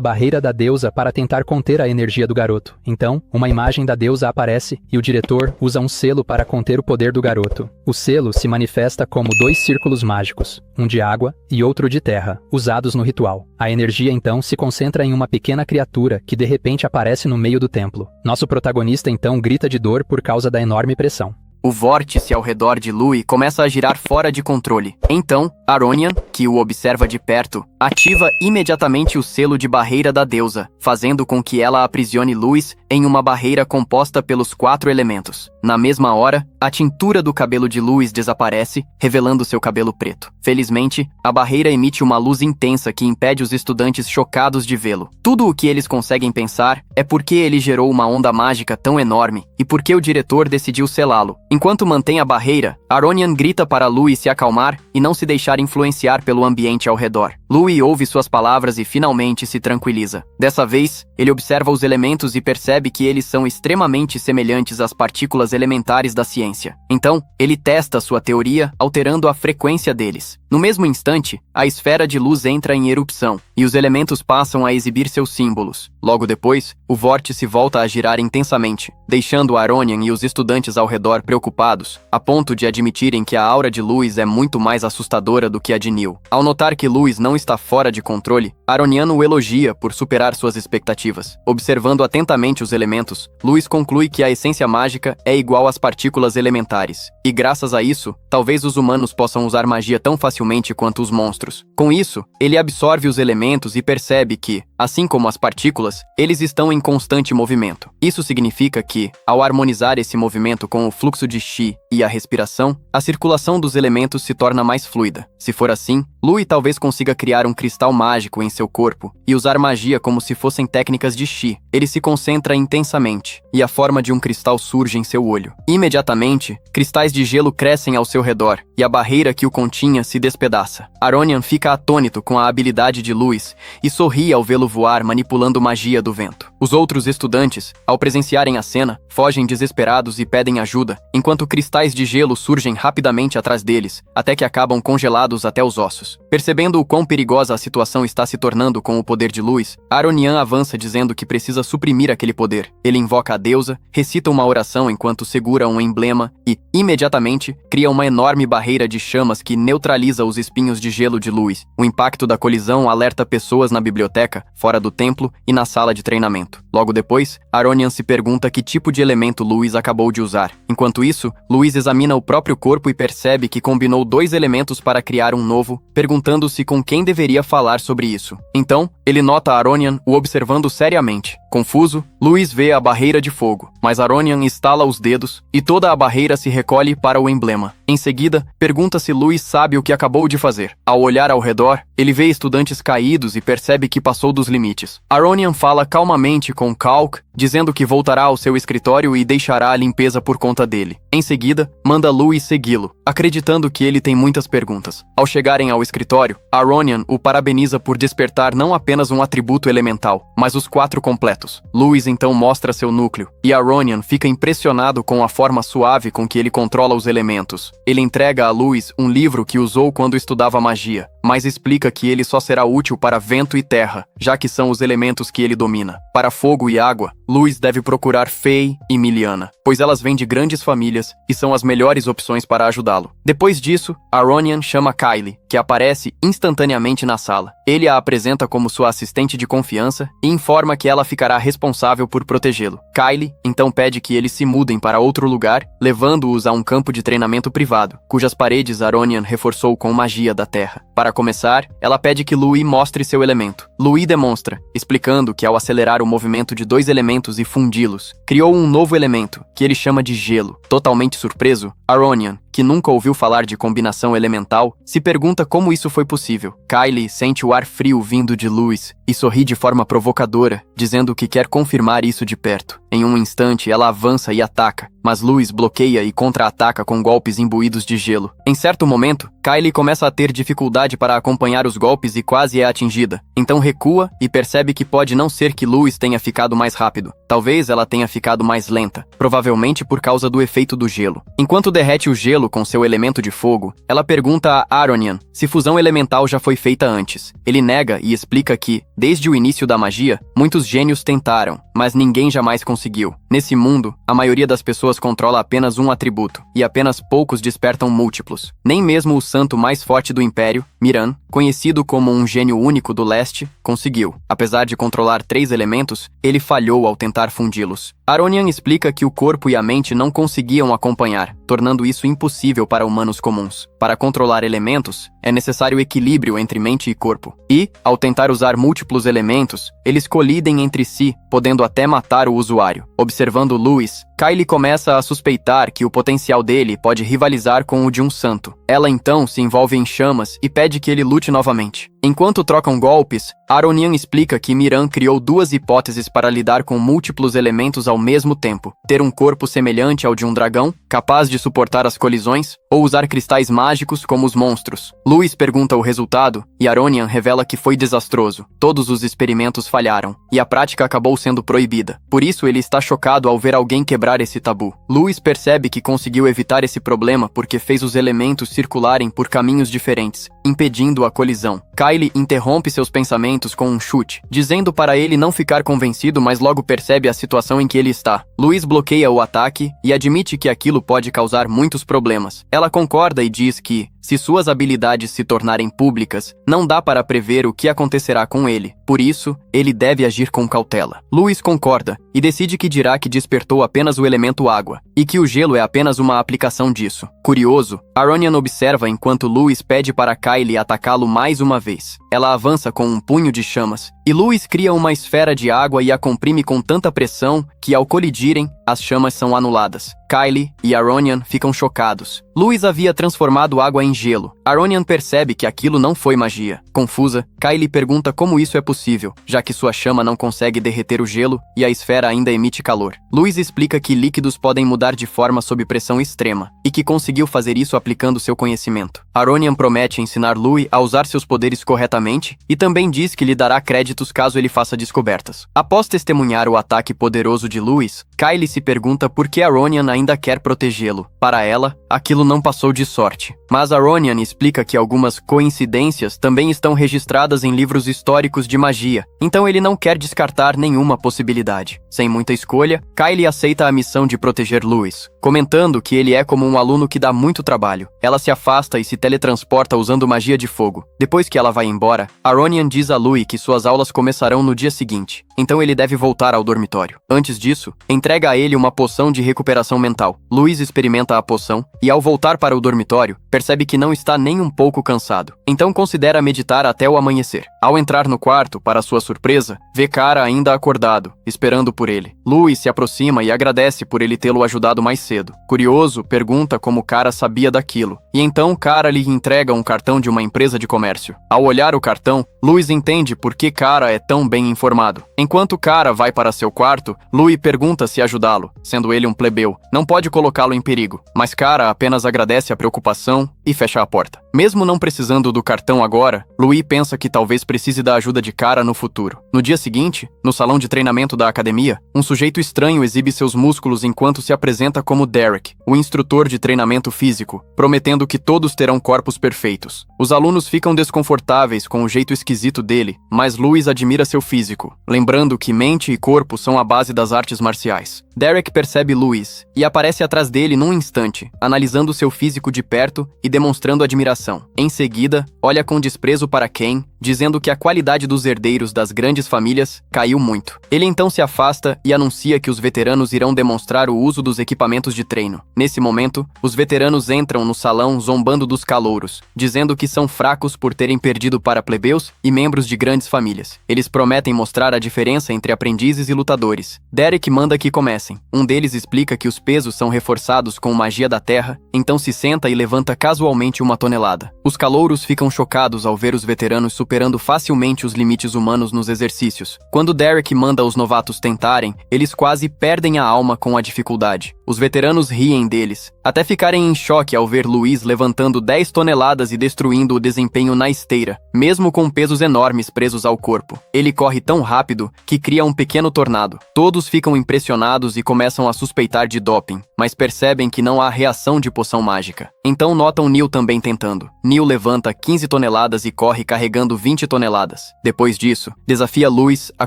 barreira da deusa para tentar conter a energia do garoto. Então, uma imagem da deusa aparece e o diretor usa um selo para conter o poder do garoto. O selo se manifesta como 2 círculos mágicos, um de água e outro de terra, usados no ritual. A energia então se concentra em uma pequena criatura que de repente aparece no meio do templo. Nosso protagonista então grita de dor por causa da enorme pressão. O vórtice ao redor de Louis começa a girar fora de controle. Então, Aronian, que o observa de perto, ativa imediatamente o selo de barreira da deusa, fazendo com que ela aprisione Louis em uma barreira composta pelos 4 elementos. Na mesma hora, a tintura do cabelo de Louis desaparece, revelando seu cabelo preto. Felizmente, a barreira emite uma luz intensa que impede os estudantes chocados de vê-lo. Tudo o que eles conseguem pensar é por que ele gerou uma onda mágica tão enorme e por que o diretor decidiu selá-lo. Enquanto mantém a barreira, Aronian grita para Louis se acalmar e não se deixar influenciar pelo ambiente ao redor. Louis ouve suas palavras e finalmente se tranquiliza. Dessa vez, ele observa os elementos e percebe que eles são extremamente semelhantes às partículas elementares da ciência. Então, ele testa sua teoria, alterando a frequência deles. No mesmo instante, a esfera de luz entra em erupção, e os elementos passam a exibir seus símbolos. Logo depois, o vórtice volta a girar intensamente, deixando Aronian e os estudantes ao redor preocupados, a ponto de admitirem que a aura de Louis é muito mais assustadora do que a de Neil. Ao notar que Louis não está fora de controle, Aronian o elogia por superar suas expectativas. Observando atentamente os elementos, Louis conclui que a essência mágica é igual às partículas elementares, e graças a isso, talvez os humanos possam usar magia tão facilmente quanto os monstros. Com isso, ele absorve os elementos e percebe que, assim como as partículas, eles estão em constante movimento. Isso significa que, ao harmonizar esse movimento com o fluxo de Qi e a respiração, a circulação dos elementos se torna mais fluida. Se for assim, Louis talvez consiga criar um cristal mágico em seu corpo e usar magia como se fossem técnicas de Qi. Ele se concentra intensamente, e a forma de um cristal surge em seu olho. Imediatamente, cristais de gelo crescem ao seu redor, e a barreira que o continha se despedaça. Aronian fica atônito com a habilidade de Louis e sorri ao vê-lo voar manipulando magia do vento. Os outros estudantes, ao presenciarem a cena, fogem desesperados e pedem ajuda, enquanto cristais de gelo surgem rapidamente atrás deles, até que acabam congelados até os ossos. Percebendo o quão perigosa a situação está se tornando com o poder de Louis, Aronian avança dizendo que precisa suprimir aquele poder. Ele invoca a deusa, recita uma oração enquanto segura um emblema e, imediatamente, cria uma enorme barreira de chamas que neutraliza os espinhos de gelo de Louis. O impacto da colisão alerta pessoas na biblioteca, fora do templo e na sala de treinamento. Logo depois, Aronian se pergunta que tipo de elemento Louis acabou de usar. Enquanto isso, Louis examina o próprio corpo e percebe que combinou 2 elementos para criar um novo, perguntando-se com quem deveria falar sobre isso. Então, ele nota Aronian o observando seriamente. Confuso, Louis vê a barreira de fogo, mas Aronian estala os dedos e toda a barreira se recolhe para o emblema. Em seguida, pergunta se Louis sabe o que acabou de fazer. Ao olhar ao redor, ele vê estudantes caídos e percebe que passou dos limites. Aronian fala calmamente com Kalk, dizendo que voltará ao seu escritório e deixará a limpeza por conta dele. Em seguida, manda Louis segui-lo, acreditando que ele tem muitas perguntas. Ao chegarem ao escritório, Aronian o parabeniza por despertar não apenas um atributo elemental, mas os 4 completos. Louis então mostra seu núcleo, e Aronian fica impressionado com a forma suave com que ele controla os elementos. Ele entrega a Louis um livro que usou quando estudava magia, mas explica que ele só será útil para vento e terra, já que são os elementos que ele domina. Para fogo e água, Louis deve procurar Faye e Miliana, pois elas vêm de grandes famílias e são as melhores opções para ajudá-lo. Depois disso, Aronian chama Kylie, que aparece instantaneamente na sala. Ele a apresenta como sua assistente de confiança e informa que ela ficará responsável por protegê-lo. Kylie então pede que eles se mudem para outro lugar, levando-os a um campo de treinamento privado, cujas paredes Aronian reforçou com magia da terra. Para começar, ela pede que Louis mostre seu elemento. Louis demonstra, explicando que ao acelerar o movimento de 2 elementos e fundi-los, criou um novo elemento, que ele chama de gelo. Totalmente surpreso, Aronian, que nunca ouviu falar de combinação elemental, se pergunta como isso foi possível. Kylie sente o ar frio vindo de Louis e sorri de forma provocadora, dizendo que quer confirmar isso de perto. Em um instante, ela avança e ataca, mas Louis bloqueia e contra-ataca com golpes imbuídos de gelo. Em certo momento, Kylie começa a ter dificuldade para acompanhar os golpes e quase é atingida. Então recua e percebe que pode não ser que Louis tenha ficado mais rápido. Talvez ela tenha ficado mais lenta, provavelmente por causa do efeito do gelo. Enquanto derrete o gelo com seu elemento de fogo, ela pergunta a Aronian se fusão elemental já foi feita antes. Ele nega e explica que, desde o início da magia, muitos gênios tentaram, mas ninguém jamais conseguiu. Nesse mundo, a maioria das pessoas controla apenas um atributo, e apenas poucos despertam múltiplos. Nem mesmo o santo mais forte do Império, Miran, conhecido como um gênio único do leste, conseguiu. Apesar de controlar 3 elementos, ele falhou ao tentar fundi-los. Aronian explica que o corpo e a mente não conseguiam acompanhar, tornando isso impossível para humanos comuns. Para controlar elementos, é necessário equilíbrio entre mente e corpo. E, ao tentar usar múltiplos elementos, eles colidem entre si, podendo até matar o usuário. Observando Louis, Kylie começa a suspeitar que o potencial dele pode rivalizar com o de um santo. Ela então se envolve em chamas e pede que ele lute novamente. Enquanto trocam golpes, Aronian explica que Miran criou duas hipóteses para lidar com múltiplos elementos ao mesmo tempo: ter um corpo semelhante ao de um dragão, capaz de suportar as colisões, ou usar cristais mágicos como os monstros. Lewis pergunta o resultado, e Aronian revela que foi desastroso. Todos os experimentos falharam, e a prática acabou sendo proibida. Por isso ele está chocado ao ver alguém quebrar esse tabu. Lewis percebe que conseguiu evitar esse problema porque fez os elementos circularem por caminhos diferentes, impedindo a colisão. Kylie interrompe seus pensamentos com um chute, dizendo para ele não ficar convencido, mas logo percebe a situação em que ele está. Lewis bloqueia o ataque e admite que aquilo pode causar muitos problemas. Ela concorda e diz que, se suas habilidades se tornarem públicas, não dá para prever o que acontecerá com ele. Por isso, ele deve agir com cautela. Lewis concorda e decide que dirá que despertou apenas o elemento água, e que o gelo é apenas uma aplicação disso. Curioso, Aronian observa enquanto Lewis pede para Kylie atacá-lo mais uma vez. Ela avança com um punho de chamas, e Lewis cria uma esfera de água e a comprime com tanta pressão que, ao colidirem, as chamas são anuladas. Kylie e Aronian ficam chocados. Lewis havia transformado água em gelo. Aronian percebe que aquilo não foi magia. Confusa, Kylie pergunta como isso é possível, já que sua chama não consegue derreter o gelo e a esfera ainda emite calor. Lewis explica que líquidos podem mudar de forma sob pressão extrema, e que conseguiu fazer isso aplicando seu conhecimento. Aronian promete ensinar Lewis a usar seus poderes corretamente e também diz que lhe dará créditos caso ele faça descobertas. Após testemunhar o ataque poderoso de Lewis, Kylie se pergunta por que Aronian ainda quer protegê-lo. Para ela, aquilo não passou de sorte. Mas Aronian explica que algumas coincidências também estão registradas em livros históricos de magia, então ele não quer descartar nenhuma possibilidade. Sem muita escolha, Kylie aceita a missão de proteger Lewis, comentando que ele é como um aluno que dá muito trabalho. Ela se afasta e se teletransporta usando magia de fogo. Depois que ela vai embora, Aronian diz a Lewis que suas aulas começarão no dia seguinte, então ele deve voltar ao dormitório. Antes disso, entrega a ele uma poção de recuperação mental. Lewis experimenta a poção e, ao voltar para o dormitório, percebe que não está nem um pouco cansado. Então considera meditar até o amanhecer. Ao entrar no quarto, para sua surpresa, vê Kara ainda acordado, esperando por ele. Lewis se aproxima e agradece por ele tê-lo ajudado mais cedo. Curioso, pergunta como Kara sabia daquilo. E então Kara lhe entrega um cartão de uma empresa de comércio. Ao olhar o cartão, Lewis entende por que Kara é tão bem informado. Enquanto Kara vai para seu quarto, Lewis pergunta se ajudá-lo, sendo ele um plebeu. Não pode colocá-lo em perigo, mas Kara apenas agradece a preocupação e fecha a porta. Mesmo não precisando do cartão agora, Lewis pensa que talvez precise da ajuda de Kara no futuro. No dia seguinte, no salão de treinamento da academia, um sujeito estranho exibe seus músculos enquanto se apresenta como Derek, o instrutor de treinamento físico, prometendo que todos terão corpos perfeitos. Os alunos ficam desconfortáveis com o jeito esquisito dele, mas Lewis admira seu físico, lembrando que mente e corpo são a base das artes marciais. Derek percebe Lewis e aparece atrás dele num instante, analisando seu físico de perto e demonstrando admiração. Em seguida, olha com desprezo para Ken, dizendo que a qualidade dos herdeiros das grandes famílias caiu muito. Ele então se afasta e anuncia que os veteranos irão demonstrar o uso dos equipamentos de treino. Nesse momento, os veteranos entram no salão zombando dos calouros, dizendo que são fracos por terem perdido para plebeus e membros de grandes famílias. Eles prometem mostrar a diferença entre aprendizes e lutadores. Derek manda que comecem. Um deles explica que os pesos são reforçados com magia da terra, então se senta e levanta casualmente 1 tonelada. Os calouros ficam chocados ao ver os veteranos superando facilmente os limites humanos nos exercícios. Quando Derek manda os novatos tentarem, eles quase perdem a alma com a dificuldade. Os veteranos riem deles, até ficarem em choque ao ver Lewis levantando 10 toneladas e destruindo o desempenho na esteira, mesmo com pesos enormes presos ao corpo. Ele corre tão rápido que cria um pequeno tornado. Todos ficam impressionados e começam a suspeitar de doping, mas percebem que não há reação de poção mágica. Então notam Neil também tentando. Neil levanta 15 toneladas e corre carregando 20 toneladas. Depois disso, desafia Lewis a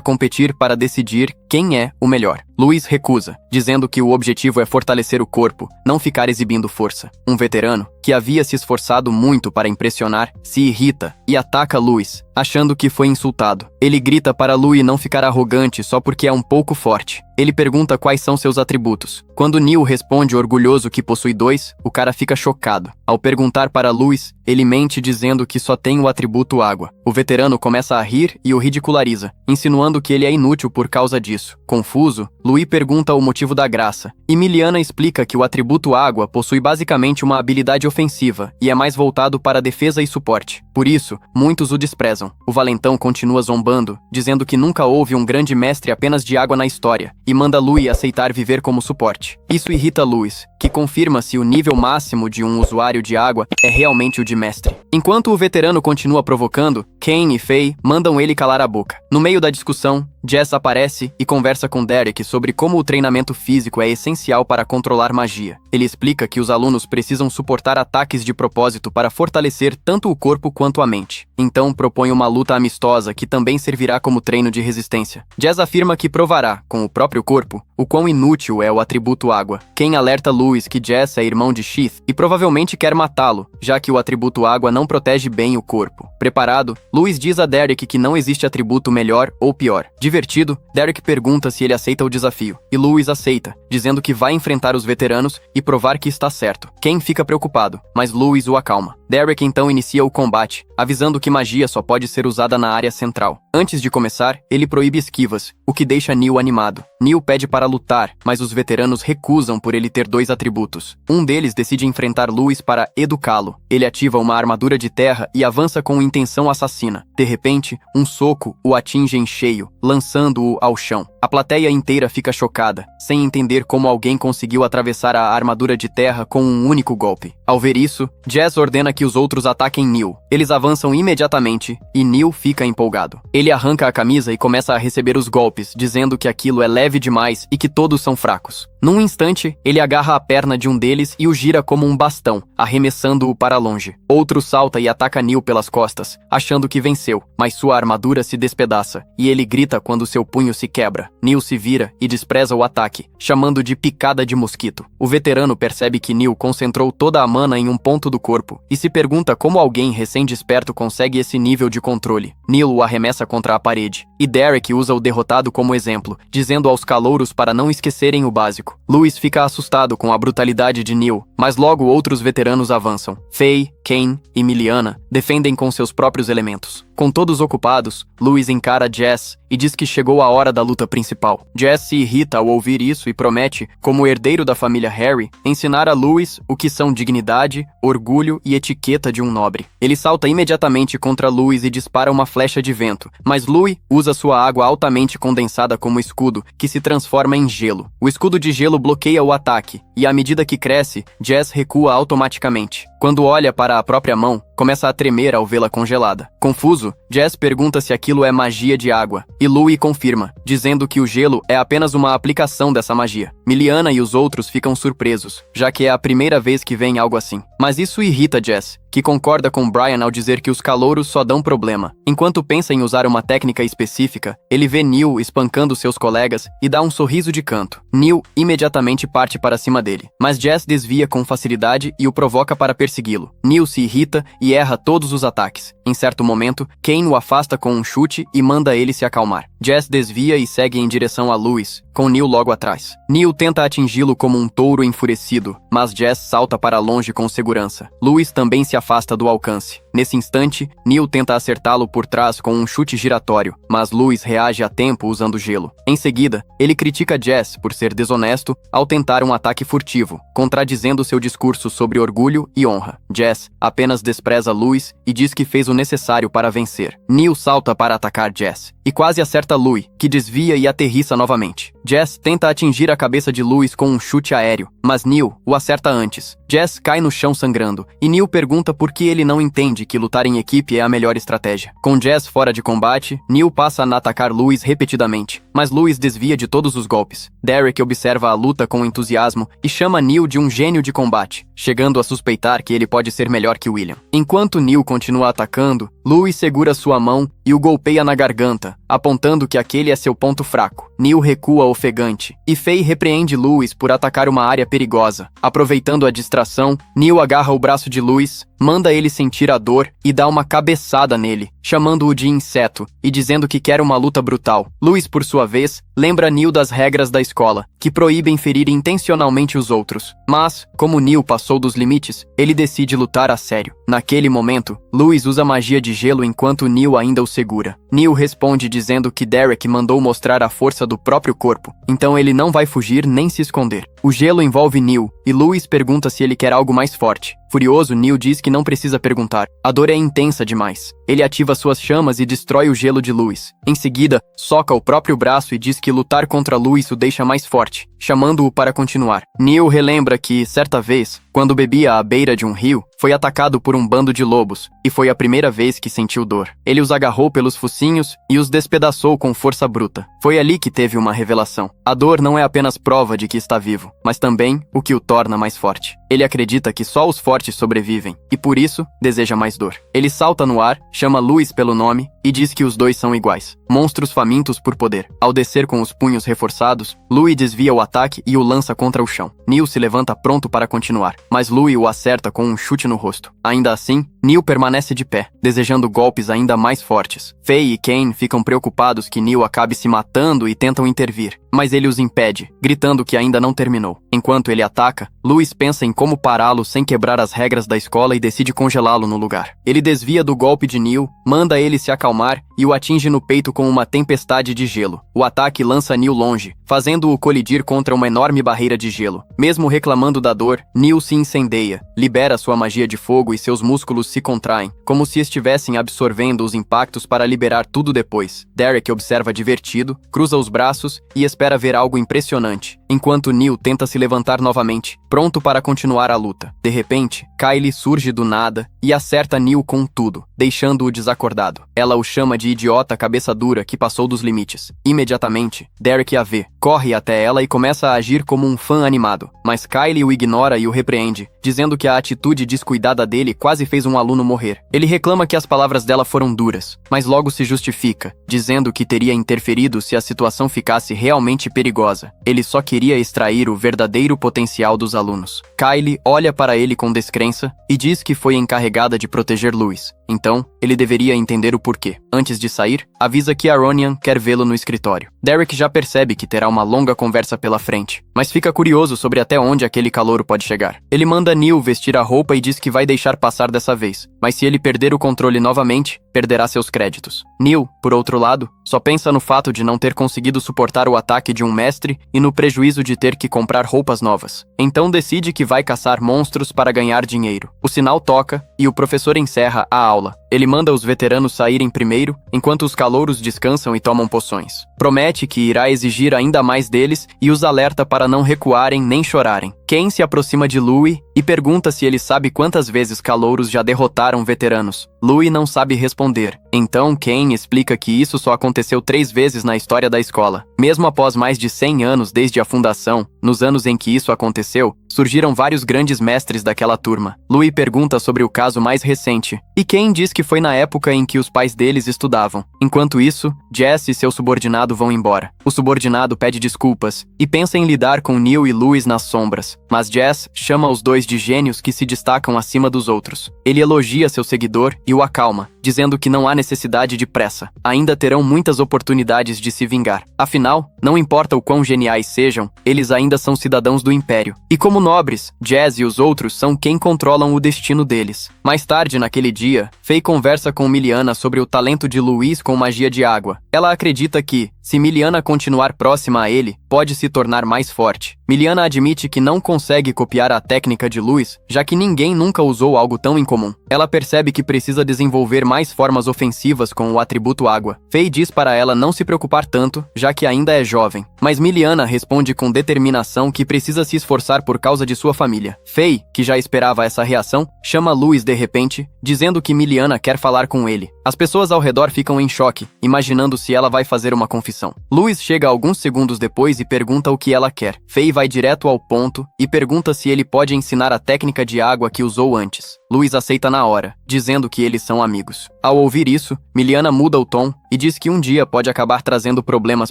competir para decidir quem é o melhor. Lewis recusa, dizendo que o objetivo é fortalecer o corpo, não ficar exibindo força. Um veterano, que havia se esforçado muito para impressionar, se irrita e ataca Lewis, achando que foi insultado. Ele grita para Lewis não ficar arrogante só porque é um pouco forte. Ele pergunta quais são seus atributos. Quando Neil responde orgulhoso que possui 2, o cara fica chocado. Ao perguntar para Lewis, Ele mente dizendo que só tem o atributo água. O veterano começa a rir e o ridiculariza, insinuando que ele é inútil por causa disso. Confuso, Louis pergunta o motivo da graça, e Miliana explica que o atributo água possui basicamente uma habilidade ofensiva e é mais voltado para defesa e suporte. Por isso, muitos o desprezam. O valentão continua zombando, dizendo que nunca houve um grande mestre apenas de água na história, e manda Louis aceitar viver como suporte. Isso irrita Louis, que confirma se o nível máximo de um usuário de água é realmente o de mestre. Enquanto o veterano continua provocando, Kane e Faye mandam ele calar a boca. No meio da discussão, Jess aparece e conversa com Derek sobre como o treinamento físico é essencial para controlar magia. Ele explica que os alunos precisam suportar ataques de propósito para fortalecer tanto o corpo quanto a mente. Então propõe uma luta amistosa que também servirá como treino de resistência. Jess afirma que provará, com o próprio corpo, o quão inútil é o atributo água. Kane alerta Louis que Jess é irmão de Sheath e provavelmente quer matá-lo, já que o atributo água não protege bem o corpo. Preparado, Louis diz a Derek que não existe atributo melhor ou pior. Divertido, Derek pergunta se ele aceita o desafio, e Louis aceita, dizendo que vai enfrentar os veteranos e provar que está certo. Kane fica preocupado, mas Louis o acalma. Derek então inicia o combate, avisando que magia só pode ser usada na área central. Antes de começar, ele proíbe esquivas, o que deixa Neil animado. Neil pede para lutar, mas os veteranos recusam por ele ter 2 atributos. Um deles decide enfrentar Louis para educá-lo. Ele ativa uma armadura de terra e avança com intenção assassina. De repente, um soco o atinge em cheio, lançando-o ao chão. A plateia inteira fica chocada, sem entender como alguém conseguiu atravessar a armadura de terra com um único golpe. Ao ver isso, Jess ordena que os outros ataquem Neil. Eles avançam imediatamente e Neil fica empolgado. Ele arranca a camisa e começa a receber os golpes, dizendo que aquilo é leve demais e que todos são fracos. Num instante, ele agarra a perna de um deles e o gira como um bastão, arremessando-o para longe. Outro salta e ataca Neil pelas costas, achando que venceu, mas sua armadura se despedaça, e ele grita quando seu punho se quebra. Neil se vira e despreza o ataque, chamando de picada de mosquito. O veterano percebe que Neil concentrou toda a mana em um ponto do corpo, e se pergunta como alguém recém-desperto consegue esse nível de controle. Neil o arremessa contra a parede, e Derek usa o derrotado como exemplo, dizendo aos calouros para não esquecerem o básico. Louis fica assustado com a brutalidade de Neil, mas logo outros veteranos avançam. Faye, Kane e Miliana defendem com seus próprios elementos. Com todos ocupados, Louis encara Jess e diz que chegou a hora da luta principal. Jess se irrita ao ouvir isso e promete, como herdeiro da família Harry, ensinar a Louis o que são dignidade, orgulho e etiqueta de um nobre. Ele salta imediatamente contra Louis e dispara uma flecha de vento, mas Louis usa sua água altamente condensada como escudo, que se transforma em gelo. O escudo de gelo bloqueia o ataque, e à medida que cresce, Jess recua automaticamente. Quando olha para a própria mão, começa a tremer ao vê-la congelada. Confuso, Jess pergunta se aquilo é magia de água, e Louis confirma, dizendo que o gelo é apenas uma aplicação dessa magia. Miliana e os outros ficam surpresos, já que é a primeira vez que veem algo assim. Mas isso irrita Jess, que concorda com Brian ao dizer que os calouros só dão problema. Enquanto pensa em usar uma técnica específica, ele vê Neil espancando seus colegas e dá um sorriso de canto. Neil imediatamente parte para cima dele, mas Jess desvia com facilidade e o provoca para persegui-lo. Neil se irrita e erra todos os ataques. Em certo momento, Kane o afasta com um chute e manda ele se acalmar. Jess desvia e segue em direção a Louis, com Neil logo atrás. Neil tenta atingi-lo como um touro enfurecido, mas Jess salta para longe com segurança. Louis também se afasta do alcance. Nesse instante, Neil tenta acertá-lo por trás com um chute giratório, mas Louis reage a tempo usando gelo. Em seguida, ele critica Jess por ser desonesto ao tentar um ataque furtivo, contradizendo seu discurso sobre orgulho e honra. Jess apenas despreza Louis e diz que fez o necessário para vencer. Neil salta para atacar Jess, e quase acerta Louis, que desvia e aterrissa novamente. Jess tenta atingir a cabeça de Louis com um chute aéreo, mas Neil o acerta antes. Jess cai no chão sangrando, e Neil pergunta por que ele não entende que lutar em equipe é a melhor estratégia. Com Jess fora de combate, Neil passa a atacar Louis repetidamente, mas Louis desvia de todos os golpes. Derek observa a luta com entusiasmo e chama Neil de um gênio de combate, chegando a suspeitar que ele pode ser melhor que William. Enquanto Neil continua atacando, Louis segura sua mão e o golpeia na garganta, apontando que aquele é seu ponto fraco. Neil recua ofegante, e Faye repreende Louis por atacar uma área perigosa. Aproveitando a distração, Neil agarra o braço de Louis, manda ele sentir a dor e dá uma cabeçada nele, chamando-o de inseto e dizendo que quer uma luta brutal. Louis, por sua vez, lembra Neil das regras da escola, que proíbem ferir intencionalmente os outros. Mas, como Neil passou dos limites, ele decide lutar a sério. Naquele momento, Louis usa magia de gelo enquanto Neil ainda o segura. Neil responde dizendo que Derek mandou mostrar a força do próprio corpo, então ele não vai fugir nem se esconder. O gelo envolve Neil, e Louis pergunta se ele quer algo mais forte. Furioso, Neil diz que não precisa perguntar. A dor é intensa demais. Ele ativa suas chamas e destrói o gelo de Louis. Em seguida, soca o próprio braço e diz que lutar contra Louis o deixa mais forte, chamando-o para continuar. Neil relembra que, certa vez, quando bebia à beira de um rio, foi atacado por um bando de lobos, e foi a primeira vez que sentiu dor. Ele os agarrou pelos focinhos e os despedaçou com força bruta. Foi ali que teve uma revelação. A dor não é apenas prova de que está vivo, mas também o que o torna mais forte. Ele acredita que só os fortes sobrevivem, e por isso, deseja mais dor. Ele salta no ar, chama Louis pelo nome e diz que os dois são iguais. Monstros famintos por poder. Ao descer com os punhos reforçados, Louis desvia o ataque e o lança contra o chão. Neil se levanta pronto para continuar, mas Louis o acerta com um chute no rosto. Ainda assim, Neil permanece de pé, desejando golpes ainda mais fortes. Faye e Kane ficam preocupados que Neil acabe se matando e tentam intervir, mas ele os impede, gritando que ainda não terminou. Enquanto ele ataca, Louis pensa em como pará-lo sem quebrar as regras da escola e decide congelá-lo no lugar. Ele desvia do golpe de Neil, manda ele se acalmar e o atinge no peito com uma tempestade de gelo. O ataque lança Neil longe, fazendo-o colidir contra uma enorme barreira de gelo. Mesmo reclamando da dor, Neil se incendeia, libera sua magia de fogo e seus músculos se contraem, como se estivessem absorvendo os impactos para liberar tudo depois. Derek observa divertido, cruza os braços e espera ver algo impressionante, enquanto Neil tenta se levantar novamente, pronto para continuar a luta. De repente, Kylie surge do nada e acerta Neil com tudo, deixando-o desacordado. Ela o chama de idiota cabeça dura que passou dos limites. Imediatamente, Derek a vê, corre até ela e começa a agir como um fã animado, mas Kylie o ignora e o repreende, dizendo que a atitude descuidada dele quase fez um aluno morrer. Ele reclama que as palavras dela foram duras, mas logo se justifica, dizendo que teria interferido se a situação ficasse realmente perigosa. Ele só queria extrair o verdadeiro potencial dos alunos. Kylie olha para ele com descrença e diz que foi encarregada de proteger Louis. Então, ele deveria entender o porquê. Antes de sair, avisa que Aronian quer vê-lo no escritório. Derek já percebe que terá uma longa conversa pela frente, mas fica curioso sobre até onde aquele calouro pode chegar. Ele manda Neil vestir a roupa e diz que vai deixar passar dessa vez, mas se ele perder o controle novamente, perderá seus créditos. Neil, por outro lado, só pensa no fato de não ter conseguido suportar o ataque de um mestre e no prejuízo de ter que comprar roupas novas. Então decide que vai caçar monstros para ganhar dinheiro. O sinal toca e o professor encerra a aula. Ele manda os veteranos saírem primeiro, enquanto os calouros descansam e tomam poções. Promete que irá exigir ainda mais deles e os alerta para não recuarem nem chorarem. Kane se aproxima de Louis e pergunta se ele sabe quantas vezes calouros já derrotaram veteranos. Louis não sabe responder. Então Kane explica que isso só aconteceu 3 vezes na história da escola. Mesmo após mais de 100 anos desde a fundação, nos anos em que isso aconteceu, surgiram vários grandes mestres daquela turma. Louis pergunta sobre o caso mais recente, e Kane diz que foi na época em que os pais deles estudavam. Enquanto isso, Jess e seu subordinado vão embora. O subordinado pede desculpas e pensa em lidar com Neil e Louis nas sombras, mas Jess chama os dois de gênios que se destacam acima dos outros. Ele elogia seu seguidor e o acalma, dizendo que não há necessidade de pressa. Ainda terão muitas oportunidades de se vingar. Afinal, não importa o quão geniais sejam, eles ainda são cidadãos do Império. E como nobres, Jazz e os outros são quem controlam o destino deles. Mais tarde naquele dia, Faye conversa com Miliana sobre o talento de Louis com magia de água. Ela acredita que, se Miliana continuar próxima a ele, pode se tornar mais forte. Miliana admite que não consegue copiar a técnica de Louis, já que ninguém nunca usou algo tão incomum. Ela percebe que precisa desenvolver mais formas ofensivas com o atributo água. Faye diz para ela não se preocupar tanto, já que ainda é jovem. Mas Miliana responde com determinação que precisa se esforçar por causa de sua família. Faye, que já esperava essa reação, chama Louis de repente, dizendo que Miliana quer falar com ele. As pessoas ao redor ficam em choque, imaginando se ela vai fazer uma confissão. Louis chega alguns segundos depois e pergunta o que ela quer. Faye vai direto ao ponto e pergunta se ele pode ensinar a técnica de água que usou antes. Louis aceita na hora, dizendo que eles são amigos. Ao ouvir isso, Miliana muda o tom e diz que um dia pode acabar trazendo problemas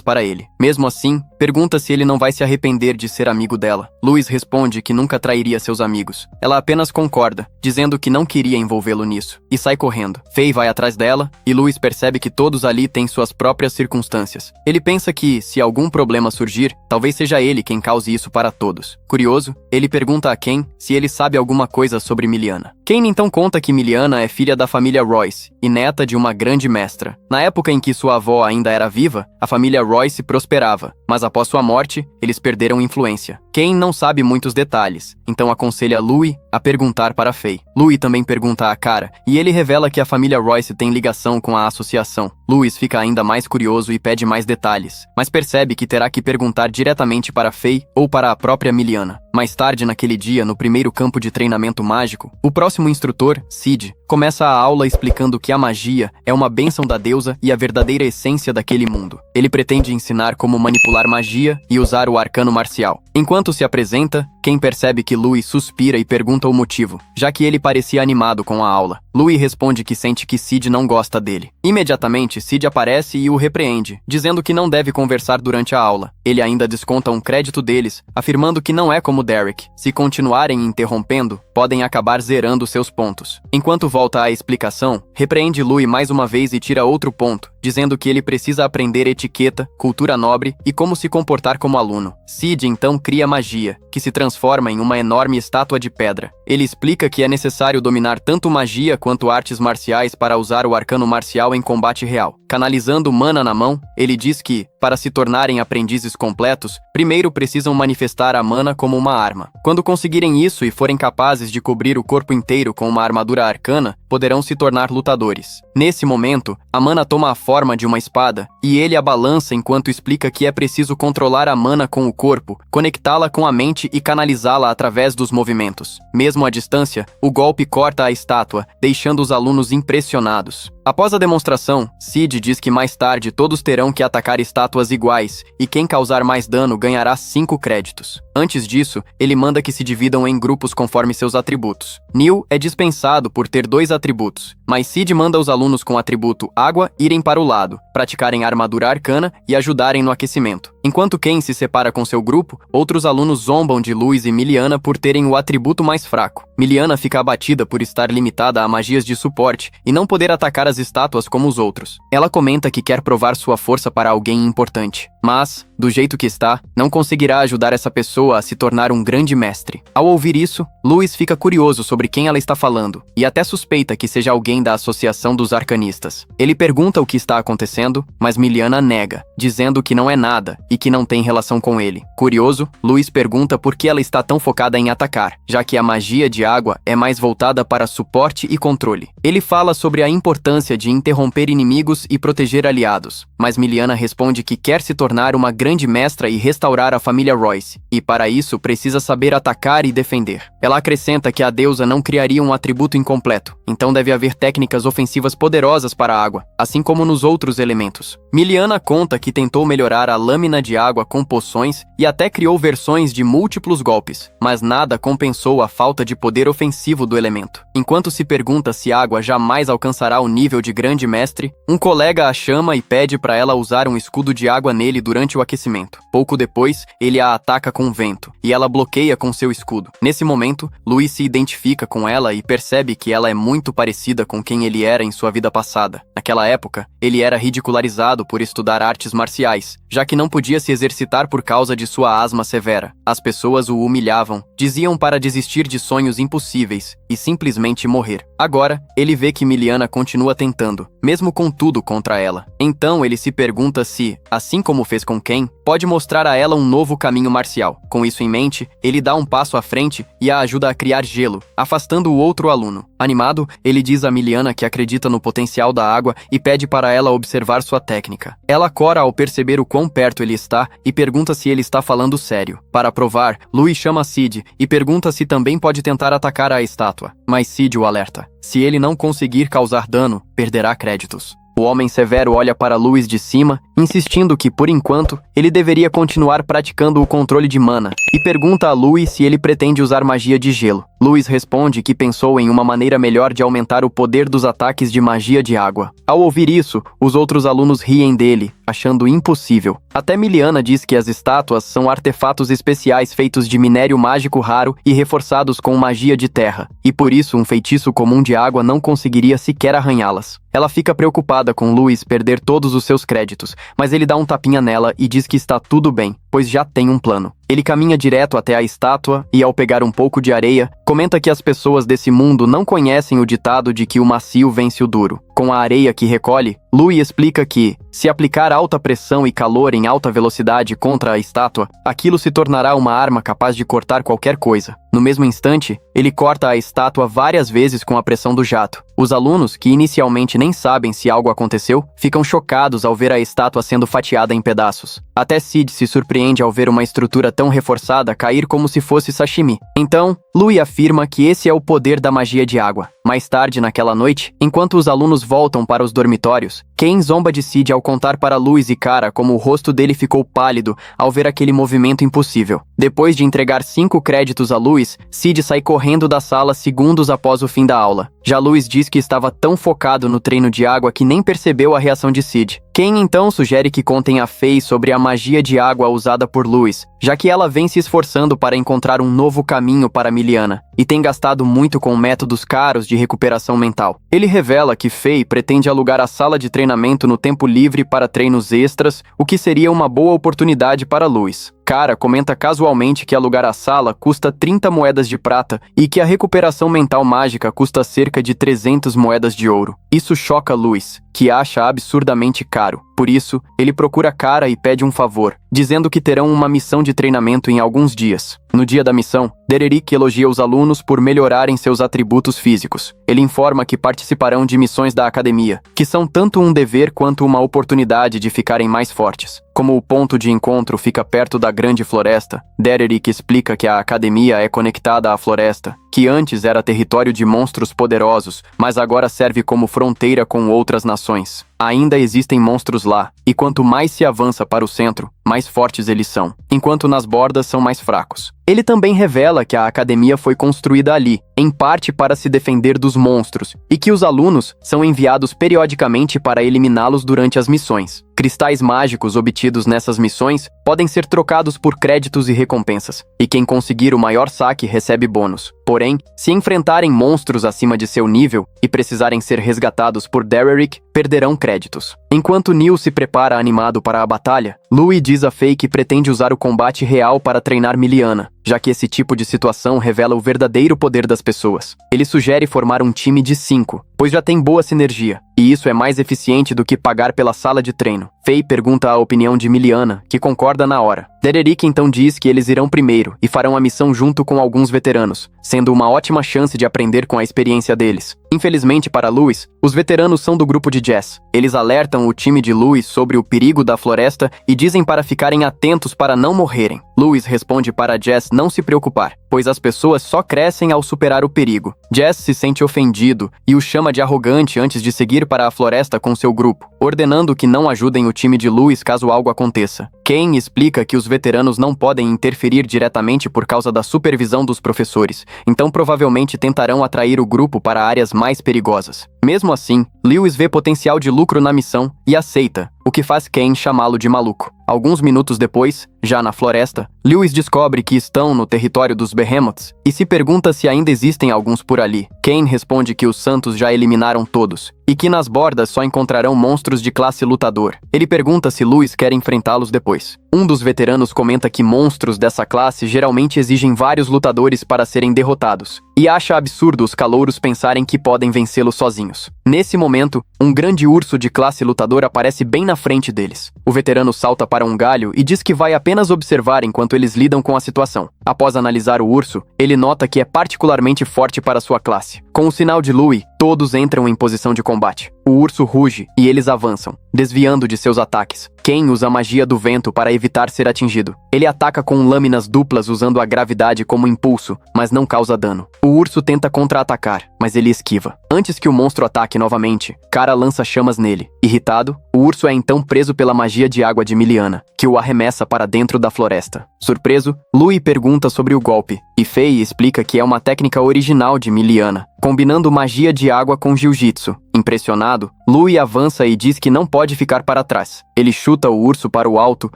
para ele. Mesmo assim, pergunta se ele não vai se arrepender de ser amigo dela. Louis responde que nunca trairia seus amigos. Ela apenas concorda, dizendo que não queria envolvê-lo nisso, e sai correndo. Faye vai atrás dela, e Louis percebe que todos ali têm suas próprias circunstâncias. Ele pensa que, se algum problema surgir, talvez seja ele quem cause isso para todos. Curioso, ele pergunta a Ken se ele sabe alguma coisa sobre Miliana. Ken então conta que Miliana é filha da família Royce e neta de uma grande mestra. Na época em que sua avó ainda era viva, a família Royce prosperava, mas após sua morte, eles perderam influência. Ken não sabe muitos detalhes, então aconselha Louis a perguntar para Faye. Louis também pergunta a Cara, e ele revela que a família Royce tem ligação com a associação. Louis fica ainda mais curioso e pede mais detalhes, mas percebe que terá que perguntar diretamente para Faye ou para a própria Miliana. Mais tarde naquele dia, no primeiro campo de treinamento mágico, o próximo instrutor, Sid, começa a aula explicando que a magia é uma bênção da deusa e a verdadeira essência daquele mundo. Ele pretende ensinar como manipular magia e usar o arcano marcial. Enquanto se apresenta, Ken percebe que Louis suspira e pergunta o motivo, já que ele parecia animado com a aula. Louis responde que sente que Sid não gosta dele. Imediatamente, Sid aparece e o repreende, dizendo que não deve conversar durante a aula. Ele ainda desconta um crédito deles, afirmando que não é como Derek. Se continuarem interrompendo, podem acabar zerando seus pontos. Enquanto volta à explicação, repreende Louis mais uma vez e tira outro ponto, dizendo que ele precisa aprender etiqueta, cultura nobre e como se comportar como aluno. Sid então cria magia, que se transforma em uma enorme estátua de pedra. Ele explica que é necessário dominar tanto magia quanto artes marciais para usar o arcano marcial em combate real. Canalizando mana na mão, ele diz que, para se tornarem aprendizes completos, primeiro precisam manifestar a mana como uma arma. Quando conseguirem isso e forem capazes de cobrir o corpo inteiro com uma armadura arcana, poderão se tornar lutadores. Nesse momento, a mana toma a forma de uma espada, e ele a balança enquanto explica que é preciso controlar a mana com o corpo, conectá-la com a mente e canalizá-la através dos movimentos. Mesmo à distância, o golpe corta a estátua, deixando os alunos impressionados. Após a demonstração, Sid diz que mais tarde todos terão que atacar estátuas iguais, e quem causar mais dano ganhará 5 créditos. Antes disso, ele manda que se dividam em grupos conforme seus atributos. Neil é dispensado por ter 2 atributos, mas Sid manda os alunos com atributo água irem para o lado, praticarem armadura arcana e ajudarem no aquecimento. Enquanto Ken se separa com seu grupo, outros alunos zombam de Louis e Miliana por terem o atributo mais fraco. Miliana fica abatida por estar limitada a magias de suporte e não poder atacar as estátuas como os outros. Ela comenta que quer provar sua força para alguém importante, mas, do jeito que está, não conseguirá ajudar essa pessoa a se tornar um grande mestre. Ao ouvir isso, Louis fica curioso sobre quem ela está falando, e até suspeita que seja alguém da Associação dos Arcanistas. Ele pergunta o que está acontecendo, mas Miliana nega, dizendo que não é nada e que não tem relação com ele. Curioso, Louis pergunta por que ela está tão focada em atacar, já que a magia de água é mais voltada para suporte e controle. Ele fala sobre a importância de interromper inimigos e proteger aliados, mas Miliana responde que quer se tornar uma grande mestra e restaurar a família Royce, e para isso precisa saber atacar e defender. Ela acrescenta que a deusa não criaria um atributo incompleto, então deve haver técnicas ofensivas poderosas para a água, assim como nos outros elementos. Miliana conta que tentou melhorar a lâmina de água com poções e até criou versões de múltiplos golpes, mas nada compensou a falta de poder ofensivo do elemento. Enquanto se pergunta se a água jamais alcançará o nível de grande mestre, um colega a chama e pede para ela usar um escudo de água nele durante o aquecimento. Pouco depois, ele a ataca com vento, e ela bloqueia com seu escudo. Nesse momento, Louis se identifica com ela e percebe que ela é muito parecida com quem ele era em sua vida passada. Naquela época, ele era ridicularizado por estudar artes marciais, já que não podia se exercitar por causa de sua asma severa. As pessoas o humilhavam, diziam para desistir de sonhos impossíveis e simplesmente morrer. Agora, ele vê que Miliana continua tentando, mesmo com tudo contra ela. Então ele se pergunta se, assim como fez com Ken, pode mostrar a ela um novo caminho marcial. Com isso em mente, ele dá um passo à frente e a ajuda a criar gelo, afastando o outro aluno. Animado, ele diz a Miliana que acredita no potencial da água e pede para ela observar sua técnica. Ela cora ao perceber o quão perto ele está e pergunta se ele está falando sério. Para provar, Louis chama Sid e pergunta se também pode tentar atacar a estátua, mas Sid o alerta. Se ele não conseguir causar dano, perderá créditos. O homem severo olha para Louis de cima insistindo que, por enquanto, ele deveria continuar praticando o controle de mana, e pergunta a Louis se ele pretende usar magia de gelo. Louis responde que pensou em uma maneira melhor de aumentar o poder dos ataques de magia de água. Ao ouvir isso, os outros alunos riem dele, achando impossível. Até Miliana diz que as estátuas são artefatos especiais feitos de minério mágico raro e reforçados com magia de terra, e por isso um feitiço comum de água não conseguiria sequer arranhá-las. Ela fica preocupada com Louis perder todos os seus créditos, mas ele dá um tapinha nela e diz que está tudo bem, pois já tem um plano. Ele caminha direto até a estátua e, ao pegar um pouco de areia, comenta que as pessoas desse mundo não conhecem o ditado de que o macio vence o duro. Com a areia que recolhe, Louis explica que, se aplicar alta pressão e calor em alta velocidade contra a estátua, aquilo se tornará uma arma capaz de cortar qualquer coisa. No mesmo instante, ele corta a estátua várias vezes com a pressão do jato. Os alunos, que inicialmente nem sabem se algo aconteceu, ficam chocados ao ver a estátua sendo fatiada em pedaços. Até Sid se surpreende ao ver uma estrutura tão reforçada cair como se fosse sashimi. Então, Louis afirma que esse é o poder da magia de água. Mais tarde naquela noite, enquanto os alunos voltam para os dormitórios, Ken zomba de Sid ao contar para Louis e Cara como o rosto dele ficou pálido ao ver aquele movimento impossível. Depois de entregar 5 créditos a Louis, Sid sai correndo da sala segundos após o fim da aula. Já Louis diz que estava tão focado no treino de água que nem percebeu a reação de Sid. Ken então sugere que contem a Faye sobre a magia de água usada por Louis, já que ela vem se esforçando para encontrar um novo caminho para Miliana, e tem gastado muito com métodos caros de recuperação mental. Ele revela que Faye pretende alugar a sala de treinamento no tempo livre para treinos extras, o que seria uma boa oportunidade para Louis. Cara comenta casualmente que alugar a sala custa 30 moedas de prata e que a recuperação mental mágica custa cerca de 300 moedas de ouro. Isso choca Louis, que acha absurdamente caro. Por isso, ele procura Cara e pede um favor, dizendo que terão uma missão de treinamento em alguns dias. No dia da missão, Dererick elogia os alunos por melhorarem seus atributos físicos. Ele informa que participarão de missões da academia, que são tanto um dever quanto uma oportunidade de ficarem mais fortes. Como o ponto de encontro fica perto da grande floresta, Dererick explica que a academia é conectada à floresta, que antes era território de monstros poderosos, mas agora serve como fronteira com outras nações. Ainda existem monstros lá, e quanto mais se avança para o centro, mais fortes eles são, enquanto nas bordas são mais fracos. Ele também revela que a academia foi construída ali, em parte para se defender dos monstros, e que os alunos são enviados periodicamente para eliminá-los durante as missões. Cristais mágicos obtidos nessas missões podem ser trocados por créditos e recompensas, e quem conseguir o maior saque recebe bônus. Porém, se enfrentarem monstros acima de seu nível e precisarem ser resgatados por Dererick, perderão créditos. Enquanto Neil se prepara animado para a batalha, Louis diz a Faye que pretende usar o combate real para treinar Miliana, já que esse tipo de situação revela o verdadeiro poder das pessoas. Ele sugere formar um time de 5, pois já tem boa sinergia, e isso é mais eficiente do que pagar pela sala de treino. Faye pergunta a opinião de Miliana, que concorda na hora. Dererick então diz que eles irão primeiro e farão a missão junto com alguns veteranos, sendo uma ótima chance de aprender com a experiência deles. Infelizmente para Louis, os veteranos são do grupo de Jess. Eles alertam o time de Louis sobre o perigo da floresta e dizem para ficarem atentos para não morrerem. Louis responde para Jess não se preocupar, pois as pessoas só crescem ao superar o perigo. Jess se sente ofendido e o chama de arrogante antes de seguir para a floresta com seu grupo, ordenando que não ajudem o time de Louis caso algo aconteça. Ken explica que os veteranos não podem interferir diretamente por causa da supervisão dos professores, então provavelmente tentarão atrair o grupo para áreas mais perigosas. Mesmo assim, Lewis vê potencial de lucro na missão e aceita, o que faz Ken chamá-lo de maluco. Alguns minutos depois, já na floresta, Lewis descobre que estão no território dos Behemoths e se pergunta se ainda existem alguns por ali. Ken responde que os santos já eliminaram todos e que nas bordas só encontrarão monstros de classe lutador. Ele pergunta se Lewis quer enfrentá-los depois. Um dos veteranos comenta que monstros dessa classe geralmente exigem vários lutadores para serem derrotados, e acha absurdo os calouros pensarem que podem vencê-los sozinhos. Nesse momento, um grande urso de classe lutador aparece bem na frente deles. O veterano salta para um galho e diz que vai apenas observar enquanto eles lidam com a situação. Após analisar o urso, ele nota que é particularmente forte para sua classe. Com o sinal de Louis, todos entram em posição de combate. O urso ruge e eles avançam, desviando de seus ataques. Ken usa a magia do vento para evitar ser atingido. Ele ataca com lâminas duplas usando a gravidade como impulso, mas não causa dano. O urso tenta contra-atacar, mas ele esquiva. Antes que o monstro ataque novamente, Kara lança chamas nele. Irritado, o urso é então preso pela magia de água de Miliana, que o arremessa para dentro da floresta. Surpreso, Louis pergunta sobre o golpe, e Fei explica que é uma técnica original de Miliana, combinando magia de água com jiu-jitsu. Impressionado, Louis avança e diz que não pode ficar para trás. Ele chuta o urso para o alto,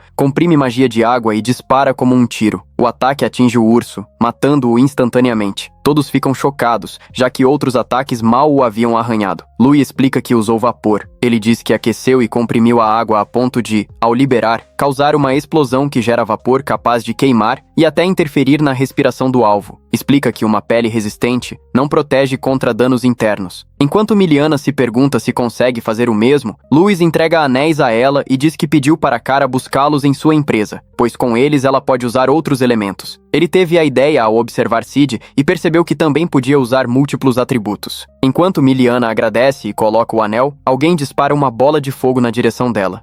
comprime magia de água e dispara como um tiro. O ataque atinge o urso, matando-o instantaneamente. Todos ficam chocados, já que outros ataques mal o haviam arranhado. Louis explica que usou vapor. Ele diz que aqueceu e comprimiu a água a ponto de, ao liberar, causar uma explosão que gera vapor capaz de queimar e até interferir na respiração do alvo. Explica que uma pele resistente não protege contra danos internos. Enquanto Miliana se pergunta se consegue fazer o mesmo, Louis entrega anéis a ela e diz que pediu para Kara buscá-los em sua empresa, pois com eles ela pode usar outros elementos. Ele teve a ideia ao observar Sid e percebeu que também podia usar múltiplos atributos. Enquanto Miliana agradece e coloca o anel, alguém dispara uma bola de fogo na direção dela.